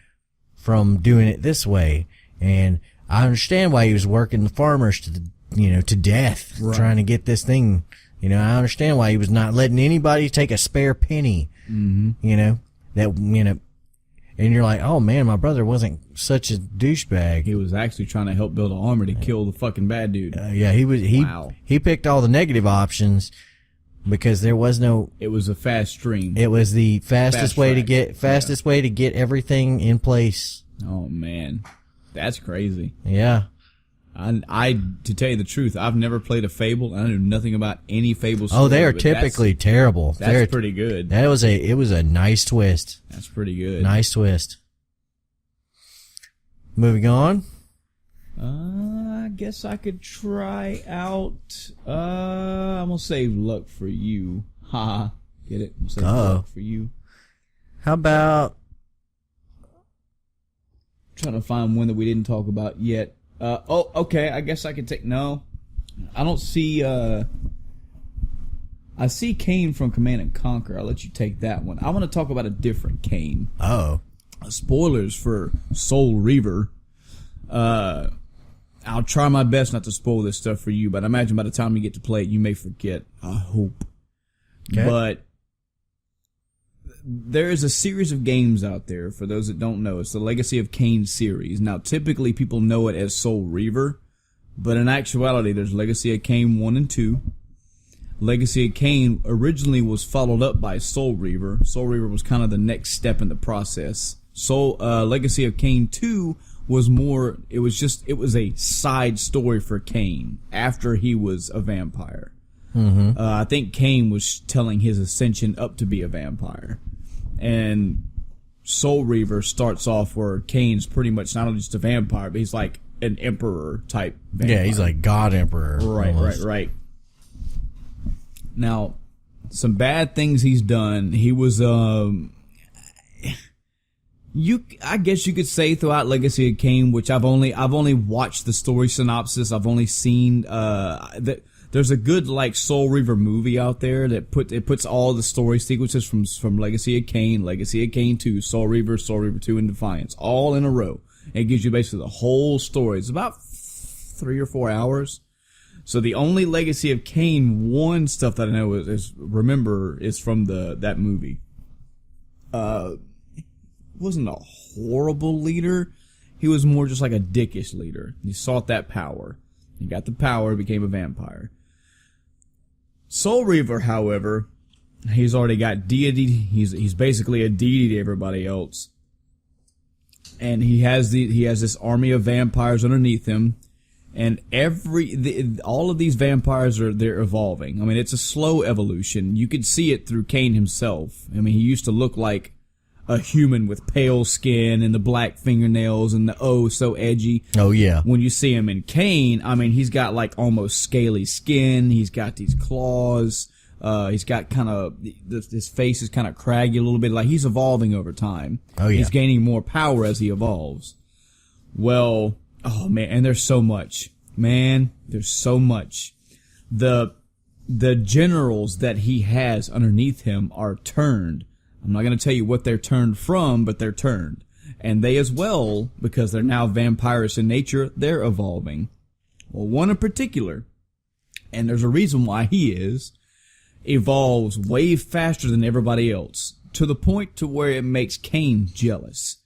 from doing it this way. And I understand why he was working the farmers to death, right, trying to get this thing. I understand why he was not letting anybody take a spare penny. Mm-hmm. And you're like, oh man, my brother wasn't such a douchebag. He was actually trying to help build an army to kill the fucking bad dude. Yeah, he picked all the negative options because there was no. It was a fast stream. It was the fastest way to get everything in place. Oh man, that's crazy. Yeah. I to tell you the truth, I've never played a Fable. I knew nothing about any Fable story. Oh, they are typically terrible. That's pretty good. It was a nice twist. That's pretty good. Nice twist. Moving on. I guess I could try out. I'm gonna save luck for you. Ha! Get it? I'm save luck for you. How about? Trying to find one that we didn't talk about yet. Okay, I guess I could take... No. I don't see... I see Kane from Command & Conquer. I'll let you take that one. I want to talk about a different Kane. Oh. Spoilers for Soul Reaver. I'll try my best not to spoil this stuff for you, but I imagine by the time you get to play it, you may forget. I hope. Okay. But... there is a series of games out there, for those that don't know. It's the Legacy of Kain series. Now, typically people know it as Soul Reaver, but in actuality, there's Legacy of Kain 1 and 2. Legacy of Kain originally was followed up by Soul Reaver. Soul Reaver was kind of the next step in the process. Legacy of Kain 2 was more, it was a side story for Kain after he was a vampire. Mm-hmm. I think Kain was telling his ascension up to be a vampire. And Soul Reaver starts off where Kane's pretty much not only just a vampire, but he's like an emperor type vampire. Yeah, he's like God Emperor. Right. Now, some bad things he's done. He was, I guess you could say throughout Legacy of Kain, which I've only watched the story synopsis. I've only seen that there's a good like Soul Reaver movie out there that puts all the story sequences from Legacy of Kain 2, Soul Reaver 2, and Defiance all in a row. It gives you basically the whole story. It's about 3 or 4 hours. So the only Legacy of Kain 1 stuff that I know is from that movie. Wasn't a horrible leader. He was more just like a dickish leader. He sought that power. He got the power, became a vampire. Soul Reaver, however, he's already got deity. He's basically a deity to everybody else. And he has this army of vampires underneath him. And all of these vampires they're evolving. I mean, it's a slow evolution. You could see it through Kain himself. I mean, he used to look like a human with pale skin and the black fingernails and the so edgy. Oh yeah. When you see him in Kain, I mean, he's got like almost scaly skin. He's got these claws. He's got kind of his face is kind of craggy a little bit. Like he's evolving over time. Oh yeah. He's gaining more power as he evolves. Well, oh man, and there's so much. Man, there's so much. The generals that he has underneath him are turned. I'm not going to tell you what they're turned from, but they're turned. And they as well, because they're now vampirous in nature, they're evolving. Well, one in particular, and there's a reason why he evolves way faster than everybody else, to the point to where it makes Kain jealous.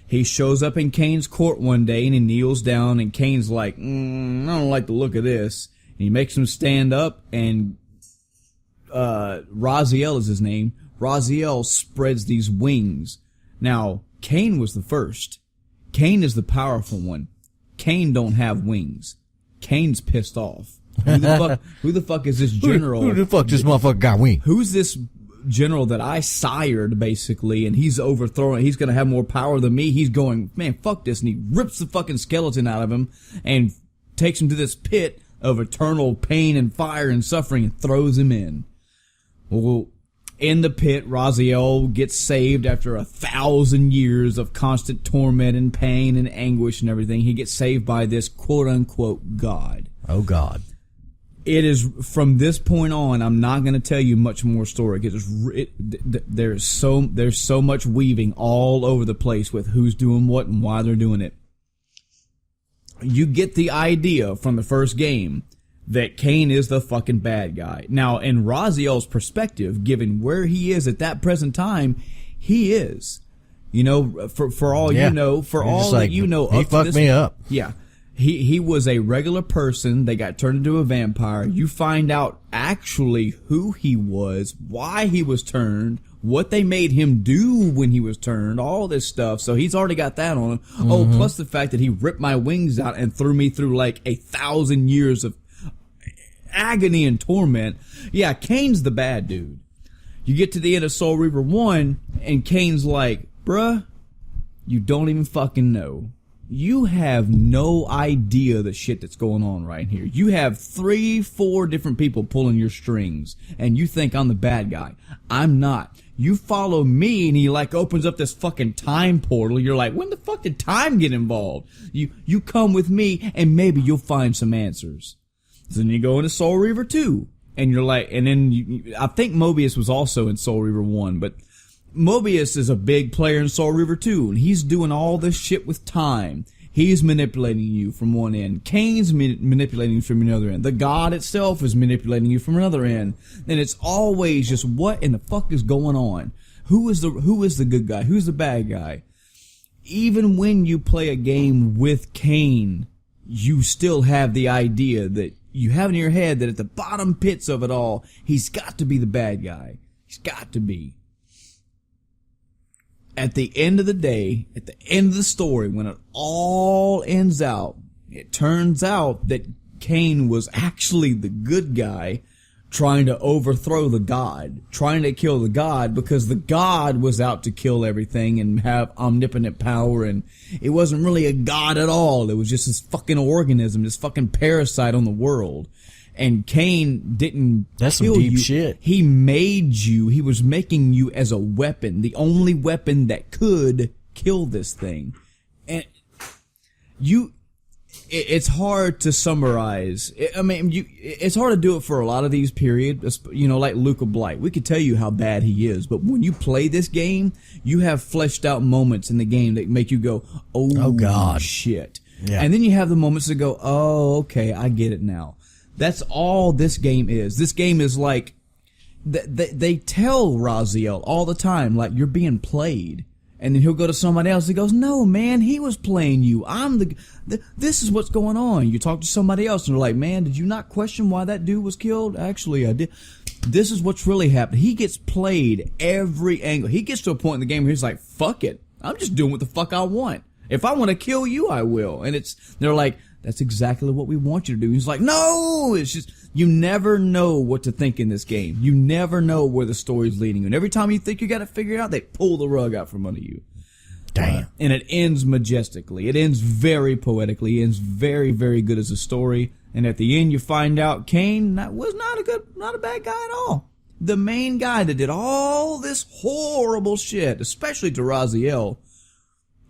He shows up in Kain's court one day and he kneels down and Kain's like, I don't like the look of this. And he makes him stand up and Raziel is his name. Raziel spreads these wings. Now, Kain was the first. Kain is the powerful one. Kain don't have wings. Kain's pissed off. Who the fuck is this general? Who the fuck this motherfucker got wings? Who's this general that I sired, basically, and he's overthrowing, he's gonna have more power than me. He's going, man, fuck this, and he rips the fucking skeleton out of him and takes him to this pit of eternal pain and fire and suffering and throws him in. Well, in the pit, Raziel gets saved after 1,000 years of constant torment and pain and anguish and everything. He gets saved by this quote-unquote God. Oh, God. It is, from this point on, I'm not going to tell you much more story, because there's so much weaving all over the place with who's doing what and why they're doing it. You get the idea from the first game that Kain is the fucking bad guy. Now, in Raziel's perspective, given where he is at that present time, he is. You know, for all you know, for all that you know, he fucked me up. Yeah. He was a regular person. They got turned into a vampire. You find out actually who he was, why he was turned, what they made him do when he was turned, all this stuff. So he's already got that on him. Mm-hmm. Oh, plus the fact that he ripped my wings out and threw me through like 1,000 years of agony and torment. Yeah, Kain's the bad dude. You get to the end of Soul Reaver 1, and Kain's like, bruh, you don't even fucking know. You have no idea the shit that's going on right here. You have 3-4 different people pulling your strings, and you think I'm the bad guy. I'm not. You follow me, and he like opens up this fucking time portal. You're like, when the fuck did time get involved? You come with me, and maybe you'll find some answers. So then you go into Soul Reaver 2, and you're like, and then I think Mobius was also in Soul Reaver 1, but Mobius is a big player in Soul Reaver 2, and he's doing all this shit with time. He's manipulating you from one end. Kain's manipulating you from another end. The God itself is manipulating you from another end. And it's always just, what in the fuck is going on? Who is the good guy? Who's the bad guy? Even when you play a game with Kain, you still have the idea that you have in your head that at the bottom pits of it all, he's got to be the bad guy. He's got to be. At the end of the day, at the end of the story, when it all ends out, it turns out that Kain was actually the good guy trying to overthrow the God, trying to kill the God, because the God was out to kill everything and have omnipotent power, and it wasn't really a God at all. It was just this fucking organism, this fucking parasite on the world. And Kain didn't That's kill some deep you. shit. He made you. He was making you as a weapon, the only weapon that could kill this thing. And it's hard to summarize. It's hard to do it for a lot of these periods, like Luca Blight. We could tell you how bad he is, but when you play this game, you have fleshed out moments in the game that make you go, oh God, shit. Yeah. And then you have the moments that go, oh, okay, I get it now. That's all this game is. This game is like, they tell Raziel all the time, like, you're being played. And then he'll go to somebody else. He goes, no, man, he was playing you. This is what's going on. You talk to somebody else and they're like, man, did you not question why that dude was killed? Actually, I did. This is what's really happened. He gets played every angle. He gets to a point in the game where he's like, fuck it. I'm just doing what the fuck I want. If I want to kill you, I will. And they're like, that's exactly what we want you to do. He's like, no, it's just, you never know what to think in this game. You never know where the story's leading you. And every time you think you got it figured out, they pull the rug out from under you. Damn. And it ends majestically. It ends very poetically. It ends very, very good as a story. And at the end, you find out Cain was not a bad guy at all. The main guy that did all this horrible shit, especially to Raziel.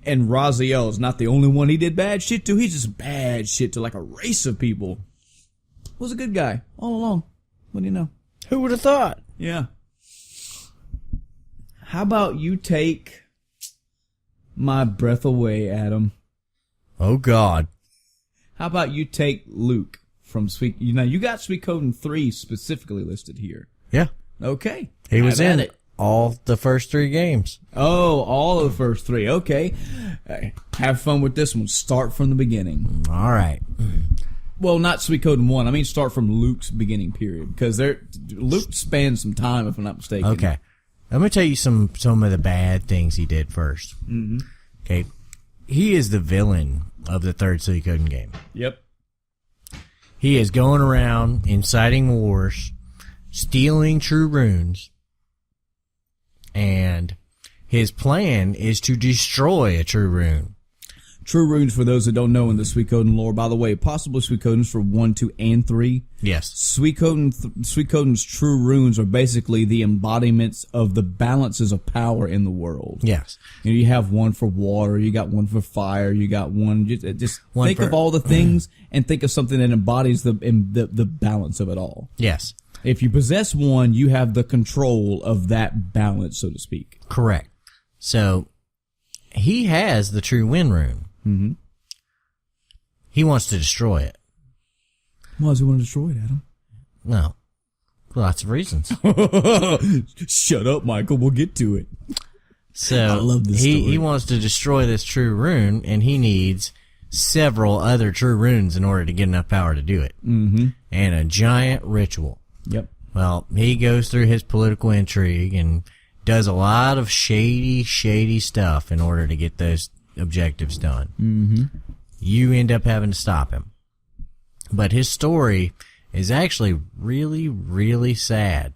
And Raziel is not the only one he did bad shit to. He's just bad shit to like a race of people. Was a good guy all along. What do you know? Who would have thought? Yeah. How about you take my breath away, Adam? Oh, God. How about you take Luke from Sweet... You got Suikoden 3 specifically listed here. Yeah. Okay. He was in it. All the first 3 games. Oh, all of the first 3. Okay. Have fun with this one. Start from the beginning. All right. Well, not Suikoden 1. I mean, start from Luke's beginning period. Because Luke spans some time, if I'm not mistaken. Okay. Let me tell you some of the bad things he did first. Mm-hmm. Okay. He is the villain of the third Suikoden game. Yep. He is going around inciting wars, stealing true runes, and his plan is to destroy a true rune. True runes, for those that don't know in the Suikoden lore, by the way, possibly Suikodens for 1, 2, and 3. Yes. Suikoden's true runes are basically the embodiments of the balances of power in the world. Yes. You have one for water, you got one for fire, you got one, just one think of all the things and think of something that embodies the balance of it all. Yes. If you possess one, you have the control of that balance, so to speak. Correct. So, he has the true wind rune. Mm-hmm. He wants to destroy it. Why does he want to destroy it, Adam? No. Lots of reasons. Shut up, Michael. We'll get to it. So, I love this story. He wants to destroy this true rune, and he needs several other true runes in order to get enough power to do it. Mm-hmm. And a giant ritual. Yep. Well, he goes through his political intrigue and does a lot of shady stuff in order to get those objectives done. Mm-hmm. You end up having to stop him. But his story is actually really, really sad.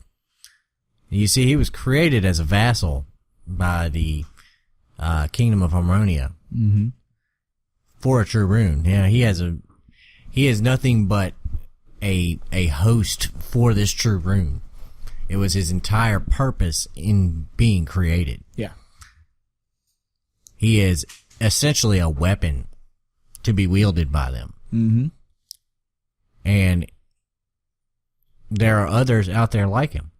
You see, he was created as a vassal by the Kingdom of Harmonia for a true rune. Yeah, he is nothing but a host for this true rune. It was his entire purpose in being created. Yeah. He is essentially a weapon to be wielded by them. Mm-hmm. And there are others out there like him.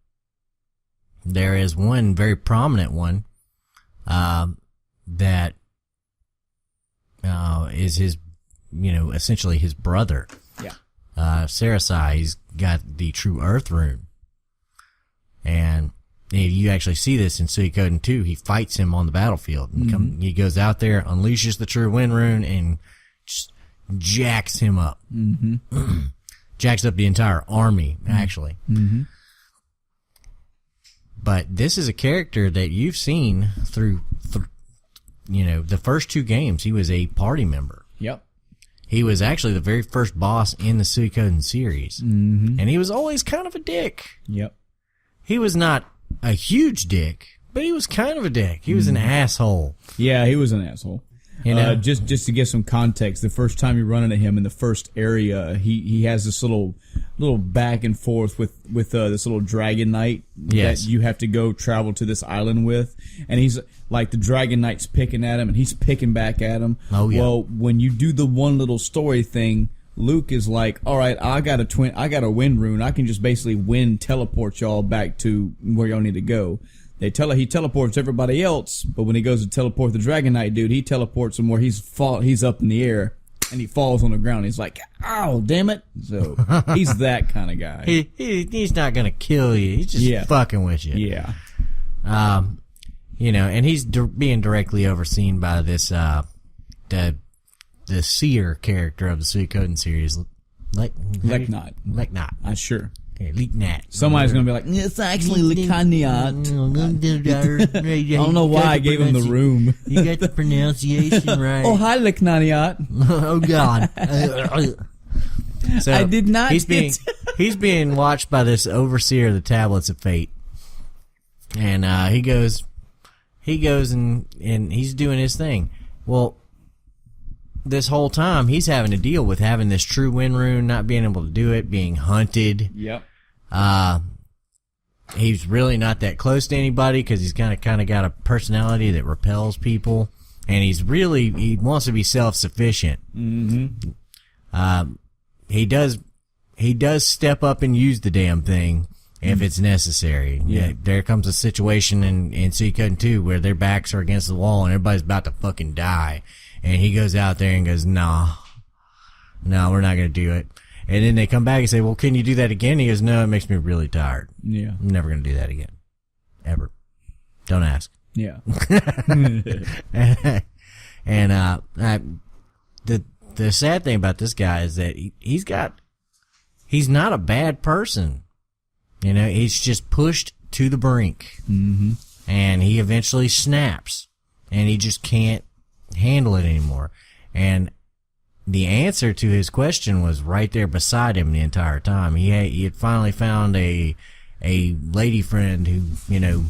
There is one very prominent one that is his, essentially his brother. Yeah. Sarasai, he's got the true earth rune. And you actually see this in Suikoden 2. He fights him on the battlefield. And he goes out there, unleashes the true wind rune, and just jacks him up. Mm-hmm. Jacks up the entire army, actually. Mm-hmm. But this is a character that you've seen through the first 2 games. He was a party member. Yep. He was actually the very first boss in the Suikoden series. Mm-hmm. And he was always kind of a dick. Yep. He was not a huge dick, but he was kind of a dick. He was an asshole. Yeah, he was an asshole. You know? Just to get some context, the first time you run into him in the first area, he has this little back and forth with this little dragon knight that you have to go travel to this island with, and he's like, the dragon knight's picking at him and he's picking back at him. Oh yeah. Well, when you do the one little story thing, Luke is like, all right, I got a wind rune. I can just basically wind teleport y'all back to where y'all need to go. He teleports everybody else, but when he goes to teleport the Dragon Knight dude, he teleports him where he's up in the air, and he falls on the ground. He's like, "Ow, damn it!" So he's that kind of guy. He's not gonna kill you. He's just fucking with you. Yeah. You know, and he's being directly overseen by this the seer character of the Suikoden series, Leknot. Sure. Okay, Leknat. Somebody's gonna be like, it's actually Lekaniat. I don't know why I gave him the room. You got the pronunciation right. Oh, hi, Leknaniat. Oh God. So I did not. He's being watched by this overseer of the tablets of fate, and he goes and he's doing his thing. Well, this whole time he's having to deal with having this true wind rune, not being able to do it, being hunted. Yep. He's really not that close to anybody because he's kind of got a personality that repels people, and he wants to be self-sufficient. Mm-hmm. He does step up and use the damn thing if it's necessary. Yeah. There comes a situation in Suikoden 2 where their backs are against the wall and everybody's about to fucking die. And he goes out there and goes, no, we're not going to do it. And then they come back and say, well, can you do that again? He goes, no, it makes me really tired. Yeah. I'm never going to do that again. Ever. Don't ask. Yeah. And the sad thing about this guy is that he's not a bad person. You know, he's just pushed to the brink. Mm-hmm. And he eventually snaps. And he just can't handle it anymore. And the answer to his question was right there beside him the entire time. He had finally found a lady friend who, you know,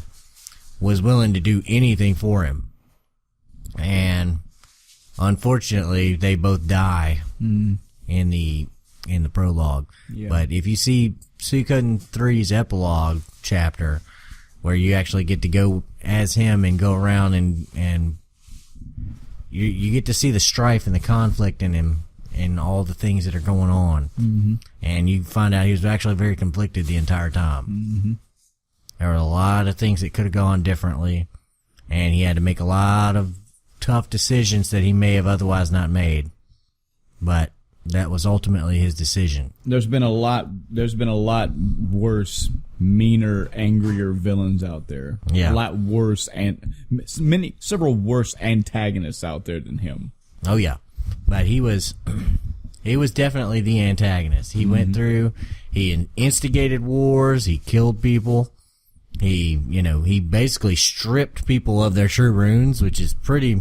was willing to do anything for him. And unfortunately, they both die in the prologue. Yeah. But if you see Suikoden 3's epilogue chapter, where you actually get to go as him and go around and you get to see the strife and the conflict in him and all the things that are going on. Mm-hmm. And you find out he was actually very conflicted the entire time. Mm-hmm. There were a lot of things that could have gone differently, and he had to make a lot of tough decisions that he may have otherwise not made. But that was ultimately his decision. There's been a lot worse, meaner, angrier villains out there. Yeah. A lot worse, and several worse antagonists out there than him. Oh yeah. But he was definitely the antagonist. He went through, he instigated wars, he killed people. He basically stripped people of their true runes, which is pretty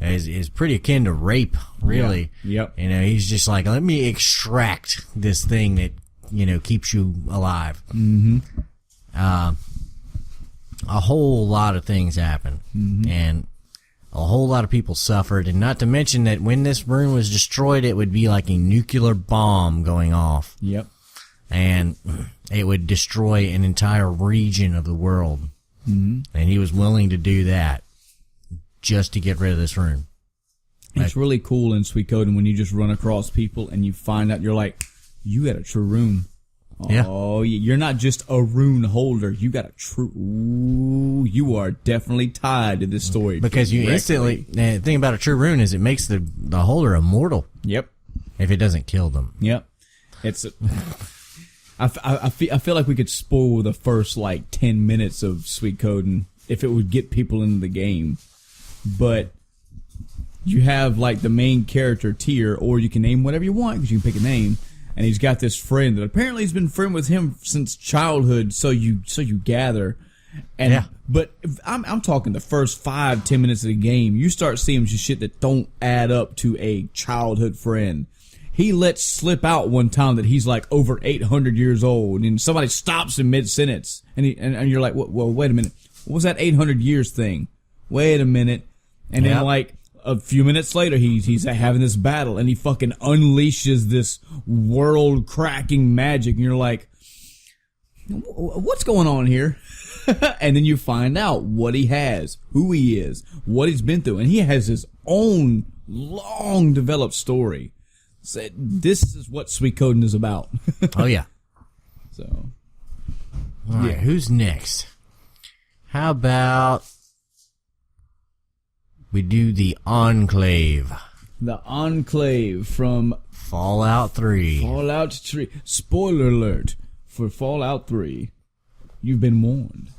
akin to rape, really. Yeah. Yep. You know, he's just like, let me extract this thing that, you know, keeps you alive. Mm-hmm. A whole lot of things happened, and a whole lot of people suffered, and not to mention that when this rune was destroyed, it would be like a nuclear bomb going off. Yep. And it would destroy an entire region of the world. Mm-hmm. And he was willing to do that just to get rid of this rune. It's really cool in Suikoden when you just run across people and you find out, you're like, you got a true rune. Yeah. Oh, you're not just a rune holder. You got a true. Ooh, you are definitely tied to this story. Because you instantly. The thing about a true rune is it makes the holder immortal. Yep. If it doesn't kill them. Yep. It's. I feel like we could spoil the first like 10 minutes of Suikoden if it would get people into the game, but you have like the main character Tyr, or you can name whatever you want because you can pick a name. And he's got this friend that apparently has been friend with him since childhood. So you gather, and yeah. But I'm talking the first 5-10 minutes of the game, you start seeing some shit that don't add up to a childhood friend. He lets slip out one time that he's like over 800 years old, and somebody stops him mid sentence, and you're like, well, wait a minute, what was that 800 years thing? Wait a minute, and then like a few minutes later, he's having this battle, and he fucking unleashes this world-cracking magic, and you're like, what's going on here? And then you find out what he has, who he is, what he's been through, and he has his own long-developed story. So this is what Suikoden is about. Oh, yeah. So, all right, who's next? How about we do the Enclave? The Enclave from Fallout 3. Fallout 3. Spoiler alert for Fallout 3. You've been warned.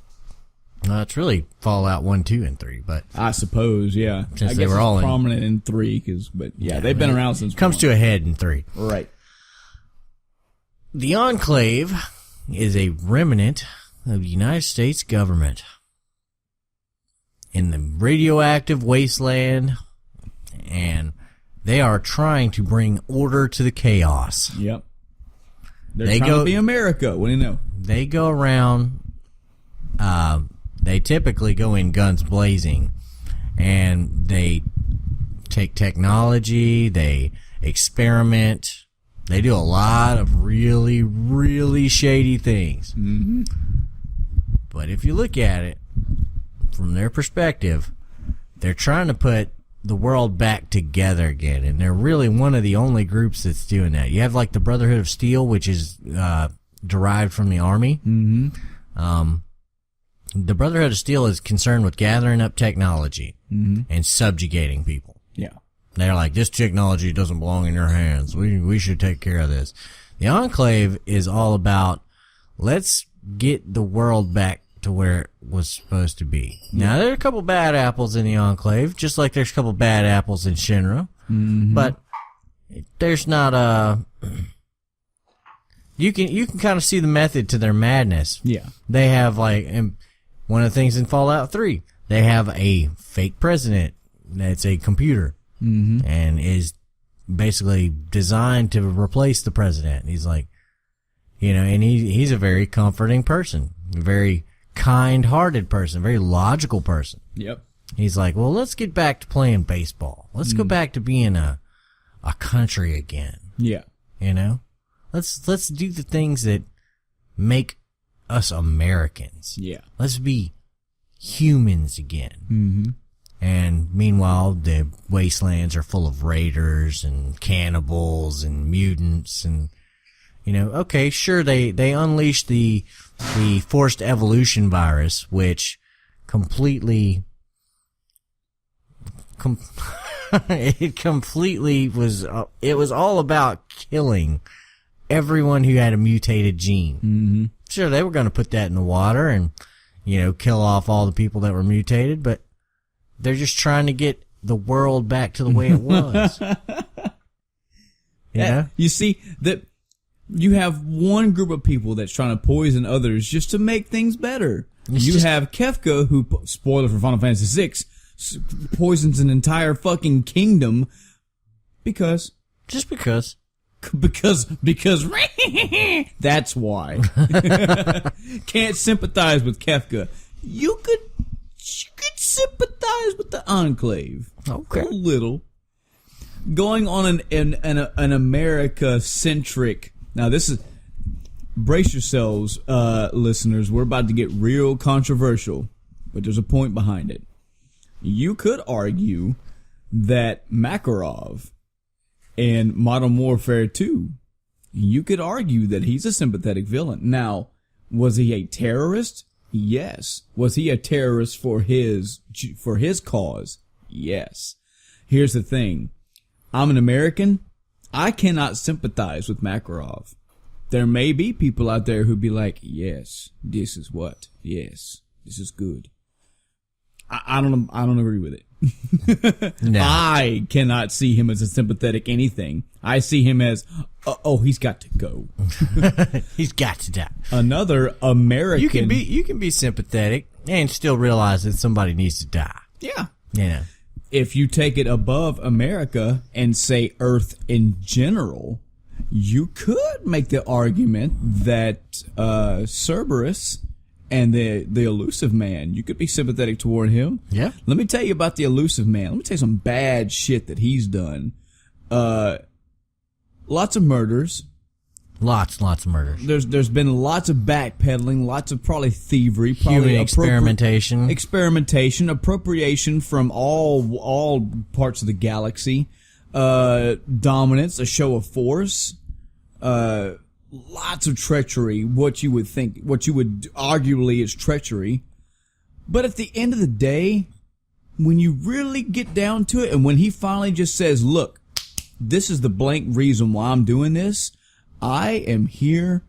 It's really Fallout 1, 2, and 3, but I suppose, yeah. Since I they guess were all prominent in 3, but they've been around since. Comes to a head in 3. Right. The Enclave is a remnant of the United States government in the radioactive wasteland, and they are trying to bring order to the chaos. Yep. They're trying to be America. What do you know? They go around, they typically go in guns blazing, and they take technology, they experiment, they do a lot of really, really shady things. Mm-hmm. But if you look at it from their perspective, they're trying to put the world back together again, and they're really one of the only groups that's doing that. You have like the Brotherhood of Steel, which is derived from the Army. Mm-hmm. The Brotherhood of Steel is concerned with gathering up technology and subjugating people. Yeah. They're like, this technology doesn't belong in your hands. We should take care of this. The Enclave is all about, let's get the world back to where it was supposed to be. Now, there are a couple bad apples in the Enclave, just like there's a couple bad apples in Shinra. Mm-hmm. But there's not a... You can kind of see the method to their madness. Yeah. They have like, and one of the things in Fallout 3, they have a fake president that's a computer and is basically designed to replace the president. He's like, and he's a very comforting person, a very kind-hearted person, a very logical person. Yep. He's like, well, let's get back to playing baseball. Let's go back to being a country again. Yeah. Let's do the things that make us Americans. Yeah. Let's be humans again. Mm-hmm. And meanwhile, the wastelands are full of raiders and cannibals and mutants and, okay, sure, they unleashed the forced evolution virus, which completely, it was all about killing everyone who had a mutated gene. Mm-hmm. Sure, they were going to put that in the water and, kill off all the people that were mutated, but they're just trying to get the world back to the way it was. You see that you have one group of people that's trying to poison others just to make things better. You have Kefka, who, spoiler for Final Fantasy VI, poisons an entire fucking kingdom because that's why. Can't sympathize with Kefka. You could sympathize with the Enclave. Okay. A little. Going on an America-centric... Now, this is... Brace yourselves, listeners. We're about to get real controversial, but there's a point behind it. You could argue that Makarov in Modern Warfare 2, you could argue that he's a sympathetic villain. Now, was he a terrorist? Yes. Was he a terrorist for his cause? Yes. Here's the thing. I'm an American. I cannot sympathize with Makarov. There may be people out there who'd be like, yes, this is what? Yes, this is good. I don't agree with it. No. I cannot see him as a sympathetic anything. I see him as, he's got to go. He's got to die. Another American. You can be sympathetic and still realize that somebody needs to die. Yeah. If you take it above America and say Earth in general, you could make the argument that Cerberus and the elusive man. You could be sympathetic toward him. Yeah. Let me tell you about the elusive man. Let me tell you some bad shit that he's done. Lots of murders. Lots of murders. There's been lots of backpedaling, lots of probably thievery, probably Human experimentation, appropriation from all parts of the galaxy, dominance, a show of force, lots of treachery. What you would arguably is treachery, but at the end of the day, when you really get down to it, and when he finally just says, "Look, this is the blank reason why I'm doing this. I am here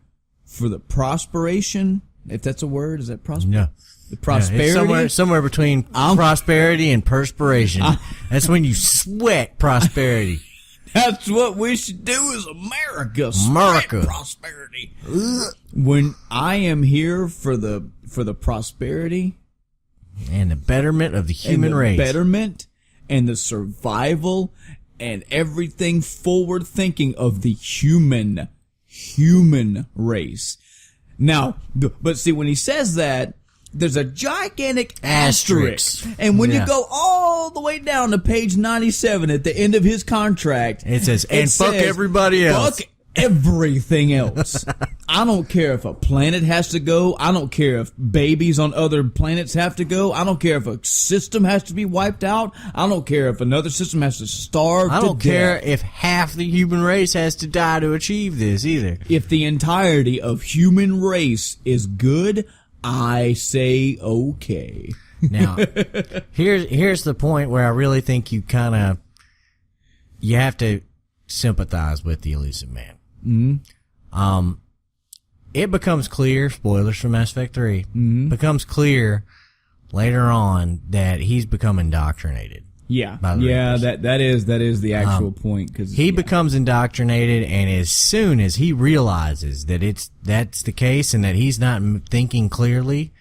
for the prosperation," if that's a word. Is that prosperity? No. The prosperity? Yeah, somewhere between prosperity and perspiration. That's when you sweat prosperity. That's what we should do as America. America. Sweat prosperity. When I am here for the prosperity and the betterment of the human race. Betterment and the survival and everything forward thinking of the human race. Now, but see, when he says that, there's a gigantic asterisk. And when you go all the way down to page 97 at the end of his contract, it says, fuck everybody else. Fuck everything else. I don't care if a planet has to go. I don't care if babies on other planets have to go. I don't care if a system has to be wiped out. I don't care if another system has to starve. I don't care if half the human race has to die to achieve this either. If the entirety of human race is good, I say okay. Now, here's the point where I really think you have to sympathize with the elusive man. Mm-hmm. It becomes clear, spoilers from Mass Effect 3, becomes clear later on that he's become indoctrinated. Yeah, by the Reapers. that is the actual point, because he becomes indoctrinated, and as soon as he realizes that that's the case and that he's not thinking clearly,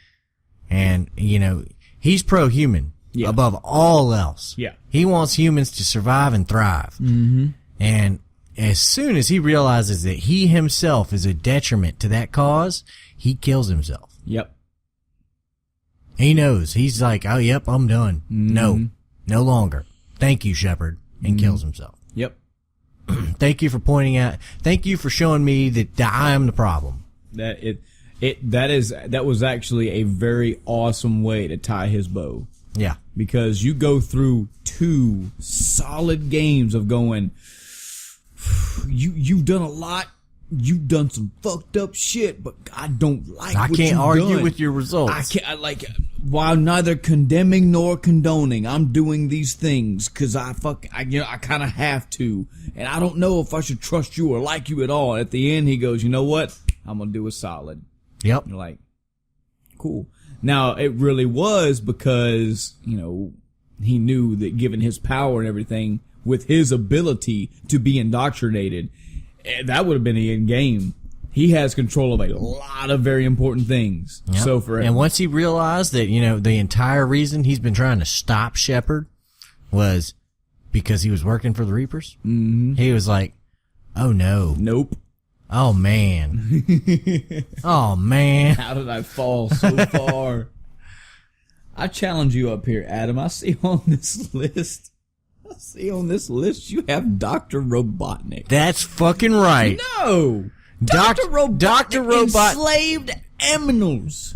and he's pro-human above all else. Yeah, he wants humans to survive and thrive, and as soon as he realizes that he himself is a detriment to that cause, he kills himself. Yep. He knows. He's like, oh, yep, I'm done. No longer. Thank you, Shepard. And kills himself. Yep. Thank you for pointing out. Thank you for showing me that I am the problem. That was actually a very awesome way to tie his bow. Yeah. Because you go through 2 solid games of going, you've done a lot. You've done some fucked up shit, but I don't like I what can't you've argue done. with your results. While neither condemning nor condoning, I'm doing these things because I kind of have to, and I don't know if I should trust you or like you at all. At the end, he goes, you know what? I'm gonna do a solid. Yep. You're like, cool. Now it really was because he knew that given his power and everything, with his ability to be indoctrinated, that would have been the end game. He has control of a lot of very important things. Yep. So and once he realized that, the entire reason he's been trying to stop Shepard was because he was working for the Reapers, he was like, oh no. Nope. Oh man. Oh man. How did I fall so far? I challenge you up here, Adam. I see on this list you have Dr. Robotnik. That's fucking right. No! Dr. Robotnik enslaved aminals.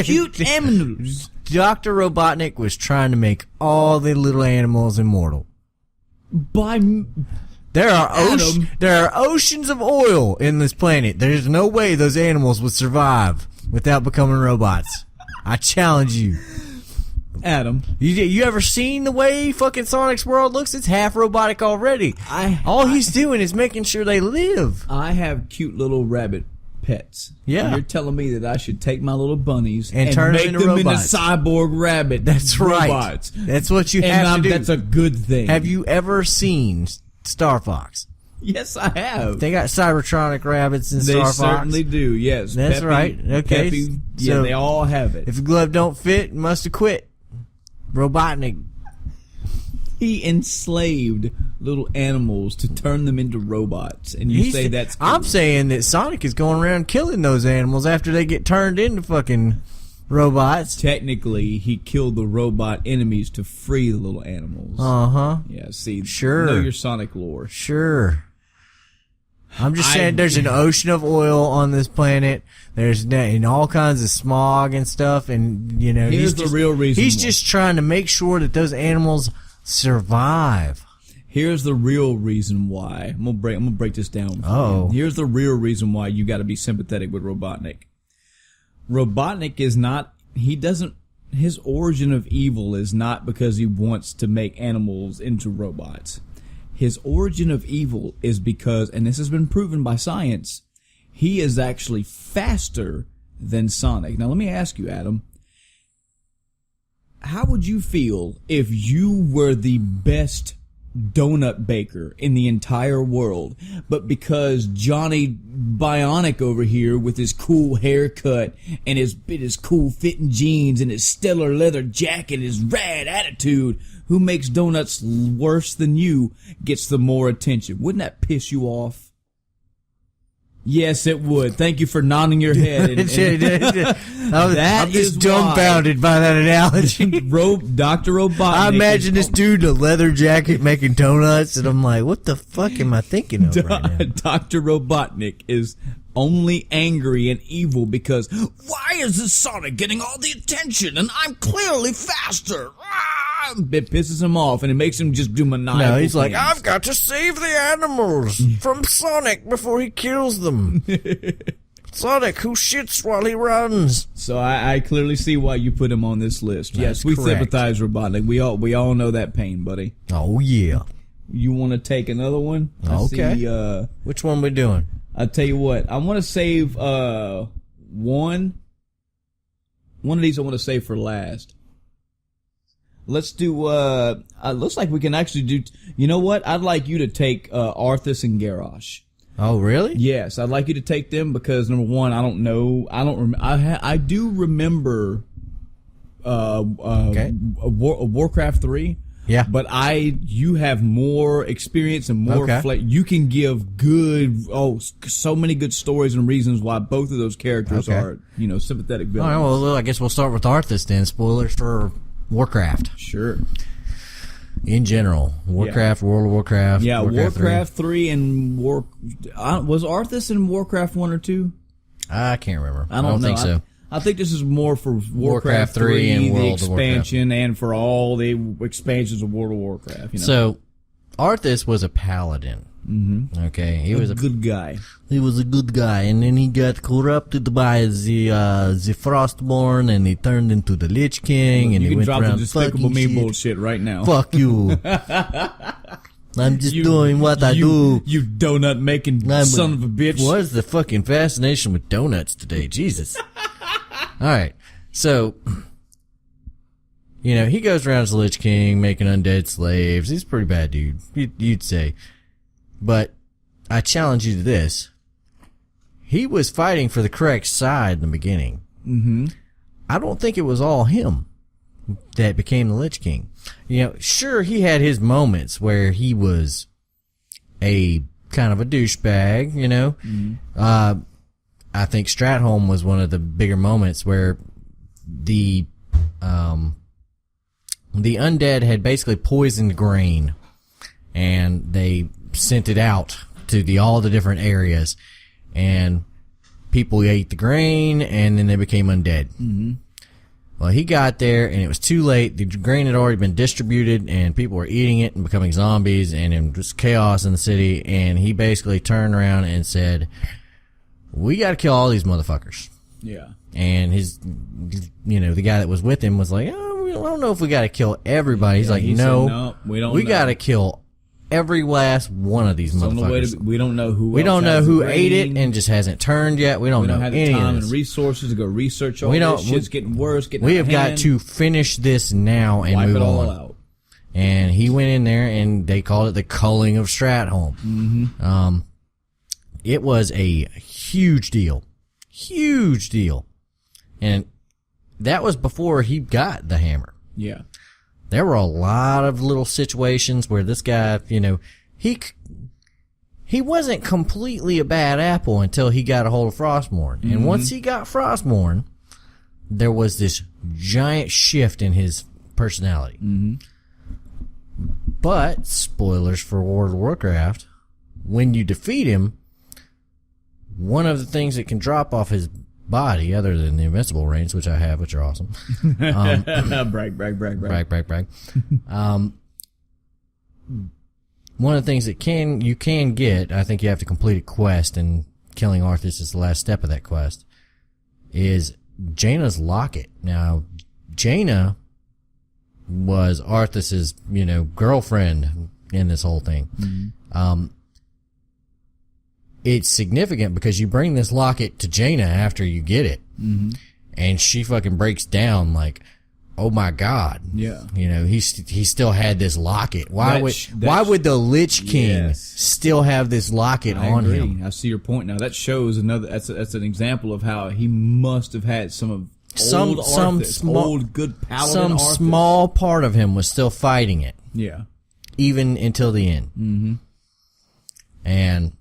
Cute aminals. Dr. Robotnik was trying to make all the little animals immortal. There are oceans of oil in this planet. There's no way those animals would survive without becoming robots. I challenge you. Adam, you ever seen the way fucking Sonic's world looks? It's half robotic already. All he's doing is making sure they live. I have cute little rabbit pets. Yeah. You're telling me that I should take my little bunnies and turn make them into robots. into cyborg rabbit. That's robots. Right. That's what you have to do. That's a good thing. Have you ever seen Star Fox? Yes, I have. They got Cybertronic rabbits in Star Fox. They certainly do, yes. That's Peppy, right. Okay. Peppy, yeah, so they all have it. If a glove don't fit, must have quit. Robotnik. He enslaved little animals to turn them into robots, and you say that's cool. I'm saying that Sonic is going around killing those animals after they get turned into fucking robots. Technically, he killed the robot enemies to free the little animals. Yeah, see, Sure. know your Sonic lore. Sure. I'm just saying there's an ocean of oil on this planet. There's and all kinds of smog and stuff, and you know Here's the real reason he's why. just trying to make sure that those animals survive. Here's the real reason why. I'm gonna break this down. Oh. Here's the real reason why you got to be sympathetic with Robotnik. Robotnik is not. He doesn't. His origin of evil is not because he wants to make animals into robots. His origin of evil is because, and this has been proven by science, he is actually faster than Sonic. Now let me ask you, Adam, how would you feel if you were the best donut baker in the entire world, but because Johnny Bionic over here with his cool haircut and his cool fitting jeans and his stellar leather jacket and his rad attitude, who makes donuts worse than you, gets the more attention? Wouldn't that piss you off? Yes, it would. Thank you for nodding your head. I'm just dumbfounded by that analogy. Dr. Robotnik. I imagine this dude in a leather jacket making donuts, and I'm like, what the fuck am I thinking of right now? Dr. Robotnik is only angry and evil because, why is this Sonic getting all the attention and I'm clearly faster? It pisses him off and it makes him just do maniacal No, he's like, things. I've got to save the animals from Sonic before he kills them. Sonic, who shits while he runs. So I clearly see why you put him on this list. That's Yes, we correct. sympathize, Robotnik. We all know that pain, buddy. Oh, yeah. You want to take another one? Okay. See, Which one we doing? I'll tell you what. I want to save one of these I want to save for last. Let's do, looks like we can actually do, you know what? I'd like you to take, Arthas and Garrosh. Oh, really? Yes, I'd like you to take them because, number one, I don't know, I do remember, Warcraft 3. Yeah. But you have more experience and more you can give so many good stories and reasons why both of those characters are, sympathetic All villains. right, well, I guess we'll start with Arthas then. Spoilers for Warcraft. Sure. In general. Warcraft, World of Warcraft. Yeah, Warcraft 3. 3 and was Arthas in Warcraft 1 or 2? I can't remember. I don't know. think so. I think this is more for Warcraft 3 and the World of expansion, and for all the expansions of World of Warcraft. So, Arthas was a paladin. Mm-hmm. Okay, he was a good guy. He was a good guy, and then he got corrupted by the Frostborn, and he turned into the Lich King, and he went around Despicable fucking Me shit. bullshit right now. Fuck you. I'm just doing what I do. You donut making son of a bitch. What is the fucking fascination with donuts today? Jesus. All right. So, he goes around as the Lich King, making undead slaves. He's a pretty bad dude, you'd say. But I challenge you to this. He was fighting for the correct side in the beginning. Mm-hmm. I don't think it was all him that became the Lich King. Sure, he had his moments where he was a kind of a douchebag, Mm-hmm. I think Stratholme was one of the bigger moments where the undead had basically poisoned grain, and they sent it out to all the different areas, and people ate the grain, and then they became undead. Mm-hmm. Well, he got there, and it was too late. The grain had already been distributed, and people were eating it and becoming zombies, and it was chaos in the city, and he basically turned around and said, we gotta kill all these motherfuckers. Yeah. And his, the guy that was with him was like, oh, I don't know if we gotta kill everybody. He's like, he no, said, no, we don't. We gotta kill every last one of these motherfuckers. We don't know who. We don't know who ate it and just hasn't turned yet. We don't know have any the time of this. and resources to go research all this. Shit's getting worse. We have got to finish this now and move it all on. out. And he went in there, and they called it the culling of Stratholme. Mm-hmm. It was a huge deal. And that was before he got the hammer. Yeah. there were a lot of little situations where this guy, you know, he wasn't completely a bad apple until he got a hold of Frostmourne. And once he got Frostmourne, there was this giant shift in his personality. But, spoilers for World of Warcraft, when you defeat him, one of the things that can drop off his body, other than the invincible rings, which I have, which are awesome. Brag. Brag. One of the things that you can get, I think you have to complete a quest, and killing Arthas is the last step of that quest, is Jaina's locket. Now, Jaina was Arthas's, you know, girlfriend in this whole thing. It's significant because you bring this locket to Jaina after you get it, and she fucking breaks down like, oh my God. Yeah. You know, he still had this locket. Why would the Lich King still have this locket on him? I see your point now. That shows that's an example of how he must have had some good paladin Arthas. Small part of him was still fighting it. Yeah. Even until the end. And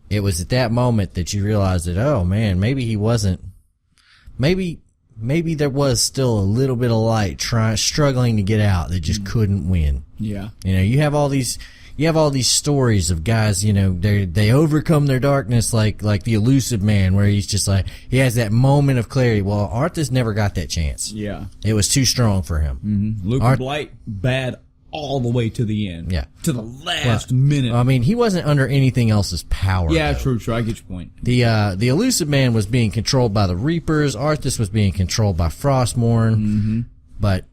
it was at that moment that you realized that, oh man, maybe he wasn't, maybe there was still a little bit of light struggling to get out that just couldn't win. Yeah. You know, you have all these stories of guys, you know, they overcome their darkness like the elusive man, where he's just like, he has that moment of clarity. Well, Arthas never got that chance. Yeah. It was too strong for him. Luke Blight, bad all the way to the end. Yeah. To the last minute. I mean, he wasn't under anything else's power. Yeah, though. true. I get your point. The elusive man was being controlled by the Reapers. Arthas was being controlled by Frostmourne. But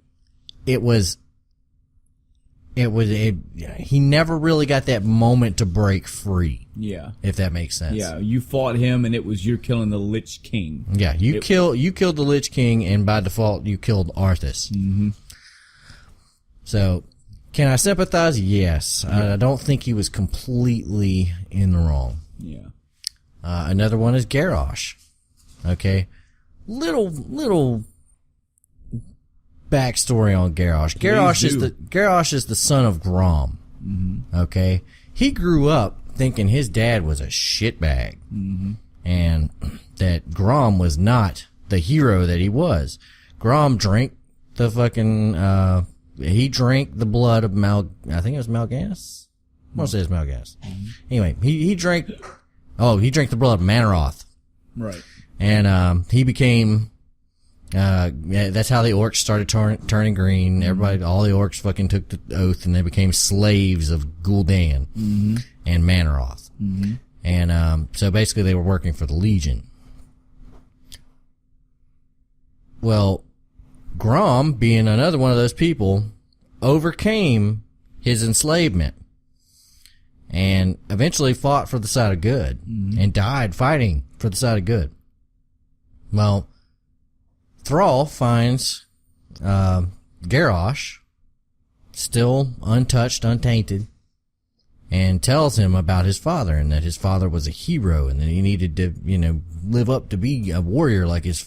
he never really got that moment to break free. Yeah. If that makes sense. Yeah, you fought him and it was you're killing the Lich King. Yeah, you killed the Lich King, and by default you killed Arthas. So, can I sympathize? Yes. I don't think he was completely in the wrong. Yeah. Another one is Garrosh. Okay. Little backstory on Garrosh. Garrosh is the son of Grom. Okay. He grew up thinking his dad was a shitbag. And that Grom was not the hero that he was. Grom drank the fucking, he drank the blood of I think it was Mal'Ganis? I want to say it's Mal'Ganis. Anyway, he drank the blood of Manaroth. Right. And, he became, that's how the orcs started turning green. All the orcs fucking took the oath and they became slaves of Gul'dan and Manaroth. And, so basically they were working for the Legion. Well, Grom, being another one of those people, overcame his enslavement and eventually fought for the side of good and died fighting for the side of good. Well, Thrall finds Garrosh still untouched, untainted, and tells him about his father and that his father was a hero and that he needed to, you know, live up to be a warrior like his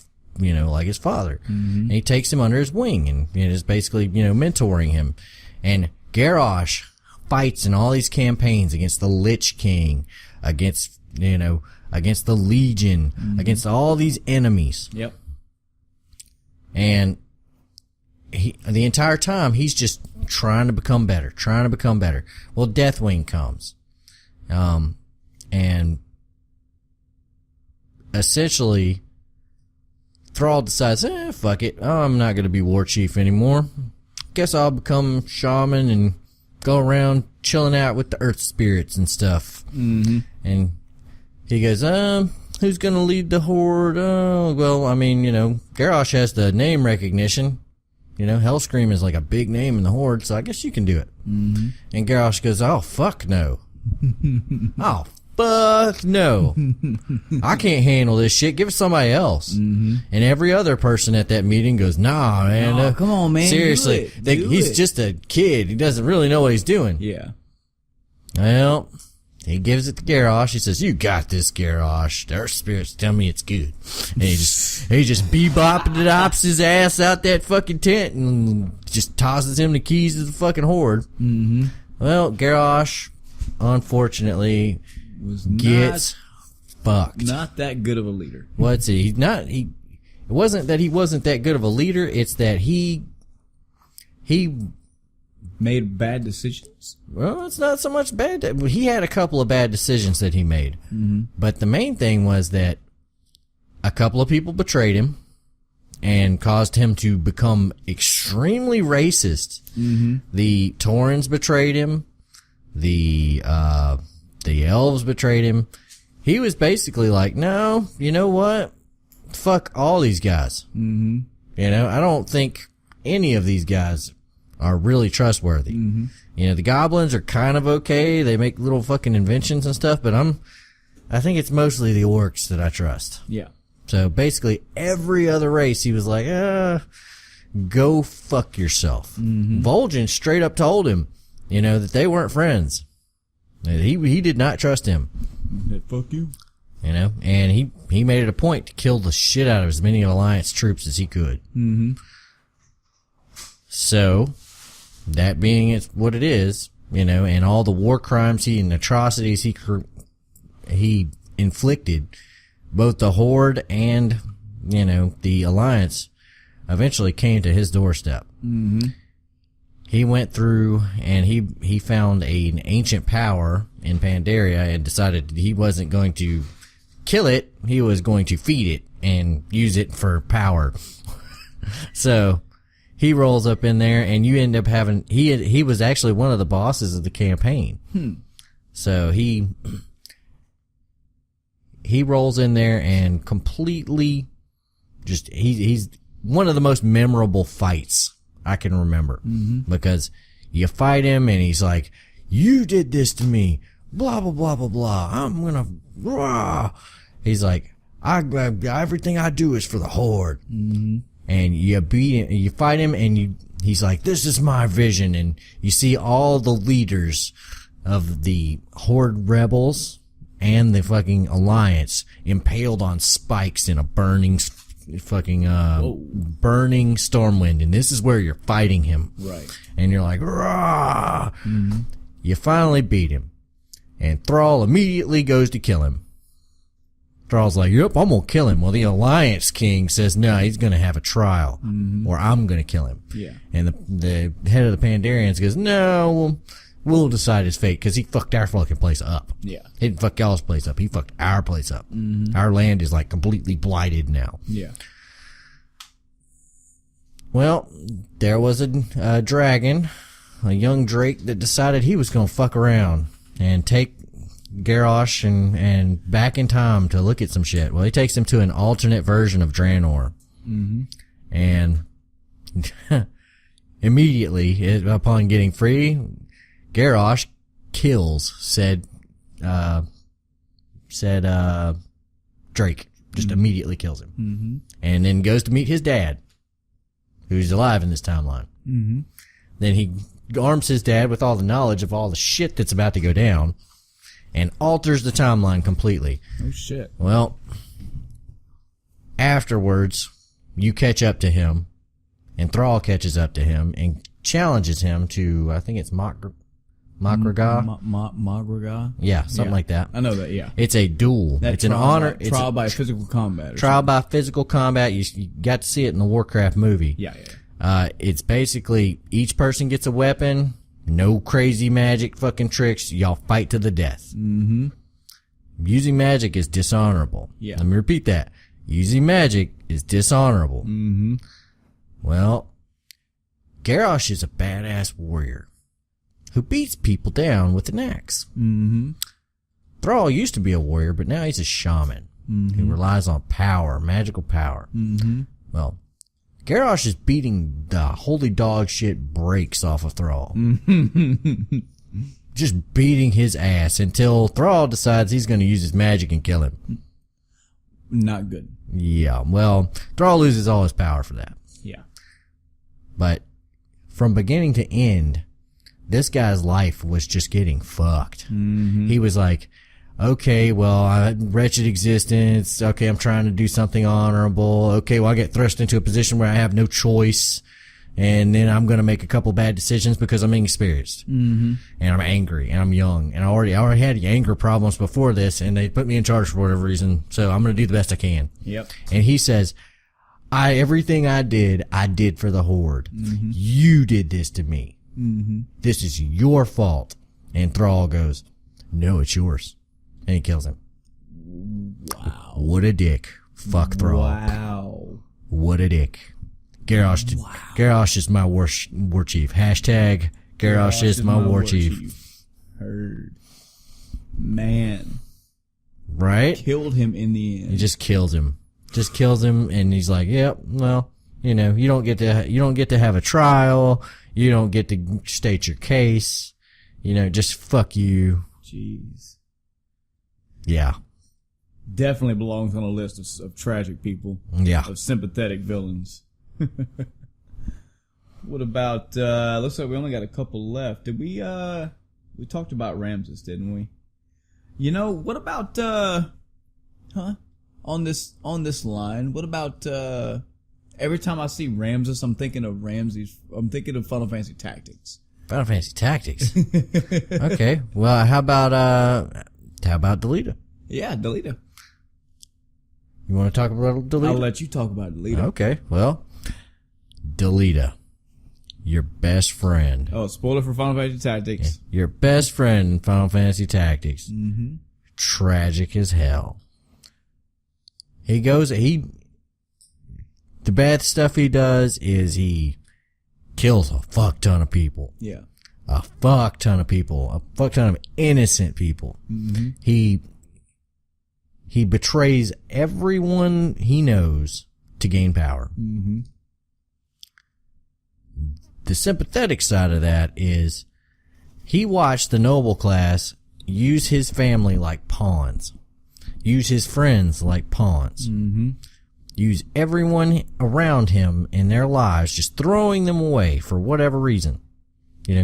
father. And he takes him under his wing and is basically, mentoring him. And Garrosh fights in all these campaigns against the Lich King, against the Legion, against all these enemies. Yep. And the entire time he's just trying to become better. Well, Deathwing comes. And essentially Thrall decides, fuck it. I'm not going to be war chief anymore. Guess I'll become shaman and go around chilling out with the earth spirits and stuff. And he goes, who's going to lead the horde? Well, I mean, Garrosh has the name recognition. Hellscream is like a big name in the horde, so I guess you can do it. And Garrosh goes, oh, fuck no. Oh, fuck no. I can't handle this shit. Give it to somebody else. And every other person at that meeting goes, nah, man. Come on, man. Seriously. He's just a kid. He doesn't really know what he's doing. Yeah. Well, he gives it to Garrosh. He says, you got this, Garrosh. The earth spirits tell me it's good. And he just bebopping it ops his ass out that fucking tent and just tosses him the keys to the fucking horde. Mm-hmm. Well, Garrosh, unfortunately, gets fucked. Not that good of a leader. What's he? It wasn't that he wasn't that good of a leader. It's that he made bad decisions. Well, it's not so much bad. He had a couple of bad decisions that he made. Mm-hmm. But the main thing was that a couple of people betrayed him and caused him to become extremely racist. Mm-hmm. The Taurens betrayed him. The elves betrayed him. He was basically like, no, you know what? Fuck all these guys. Mm-hmm. You know, I don't think any of these guys are really trustworthy. Mm-hmm. You know, the goblins are kind of okay. They make little fucking inventions and stuff, but I think it's mostly the orcs that I trust. Yeah. So basically every other race, he was like, go fuck yourself. Mm-hmm. Vol'jin straight up told him, you know, that they weren't friends. That he did not trust him. Fuck you. You know, and he made it a point to kill the shit out of as many Alliance troops as he could. Mm-hmm. So, that being what it is, you know, and all the war crimes and atrocities he inflicted, both the Horde and, you know, the Alliance eventually came to his doorstep. Mm-hmm. He went through and he found an ancient power in Pandaria and decided he wasn't going to kill it, he was going to feed it and use it for power. So, he rolls up in there and you end up having, he was actually one of the bosses of the campaign. So he rolls in there and completely just, he's one of the most memorable fights I can remember. Mm-hmm. Because you fight him and he's like, you did this to me, blah, blah, blah, blah, blah. I'm gonna, rah. He's like, everything I do is for the Horde. Mm-hmm. And you beat him, you fight him and he's like, this is my vision. And you see all the leaders of the Horde rebels and the fucking Alliance impaled on spikes in a burning burning stormwind. And this is where you're fighting him. Right. And you're like, rah! Mm-hmm. You finally beat him. And Thrall immediately goes to kill him. Thrall's like, yep, I'm gonna kill him. Well, the Alliance King says, no, he's gonna have a trial. Mm-hmm. Or I'm gonna kill him. Yeah. And the head of the Pandarians goes, no, we'll decide his fate, because he fucked our fucking place up. Yeah. He didn't fuck y'all's place up. He fucked our place up. Mm-hmm. Our land is like completely blighted now. Yeah. Well, there was a dragon, a young drake, that decided he was gonna fuck around and take Garrosh and back in time to look at some shit. Well, he takes him to an alternate version of Draenor. Mm-hmm. And immediately, upon getting free, Garrosh kills said Drake. Just immediately kills him. Mm-hmm. And then goes to meet his dad, who's alive in this timeline. Mm-hmm. Then he arms his dad with all the knowledge of all the shit that's about to go down and alters the timeline completely. Oh, shit. Well, afterwards, you catch up to him, and Thrall catches up to him and challenges him to, I think it's Magraga? Magraga? Yeah, something like that. I know that, yeah. It's a duel. It's an honor. It's trial by physical combat. Trial by physical combat. You got to see it in the Warcraft movie. Yeah. It's basically each person gets a weapon, no crazy magic fucking tricks, y'all fight to the death. Mm-hmm. Using magic is dishonorable. Yeah. Let me repeat that. Using magic is dishonorable. Mm-hmm. Well, Garrosh is a badass warrior who beats people down with an axe. Mm-hmm. Thrall used to be a warrior, but now he's a shaman Mm-hmm. who relies on power, magical power. Mm-hmm. Well, Garrosh is beating the holy dog shit breaks off of Thrall. Mm-hmm. Just beating his ass until Thrall decides he's going to use his magic and kill him. Not good. Yeah, well, Thrall loses all his power for that. Yeah. But from beginning to end, this guy's life was just getting fucked. Mm-hmm. He was like, okay, well, wretched existence. Okay, I'm trying to do something honorable. Okay, well, I get thrust into a position where I have no choice. and then I'm going to make a couple bad decisions because I'm inexperienced, and I'm angry, and I'm young, and I already had anger problems before this, and they put me in charge for whatever reason, so I'm going to do the best I can. Yep. And he says, everything I did for the Horde. You did this to me. This is your fault. And Thrall goes, no, it's yours. And he kills him. Wow. What a dick. Fuck Thrall. Wow. What a dick. Garrosh is my war chief. Hashtag Garrosh is my war chief. Heard. Man. Right? Killed him in the end. He just kills him. And he's like, yep, well, you don't get to have a trial. You don't get to state your case. Just fuck you. Jeez. Yeah. Definitely belongs on a list of tragic people. Yeah. Of sympathetic villains. What about, looks like we only got a couple left. Did we talked about Ramses, didn't we? What about, on this line, what about, every time I see Ramses, I'm thinking of Final Fantasy Tactics. Final Fantasy Tactics. Okay. Well, how about Delita? Yeah, Delita. You want to talk about Delita? I'll let you talk about Delita. Okay. Well, Delita, your best friend. Oh, spoiler for Final Fantasy Tactics. Your best friend in Final Fantasy Tactics. Mm-hmm. Tragic as hell. The bad stuff he does is he kills a fuck ton of people. Yeah. A fuck ton of people. A fuck ton of innocent people. Mm-hmm. He betrays everyone he knows to gain power. Mm-hmm. The sympathetic side of that is he watched the noble class use his family like pawns. Use his friends like pawns. Mm-hmm. Use everyone around him in their lives, just throwing them away for whatever reason.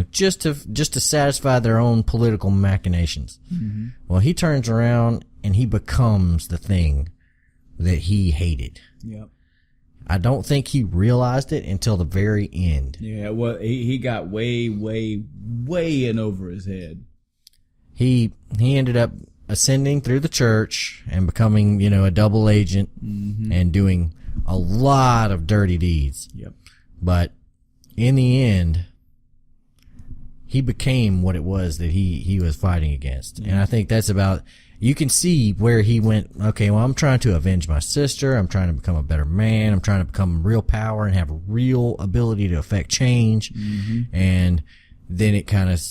Just to satisfy their own political machinations. Mm-hmm. Well, he turns around and he becomes the thing that he hated. Yep. I don't think he realized it until the very end. Yeah, well, he got way, way, way in over his head. He ended up ascending through the church and becoming, a double agent and doing a lot of dirty deeds. Yep. But in the end, he became what it was that he was fighting against. And I think that's you can see where he went, okay, well, I'm trying to avenge my sister. I'm trying to become a better man. I'm trying to become real power and have a real ability to affect change. Mm-hmm. And then it kind of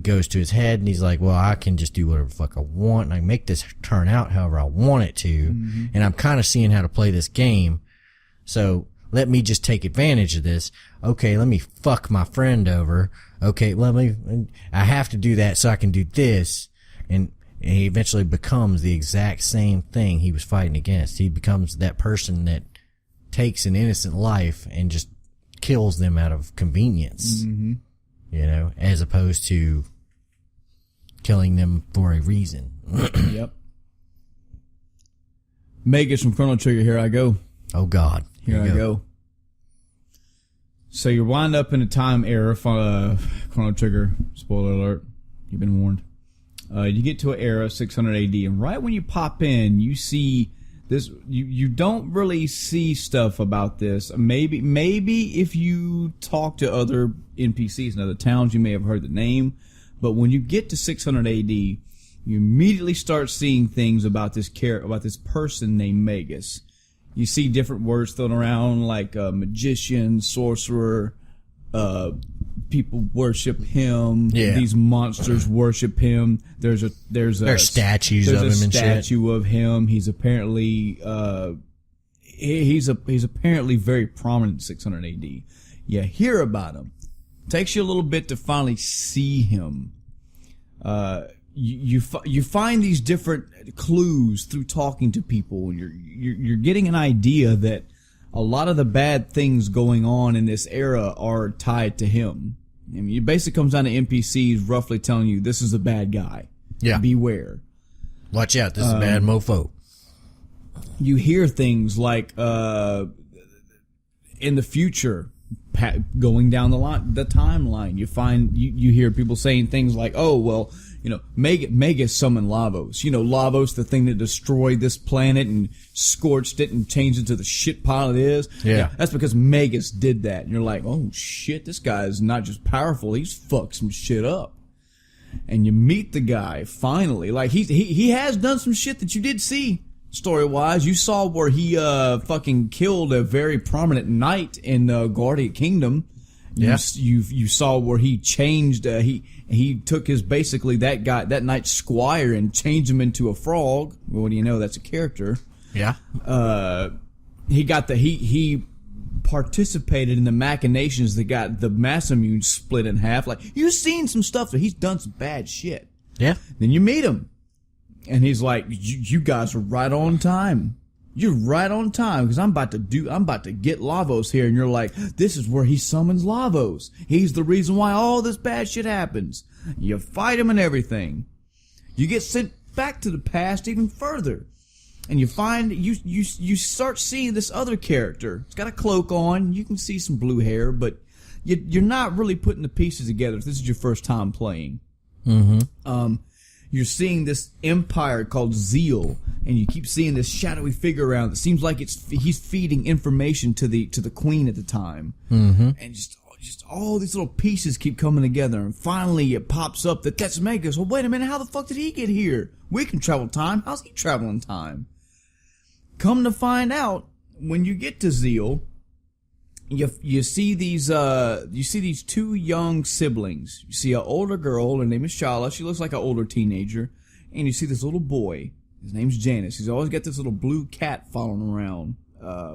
goes to his head and he's like, well, I can just do whatever the fuck I want and I can make this turn out however I want it to. Mm-hmm. And I'm kind of seeing how to play this game. So let me just take advantage of this. Okay, let me fuck my friend over. Okay, I have to do that so I can do this. And he eventually becomes the exact same thing he was fighting against. He becomes that person that takes an innocent life and just kills them out of convenience. Mm-hmm. As opposed to killing them for a reason. Yep. Magus from Chrono Trigger, here I go. Oh, God. Here I go. So you wind up in a time era, Chrono Trigger, spoiler alert, you've been warned. You get to an era, 600 AD, and right when you pop in, you see this, you don't really see stuff about this. Maybe if you talk to other NPCs in other towns, you may have heard the name. But when you get to 600 AD, you immediately start seeing things about this person named Magus. You see different words thrown around like magician, sorcerer. People worship him. Yeah. These monsters worship him. There's statues of him and shit. There's a statue of him. He's apparently he's apparently very prominent in 600 AD. You hear about him. Takes you a little bit to finally see him. You find these different clues through talking to people. You're getting an idea that a lot of the bad things going on in this era are tied to him. I mean, it basically comes down to NPCs roughly telling you this is a bad guy. Yeah. Beware. Watch out, this is a bad mofo. You hear things like in the future going down the timeline, you hear people saying things like, "Oh, well, Magus summoned Lavos. Lavos, the thing that destroyed this planet and scorched it and changed it to the shit pile it is. Yeah. That's because Magus did that." And you're like, "Oh shit, this guy is not just powerful; he's fucked some shit up." And you meet the guy finally. Like he has done some shit that you did see story-wise. You saw where he fucking killed a very prominent knight in Guardian Kingdom. You saw where he changed. He took his basically that knight's squire and changed him into a frog. Well, what do you know? That's a character. Yeah. He participated in the machinations that got the Masamune split in half. Like, you've seen some stuff that he's done some bad shit. Yeah. Then you meet him, and he's like, "You guys are right on time. You're right on time because I'm about to get Lavos here." And you're like, "This is where he summons Lavos. He's the reason why all this bad shit happens." You fight him and everything. You get sent back to the past even further. And you find, you start seeing this other character. It's got a cloak on. You can see some blue hair, but you're not really putting the pieces together if this is your first time playing. Mm-hmm. You're seeing this empire called Zeal, and you keep seeing this shadowy figure around. It seems like he's feeding information to the queen at the time. Mm-hmm. And just all these little pieces keep coming together, and finally it pops up that that's Magus. Well, wait a minute, how the fuck did he get here? We can travel time. How's he traveling time? Come to find out, when you get to Zeal, you see these two young siblings. You see an older girl, her name is Shala. She looks like an older teenager, and you see this little boy. His name's Janus. He's always got this little blue cat following around,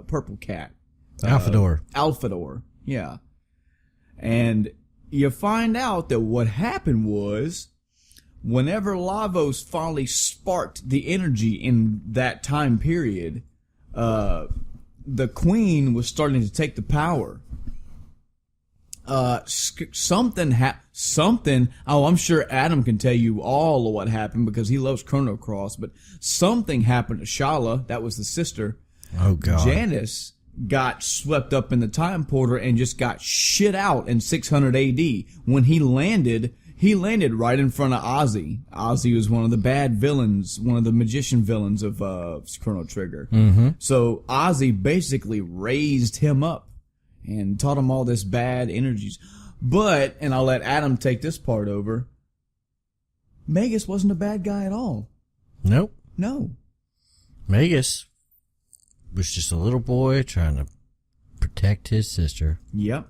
purple cat. Alphador. Yeah. And you find out that what happened was, whenever Lavos finally sparked the energy in that time period, the queen was starting to take the power. Something. Oh, I'm sure Adam can tell you all of what happened because he loves Chrono Cross. But something happened to Shala. That was the sister. Oh God. Janus got swept up in the time portal and just got shit out in 600 AD. When he landed right in front of Ozzy. Ozzy was one of the bad villains, one of the magician villains of Chrono Trigger. Mm-hmm. So Ozzy basically raised him up and taught him all this bad energies. But, and I'll let Adam take this part over, Magus wasn't a bad guy at all. Nope. No. Magus was just a little boy trying to protect his sister. Yep.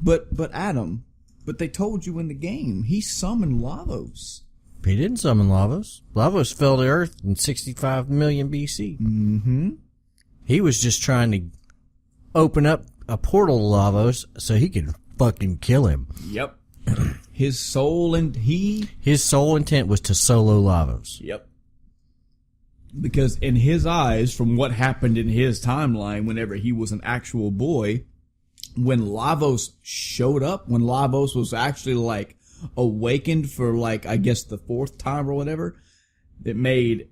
But Adam, but they told you in the game, he summoned Lavos. He didn't summon Lavos. Lavos fell to Earth in 65 million BC. Mm-hmm. He was just trying to open up a portal to Lavos so he could fucking kill him. Yep. His sole intent was to solo Lavos. Yep. Because in his eyes, from what happened in his timeline whenever he was an actual boy, when Lavos showed up, when Lavos was actually like awakened for like, I guess the fourth time or whatever, it made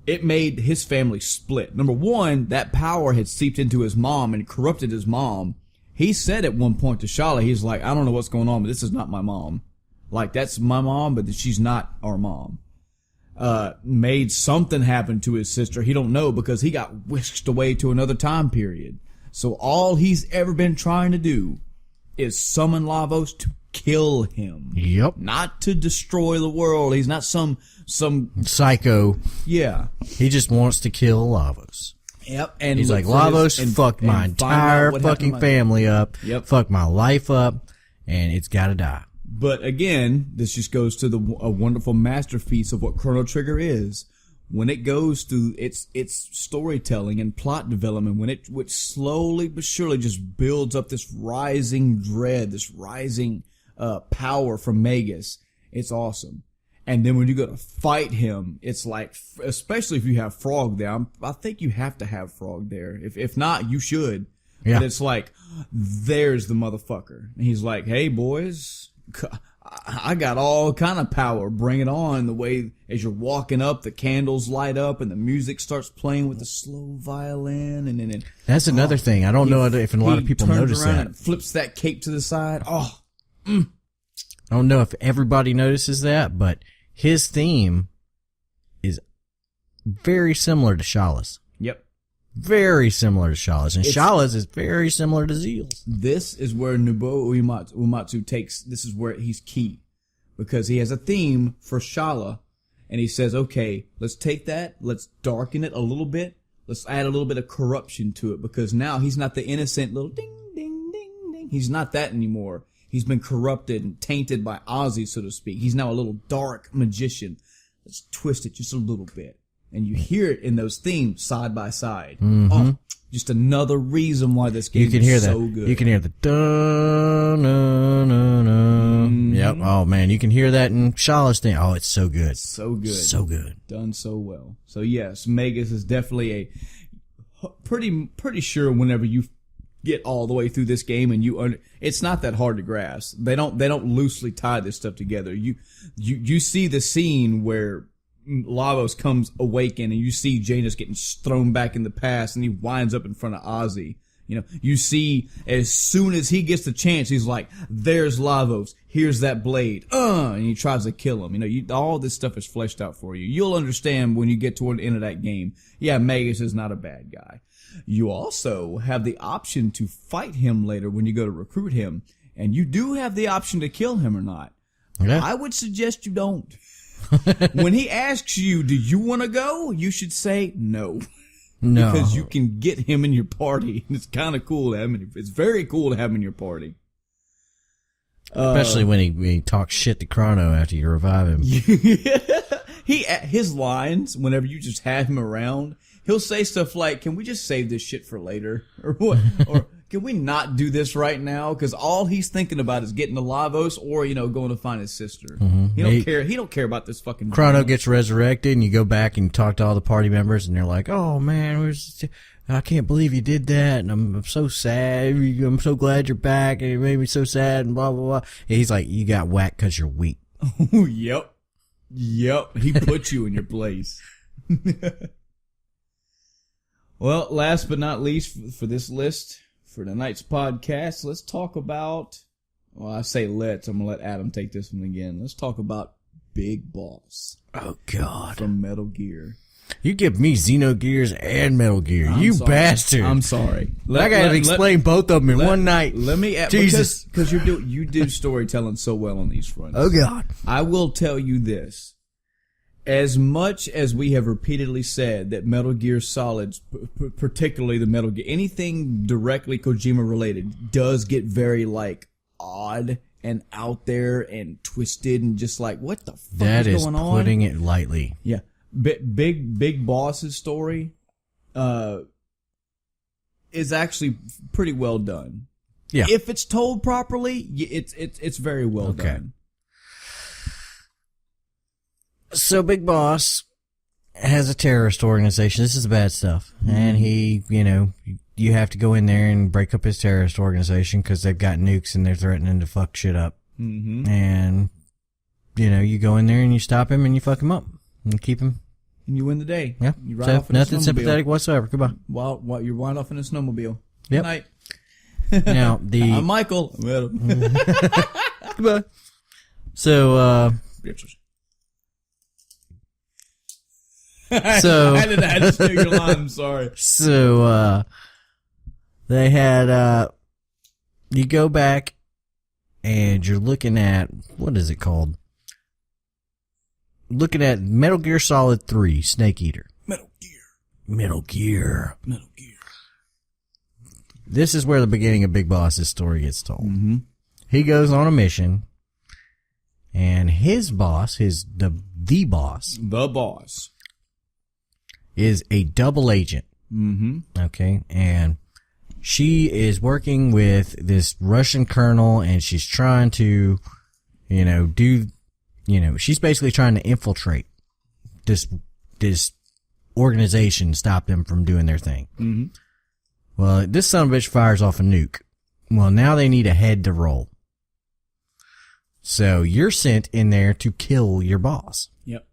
his family split. Number one, that power had seeped into his mom and corrupted his mom. He said at one point to Shala, he's like, "I don't know what's going on, but this is not my mom. Like, that's my mom, but she's not our mom." Made something happen to his sister. He don't know because he got whisked away to another time period. So all he's ever been trying to do is summon Lavos to kill him. Yep. Not to destroy the world. He's not some psycho. Yeah. He just wants to kill Lavos. Yep. And he's like, Lavos fucked my entire fucking family up. Yep. Fucked my life up, and it's gotta die. But again, this just goes to a wonderful masterpiece of what Chrono Trigger is. When it goes through its storytelling and plot development, when it slowly but surely just builds up this rising dread, this rising power from Magus, it's awesome. And then when you go to fight him, it's like, especially if you have Frog there, I think you have to have Frog there. If not, you should. Yeah. But it's like, there's the motherfucker. And he's like, "Hey boys, I got all kind of power. Bring it on. The way as you're walking up, the candles light up and the music starts playing with the slow violin, and then that's another thing. I don't know if a lot of people notice that. And flips that cape to the side. I don't know if everybody notices that, but his theme is very similar to Shala's. Yep. Very similar to Shala's. And Shala's is very similar to Zeal's. This is where Nobuo Uematsu this is where he's key. Because he has a theme for Shala, and he says, okay, let's take that, let's darken it a little bit, let's add a little bit of corruption to it, because now he's not the innocent little ding, ding, ding, ding. He's not that anymore. He's been corrupted and tainted by Ozzy, so to speak. He's now a little dark magician. Let's twist it just a little bit. And you hear it in those themes side by side. Mm-hmm. Oh, just another reason why this game is so good. You can hear the dun, dun, dun, dun. Yep. Oh man, you can hear that in Shala's thing. Oh, it's so good. So good. So good. Done so well. So yes, Magus is definitely a pretty sure whenever you get all the way through this game and it's not that hard to grasp. They don't loosely tie this stuff together. You see the scene where Lavos comes awakened and you see Janus getting thrown back in the past and he winds up in front of Ozzy. You know, you see as soon as he gets the chance, he's like, there's Lavos, here's that blade, and he tries to kill him. You know, all this stuff is fleshed out for you. You'll understand when you get toward the end of that game. Yeah, Magus is not a bad guy. You also have the option to fight him later when you go to recruit him, and you do have the option to kill him or not. Okay. I would suggest you don't. When he asks you, do you want to go? You should say no. No. Because you can get him in your party. It's kind of cool to have him. It's very cool to have him in your party. Especially when he talks shit to Chrono after you revive him. His lines, whenever you just have him around, he'll say stuff like, can we just save this shit for later? Or what? Or can we not do this right now? Because all he's thinking about is getting to Lavos or, going to find his sister. Mm-hmm. He don't care about this fucking Chrono gets resurrected and you go back and talk to all the party members and they're like, oh man, I can't believe you did that and I'm so sad. I'm so glad you're back and it made me so sad and blah, blah, blah. And he's like, you got whacked because you're weak. Oh, yep. He put you in your place. Well, last but not least for this list, for tonight's podcast, let's talk about, well, I say let's, I'm going to let Adam take this one again. Let's talk about Big Boss. Oh, God. From Metal Gear. You give me Xenogears and Metal Gear. I'm you sorry. bastard. I'm sorry. I got to explain both of them in one night. Let me, Jesus. Because you do storytelling so well on these fronts. Oh, God. I will tell you this. As much as we have repeatedly said that Metal Gear Solid, particularly the Metal Gear, anything directly Kojima related does get very odd and out there and twisted and just like, what the fuck is going on? That is putting it lightly. Yeah. Big Boss's story is actually pretty well done. Yeah. If it's told properly, it's very well done. So Big Boss has a terrorist organization. This is the bad stuff. Mm-hmm. And he, you have to go in there and break up his terrorist organization because they've got nukes and they're threatening to fuck shit up. Mm-hmm. And, you go in there and you stop him and you fuck him up and keep him. And you win the day. Yeah. You ride off in nothing a sympathetic whatsoever. Goodbye. While you're riding off in a snowmobile. Yep. Good night. Now, I'm Michael. Goodbye. So, I just knew your line. I'm sorry. So, they had, you go back and you're looking at, what is it called? Looking at Metal Gear Solid 3, Snake Eater. Metal Gear. This is where the beginning of Big Boss's story gets told. Mm-hmm. He goes on a mission and his boss, the boss, is a double agent. Mm-hmm. Okay. And she is working with this Russian colonel and she's trying to, she's basically trying to infiltrate this organization, stop them from doing their thing. Mm-hmm. Well, this son of a bitch fires off a nuke. Well, now they need a head to roll. So you're sent in there to kill your boss. Yep.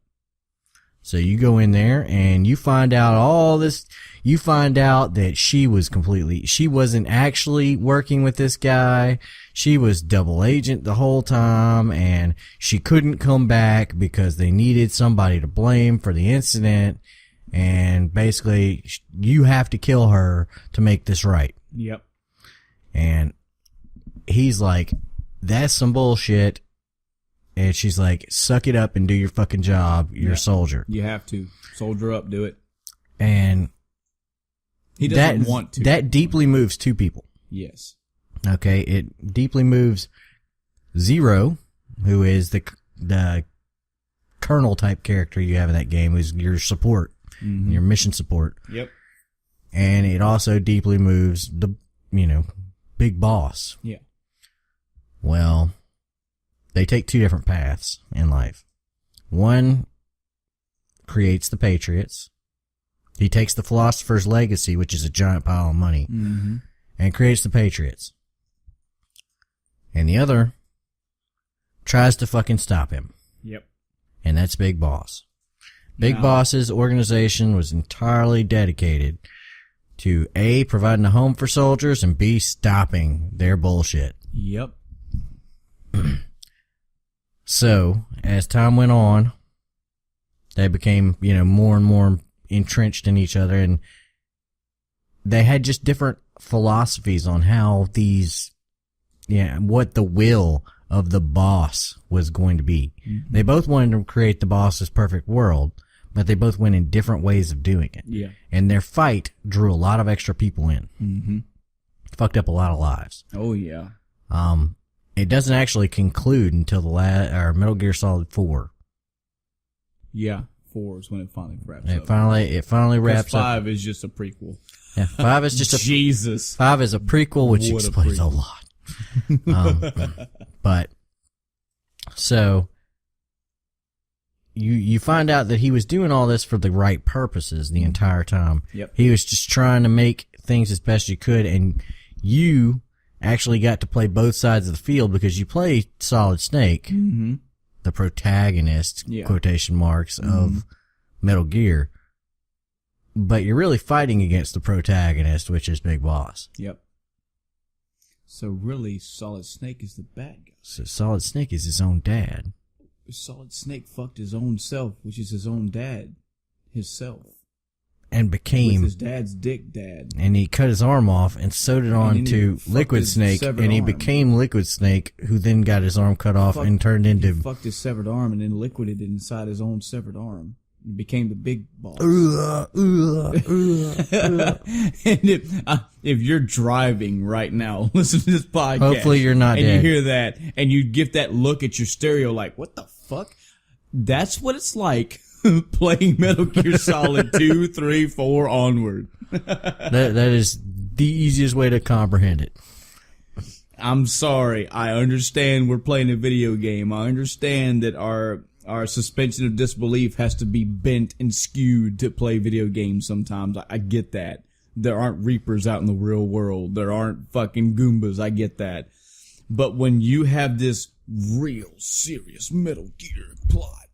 So you go in there and you find out all this. You find out that she wasn't actually working with this guy. She was double agent the whole time, and she couldn't come back because they needed somebody to blame for the incident. And basically, you have to kill her to make this right. Yep. And he's like, that's some bullshit. And she's like, suck it up and do your fucking job. You're a soldier. You have to. Soldier up, do it. And he doesn't want to. That deeply moves two people. Yes. Okay. It deeply moves Zero, who is the colonel type character you have in that game, who's your support, your mission support. Yep. And it also deeply moves the, big boss. Yeah. Well, they take two different paths in life. One creates the Patriots. He takes the Philosopher's Legacy, which is a giant pile of money, and creates the Patriots. And the other tries to fucking stop him. Yep. And that's Big Boss. Big Boss's organization was entirely dedicated to A, providing a home for soldiers, and B, stopping their bullshit. Yep. So, as time went on, they became, more and more entrenched in each other, and they had just different philosophies on how what the will of the boss was going to be. Mm-hmm. They both wanted to create the boss's perfect world, but they both went in different ways of doing it. Yeah. And their fight drew a lot of extra people in. Mm-hmm. Fucked up a lot of lives. Oh, yeah. It doesn't actually conclude until Metal Gear Solid 4. Yeah, 4 is when it finally wraps up. It finally wraps 5 is just a prequel. Yeah, 5 is just Jesus. 5 is a prequel, which explains a lot. But so you find out that he was doing all this for the right purposes the entire time. Yep. He was just trying to make things as best you could, and you actually got to play both sides of the field because you play Solid Snake, the protagonist, quotation marks, of Metal Gear. But you're really fighting against the protagonist, which is Big Boss. Yep. So really, Solid Snake is the bad guy. So Solid Snake is his own dad. Solid Snake fucked his own self, which is his own dad. Himself. And became... With his dad's dick dad. And he cut his arm off and sewed it on to Liquid Snake, and he became Liquid Snake, who then got his arm cut off and turned into... He fucked his severed arm and then liquidated it inside his own severed arm. He became the big boss. And if you're driving right now, listen to this podcast. Hopefully you're not and dead. You hear that, and you give that look at your stereo like, what the fuck? That's what it's like playing Metal Gear Solid 2, 3, 4 onward. That is the easiest way to comprehend it. I'm sorry. I understand we're playing a video game. I understand that our suspension of disbelief has to be bent and skewed to play video games sometimes. I get that. There aren't Reapers out in the real world. There aren't fucking Goombas. I get that. But when you have this real serious Metal Gear plot,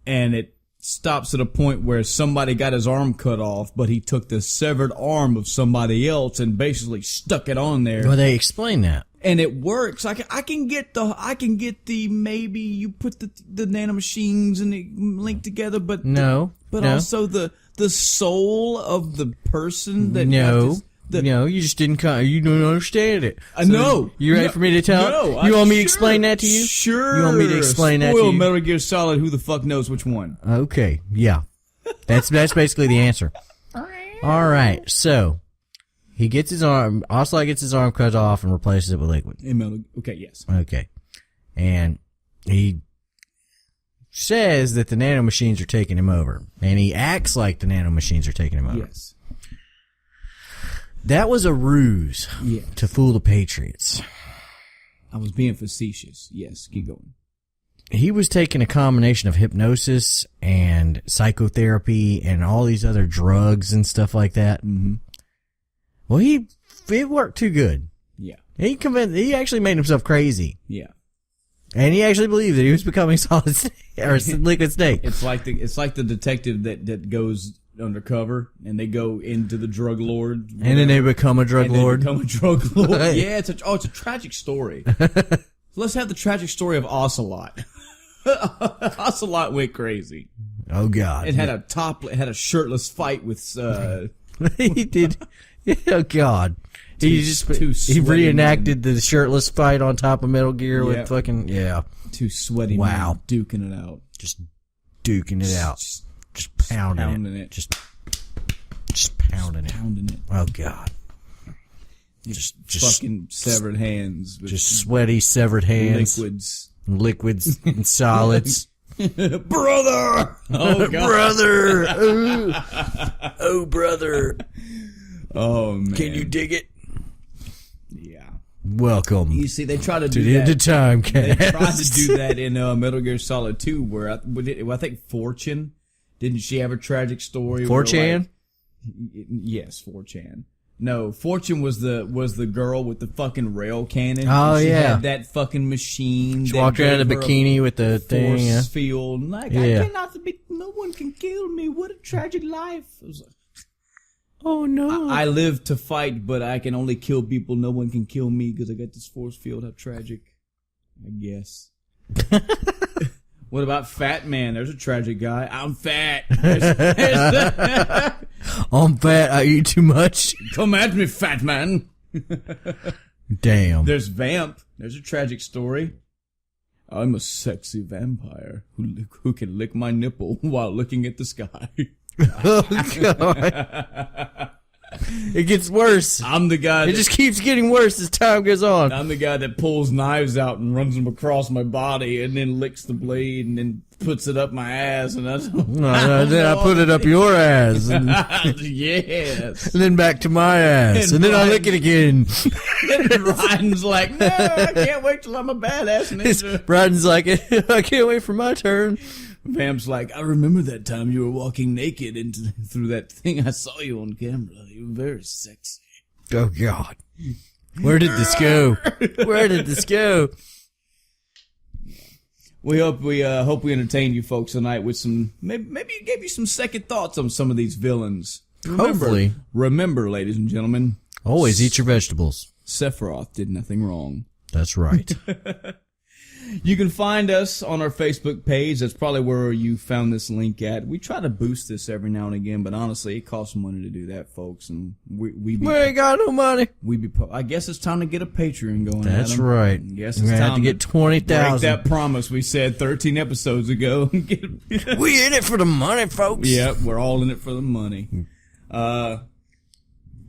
and it stops at a point where somebody got his arm cut off, but he took the severed arm of somebody else and basically stuck it on there. Well, they explain that. And it works. I can get the maybe you put the nanomachines and they link together, but also the soul of the person that no, you just didn't. You don't understand it. So no, you ready for me to tell? No, you want me to explain that to you? Sure. You want me to explain that to you? Metal Gear Solid. Who the fuck knows which one? Okay, yeah, that's basically the answer. All right, so. He gets his arm, Ocelot gets his arm cut off and replaces it with liquid. Okay, yes. Okay. And he says that the nanomachines are taking him over. And he acts like the nanomachines are taking him over. Yes. That was a ruse to fool the Patriots. I was being facetious. Yes, keep going. He was taking a combination of hypnosis and psychotherapy and all these other drugs and stuff like that. Mm-hmm. Well, it worked too good. Yeah. He actually made himself crazy. Yeah. And he actually believed that he was becoming Solid Snake or Liquid Snake. It's like the detective that goes undercover and they go into the drug lord, And then they become a drug lord. Yeah, it's a tragic story. So let's have the tragic story of Ocelot. Ocelot went crazy. Oh God! It had a shirtless fight with. He did. Oh God! He reenacted the shirtless fight on top of Metal Gear with fucking two sweaty men duking it out, just duking it out, just pounding it, just pounding it. Oh God! Just fucking severed hands, just sweaty severed hands, liquids and solids. Brother! Oh, God. Brother! Oh, brother. Oh, man. Can you dig it? Yeah. Welcome. You see, they try to do the that. end of time They cast. tried to do that in Metal Gear Solid 2, where I think Fortune, didn't she have a tragic story? 4chan? Yes, 4chan. No, Fortune was the girl with the fucking rail cannon. Oh, she yeah. had that fucking machine. She walked around in a bikini with the thing. Force field. Like, I cannot be, no one can kill me. What a tragic life. I was like, oh, no. I live to fight, but I can only kill people. No one can kill me because I got this force field. How tragic. I guess. What about Fat Man? There's a tragic guy. I'm fat. I'm fat. I eat too much. Come at me, Fat Man. Damn. There's Vamp. There's a tragic story. I'm a sexy vampire who can lick my nipple while looking at the sky. Oh, God. It gets worse. I'm the guy. It just keeps getting worse as time goes on. I'm the guy that pulls knives out and runs them across my body and then licks the blade and then puts it up my ass and then I put it up your ass. And, yes. And then back to my ass. And then I lick it again. And Ryan's like, no, I can't wait till I'm a badass ninja. Ryan's like, I can't wait for my turn. Vamp's like, I remember that time you were walking naked through that thing. I saw you on camera. You were very sexy. Oh, God. Where did this go? Where did this go? We hope we entertained you folks tonight with some, maybe it gave you some second thoughts on some of these villains. Hopefully. Remember, ladies and gentlemen. Always eat your vegetables. Sephiroth did nothing wrong. That's right. You can find us on our Facebook page. That's probably where you found this link at. We try to boost this every now and again, but honestly, it costs money to do that, folks. And we ain't got no money. I guess it's time to get a Patreon going. That's Adam. right. Yes, it's We're gonna time have to get 20,000. Break that promise we said 13 episodes ago. We in it for the money, folks. Yep, we're all in it for the money.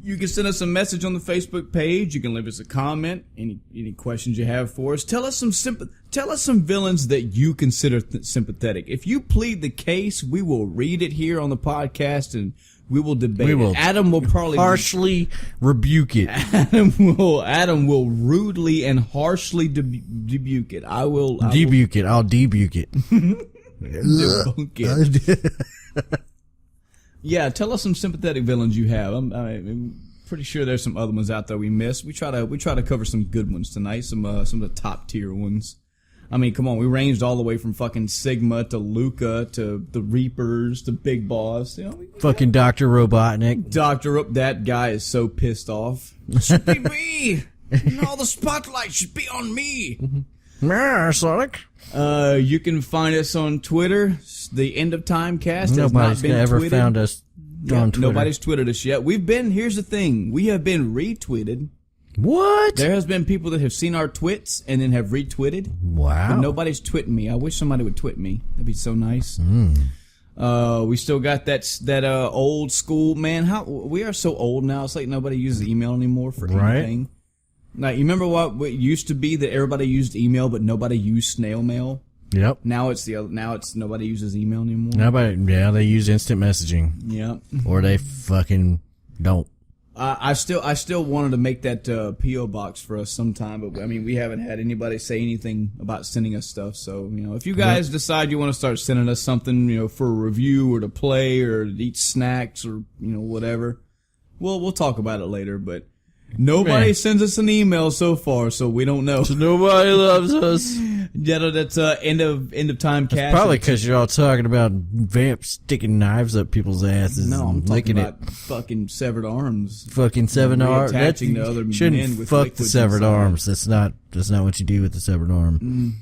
You can send us a message on the Facebook page. You can leave us a comment. Any questions you have for us. Tell us some villains that you consider sympathetic. If you plead the case, we will read it here on the podcast and we will debate it. Adam will probably harshly rebuke it. Adam will rudely and harshly debuke it. I'll debuke it. Debunk it. Yeah, tell us some sympathetic villains you have. I'm pretty sure there's some other ones out there we missed. We try to cover some good ones tonight. Some of the top tier ones. I mean, come on, we ranged all the way from fucking Sigma to Luca to the Reapers to Big Boss. You know, fucking Dr. Robotnik. That guy is so pissed off. It should be me. All the spotlight should be on me. Sonic. You can find us on Twitter. The End of Time Cast. Nobody's ever found us on Twitter. Nobody's tweeted us yet. Here's the thing. We have been retweeted. What? There has been people that have seen our twits and then have retweeted. Wow. But nobody's twitting me. I wish somebody would twit me. That'd be so nice. We still got that old school, man. We are so old now. It's like nobody uses email anymore for anything. Now, you remember what it used to be that everybody used email, but nobody used snail mail? Yep. Now it's nobody uses email anymore. They use instant messaging. Yep. Or they fucking don't. I still wanted to make that P.O. box for us sometime, but I mean, we haven't had anybody say anything about sending us stuff. So, if you guys decide you want to start sending us something, for a review or to play or to eat snacks or, whatever, we'll talk about it later, but Nobody Man. sends us an email so far, so we don't know. Nobody loves us. Yeah, that's end of time cast. Probably because you're all talking about vamps sticking knives up people's asses No, I'm and talking licking about it. fucking severed arms. Fucking severed arm. Reattaching to other men Shouldn't with fuck the liquids severed inside. arms. That's not what you do with the severed arm.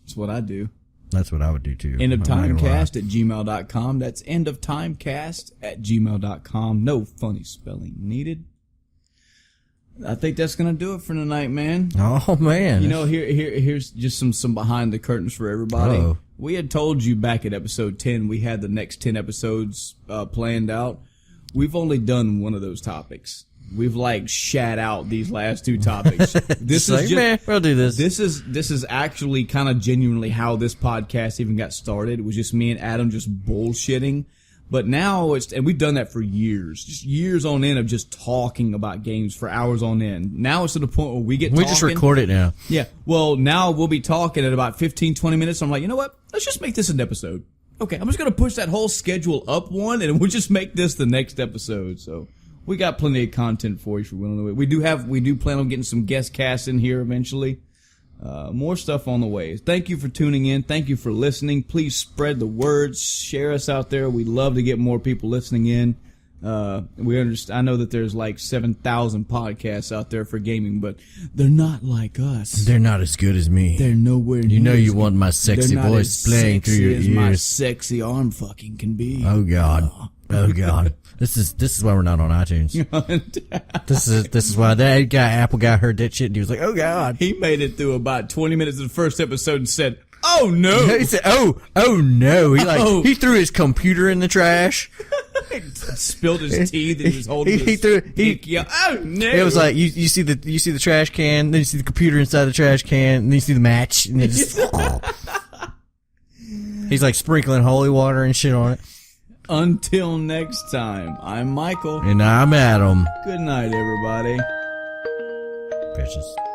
That's what I do. That's what I would do too. End of I'm not gonna lie. timecast at gmail.com. That's end of timecast at gmail.com. No funny spelling needed. I think that's gonna do it for tonight, man. Oh man. You know, here's just some behind the curtains for everybody. Uh-oh. We had told you back at episode 10 we had the next 10 episodes planned out. We've only done one of those topics. We've like shat out these last two topics. This Just like, man, we'll do this. This is actually kind of genuinely how this podcast even got started. It was just me and Adam just bullshitting. But now and we've done that for years, just years on end of just talking about games for hours on end. Now it's to the point where we just record it now. Yeah. Well, now we'll be talking at about 15, 20 minutes. I'm like, you know what? Let's just make this an episode. Okay. I'm just going to push that whole schedule up one and we'll just make this the next episode. So we got plenty of content for you if you're willing to wait. We do plan on getting some guest casts in here eventually. More stuff on the way. Thank you for tuning in. Thank you for listening. Please spread the word. Share us out there. We'd love to get more people listening in. We understand. I know that there's like 7,000 podcasts out there for gaming, but they're not like us. They're not as good as me. They're nowhere near. You know you as want my sexy they're not voice as playing through your sexy as my ears. sexy arm fucking can be. Oh God. Oh God. This is why we're not on iTunes. This is why that guy Apple guy heard that shit and he was like, oh God. He made it through about 20 minutes of the first episode and said, oh no. He said, oh no. He threw his computer in the trash. Spilled his teeth and he was holding his pinky up. Oh no. It was like you see the trash can, then you see the computer inside the trash can, and then you see the match, and then just he's like sprinkling holy water and shit on it. Until next time, I'm Michael. And I'm Adam. Good night, everybody. Bitches.